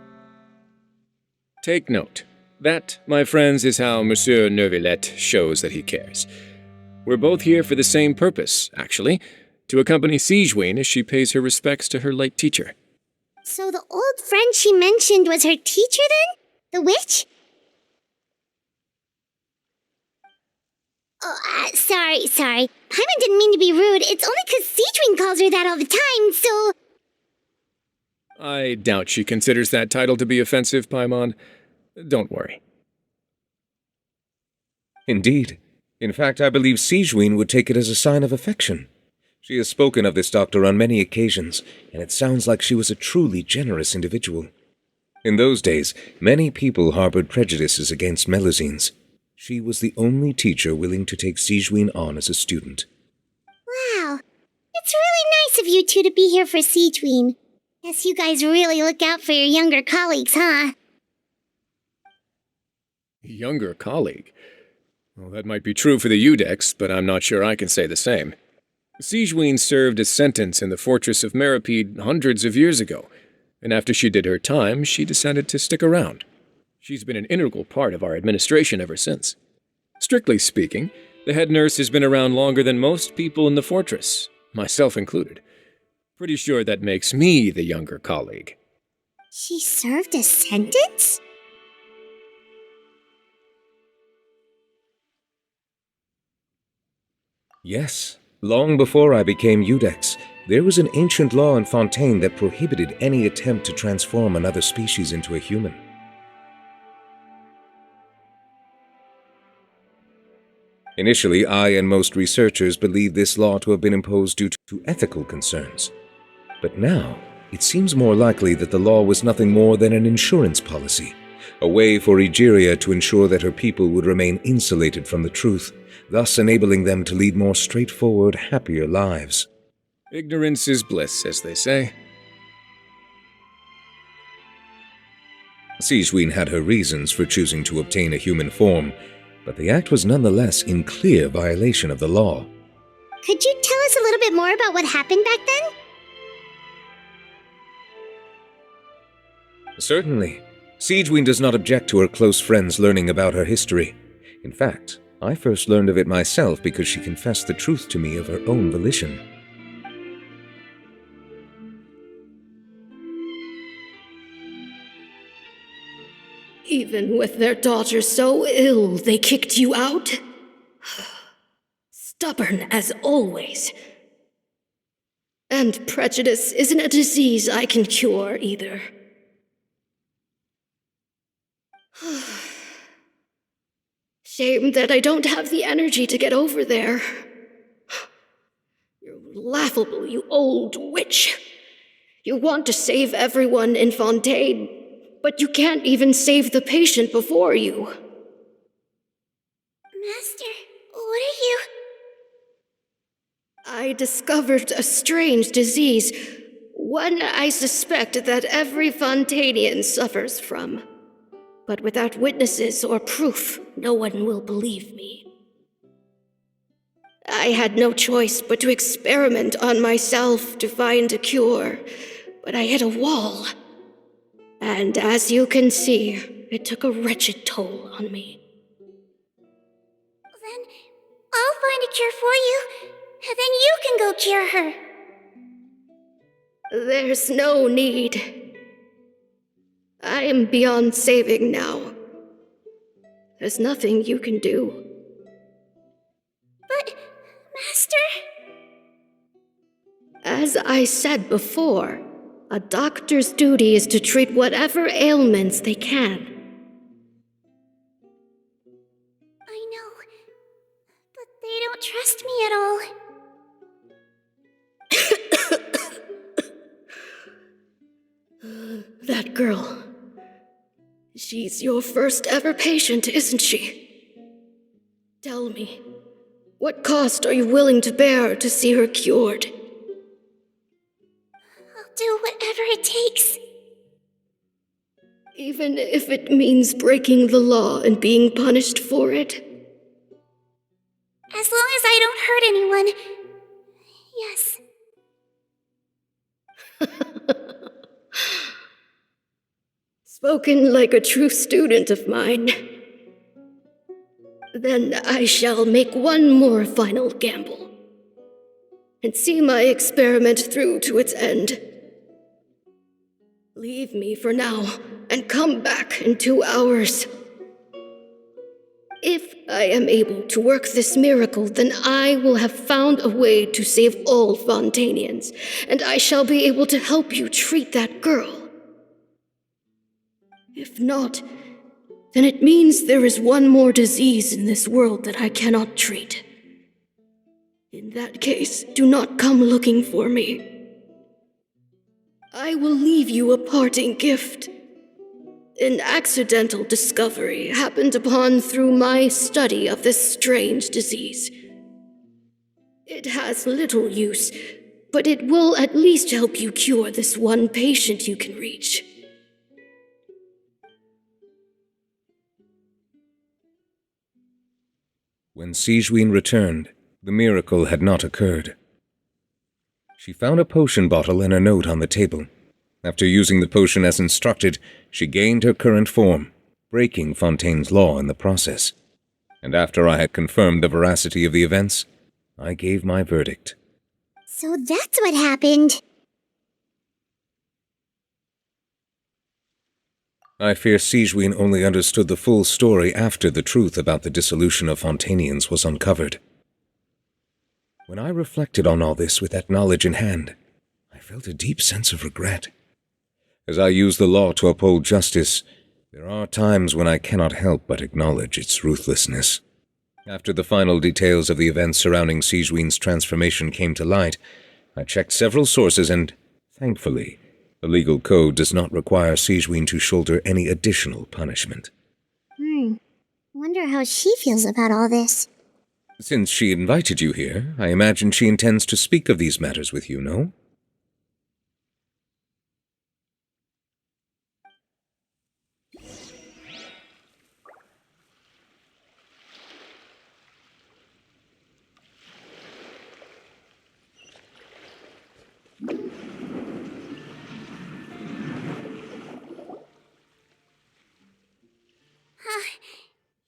Take note. That, my friends, is how Monsieur Neuvillette shows that he cares. We're both here for the same purpose, actually, to accompany Sigewinne as she pays her respects to her late teacher. So the old friend she mentioned was her teacher then? The witch? Oh, sorry. Paimon didn't mean to be rude. It's only 'cause Sigewinne calls her that all the time, so... I doubt she considers that title to be offensive, Paimon. Don't worry. Indeed. In fact, I believe Sigewinne would take it as a sign of affection. She has spoken of this doctor on many occasions, and it sounds like she was a truly generous individual. In those days, many people harbored prejudices against Melusines. She was the only teacher willing to take Sigewinne on as a student. Wow. It's really nice of you two to be here for Sigewinne. Guess you guys really look out for your younger colleagues, huh? Younger colleague? Well, that might be true for the Udex, but I'm not sure I can say the same. Sigewinne served a sentence in the fortress of Meripede hundreds of years ago, and after she did her time, she decided to stick around. She's been an integral part of our administration ever since. Strictly speaking, the head nurse has been around longer than most people in the fortress, myself included. Pretty sure that makes me the younger colleague. She served a sentence? Yes. Long before I became Udex, there was an ancient law in Fontaine that prohibited any attempt to transform another species into a human. Initially, I and most researchers believed this law to have been imposed due to ethical concerns. But now, it seems more likely that the law was nothing more than an insurance policy, a way for Egeria to ensure that her people would remain insulated from the truth, thus enabling them to lead more straightforward, happier lives. Ignorance is bliss, as they say. Sigewinne had her reasons for choosing to obtain a human form, but the act was nonetheless in clear violation of the law. Could you tell us a little bit more about what happened back then? Certainly. Sigewinne does not object to her close friends learning about her history. In fact, I first learned of it myself because she confessed the truth to me of her own volition. Even with their daughter so ill, they kicked you out? Stubborn as always. And prejudice isn't a disease I can cure either. Shame that I don't have the energy to get over there. You're laughable, you old witch. You want to save everyone in Fontaine, but you can't even save the patient before you. Master, what are you... I discovered a strange disease, one I suspect that every Fontainian suffers from. But without witnesses or proof, no one will believe me. I had no choice but to experiment on myself to find a cure, but I hit a wall. And as you can see, it took a wretched toll on me. Then I'll find a cure for you, and then you can go cure her. There's no need. I am beyond saving now. There's nothing you can do. But, Master... As I said before, a doctor's duty is to treat whatever ailments they can. I know, but they don't trust me at all. That girl. She's your first ever patient, isn't she? Tell me, what cost are you willing to bear to see her cured? I'll do whatever it takes. Even if it means breaking the law and being punished for it? As long as I don't hurt anyone. Yes. spoken like a true student of mine. Then I shall make one more final gamble and see my experiment through to its end. Leave me for now and come back in 2 hours. If I am able to work this miracle, then I will have found a way to save all Fontanians, and I shall be able to help you treat that girl. If not, then it means there is one more disease in this world that I cannot treat. In that case, do not come looking for me. I will leave you a parting gift. An accidental discovery happened upon through my study of this strange disease. It has little use, but it will at least help you cure this one patient you can reach. When Sigewinne returned, the miracle had not occurred. She found a potion bottle and a note on the table. After using the potion as instructed, she gained her current form, breaking Fontaine's law in the process. And after I had confirmed the veracity of the events, I gave my verdict. So that's what happened. I fear Sigewinne only understood the full story after the truth about the dissolution of Fontanians was uncovered. When I reflected on all this with that knowledge in hand, I felt a deep sense of regret. As I use the law to uphold justice, there are times when I cannot help but acknowledge its ruthlessness. After the final details of the events surrounding Sigewinne's transformation came to light, I checked several sources and, thankfully, the legal code does not require Sigewinne to shoulder any additional punishment. Wonder how she feels about all this. Since she invited you here, I imagine she intends to speak of these matters with you, no?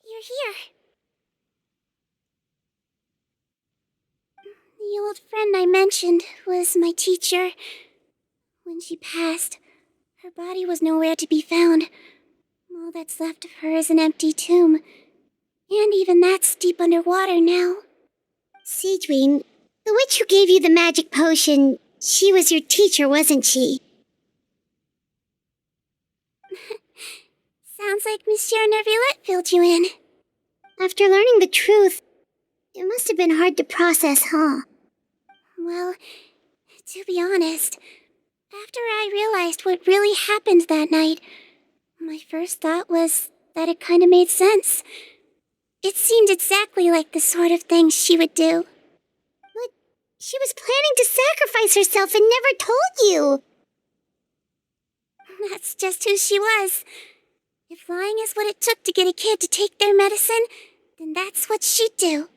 You're here. The old friend I mentioned was my teacher. When she passed, her body was nowhere to be found. All that's left of her is an empty tomb. And even that's deep underwater now. Sigewinne, the witch who gave you the magic potion, she was your teacher, wasn't she? Sounds like Monsieur Neuvillette filled you in. After learning the truth, it must have been hard to process, huh? Well, to be honest, after I realized what really happened that night, my first thought was that it kind of made sense. It seemed exactly like the sort of thing she would do. But she was planning to sacrifice herself and never told you. That's just who she was. If lying is what it took to get a kid to take their medicine, then that's what she'd do.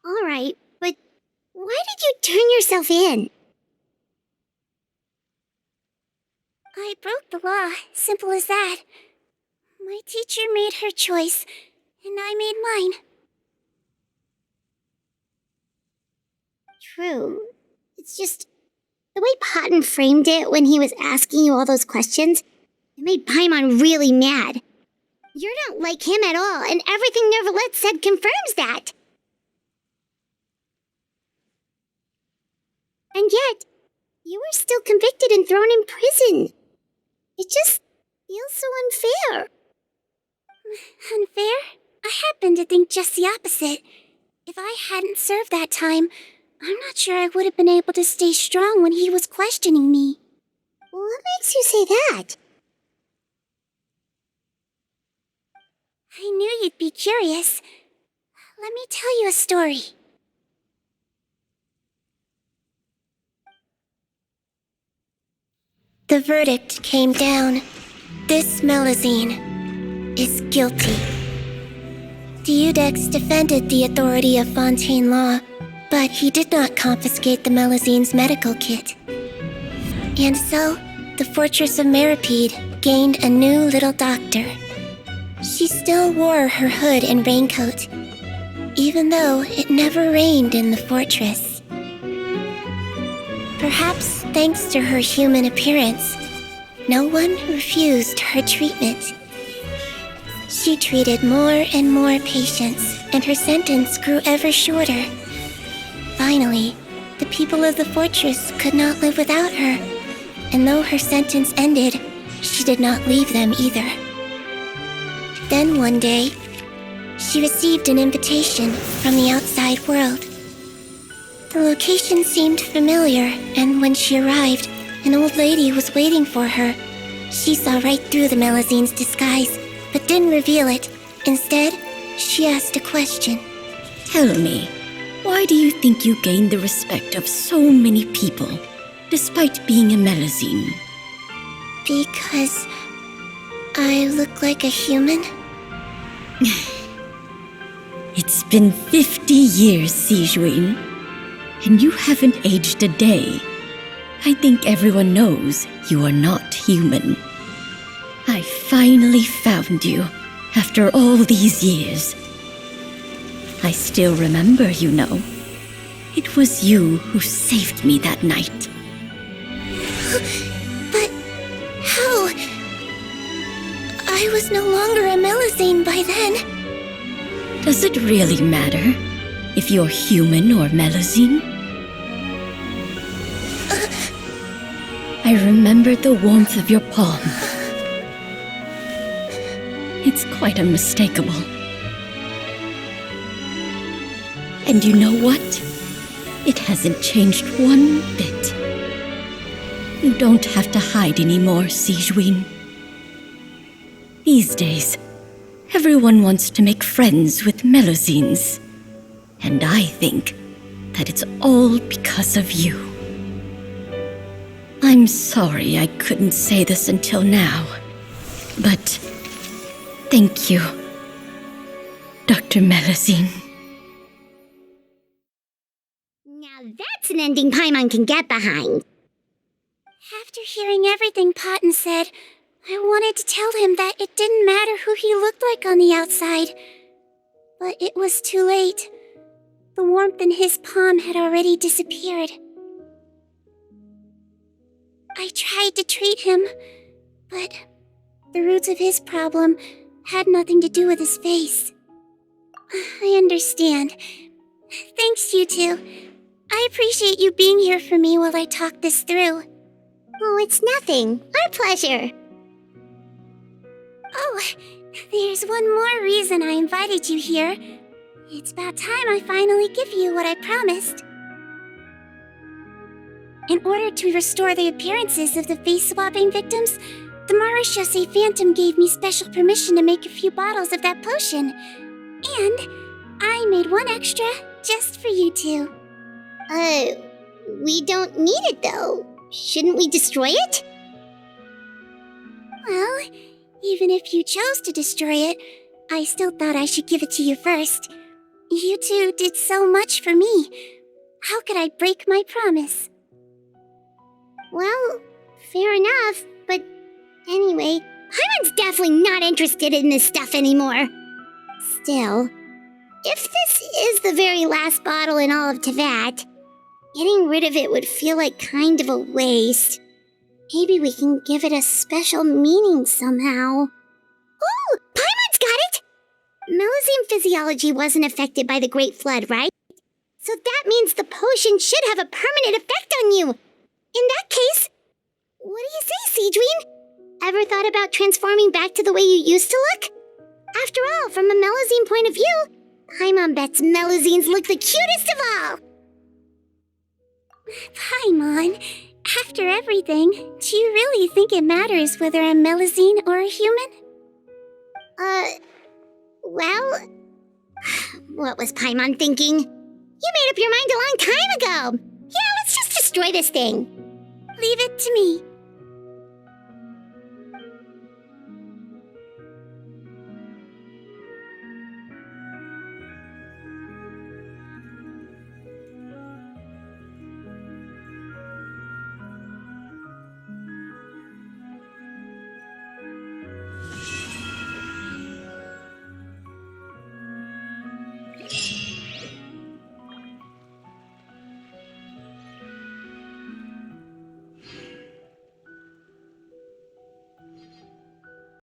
All right, but why did you turn yourself in? I broke the law, simple as that. My teacher made her choice, and I made mine. True. It's just the way Potton framed it when he was asking you all those questions, it made Paimon really mad. You don't like him at all, and everything Neuvillette said confirms that. And yet, you were still convicted and thrown in prison. It just feels so unfair. Unfair? I happen to think just the opposite. If I hadn't served that time, I'm not sure I would have been able to stay strong when he was questioning me. What makes you say that? I knew you'd be curious. Let me tell you a story. The verdict came down. This Melusine is guilty. Deudex defended the authority of Fontaine law, but he did not confiscate the Melusine's medical kit. And so, the fortress of Meripede gained a new little doctor. She still wore her hood and raincoat, even though it never rained in the fortress. Perhaps thanks to her human appearance, no one refused her treatment. She treated more and more patients, and her sentence grew ever shorter. Finally, the people of the fortress could not live without her, and though her sentence ended, she did not leave them either. Then one day, she received an invitation from the outside world. The location seemed familiar, and when she arrived, an old lady was waiting for her. She saw right through the Melizine's disguise, but didn't reveal it. Instead, she asked a question. Tell me, why do you think you gained the respect of so many people, despite being a Melazine? Because I look like a human? It's been 50 years, Sigewinne, and you haven't aged a day. I think everyone knows you are not human. I finally found you, after all these years. I still remember, you know. It was you who saved me that night. But how? I was no longer a Melazine by then. Does it really matter if you're human or Melazine? I remembered the warmth of your palm. It's quite unmistakable. And you know what? It hasn't changed one bit. You don't have to hide anymore, Sigewinne. These days, everyone wants to make friends with Melazines. And I think that it's all because of you. I'm sorry I couldn't say this until now, but thank you, Dr. Melazine. Now that's an ending Paimon can get behind. After hearing everything Potten said, I wanted to tell him that it didn't matter who he looked like on the outside. But it was too late. The warmth in his palm had already disappeared. I tried to treat him, but the roots of his problem had nothing to do with his face. I understand. Thanks, you two. I appreciate you being here for me while I talk this through. Oh, it's nothing. Our pleasure. Oh, there's one more reason I invited you here. It's about time I finally give you what I promised. In order to restore the appearances of the face-swapping victims, the Marechaussee Phantom gave me special permission to make a few bottles of that potion. And I made one extra just for you two. We don't need it though. Shouldn't we destroy it? Well, even if you chose to destroy it, I still thought I should give it to you first. You two did so much for me. How could I break my promise? Well, fair enough, but anyway, Paimon's definitely not interested in this stuff anymore. Still, if this is the very last bottle in all of Teyvat, getting rid of it would feel like kind of a waste. Maybe we can give it a special meaning somehow. Oh, Paimon's got it! Melazine physiology wasn't affected by the Great Flood, right? So that means the potion should have a permanent effect on you. In that case, what do you say, Sigewinne? Ever thought about transforming back to the way you used to look? After all, from a Melazine point of view, Paimon bets Melazines look the cutest of all. Paimon, after everything, do you really think it matters whether I'm Melazine or a human? Well, what was Paimon thinking? You made up your mind a long time ago. Yeah, let's just destroy this thing. Leave it to me.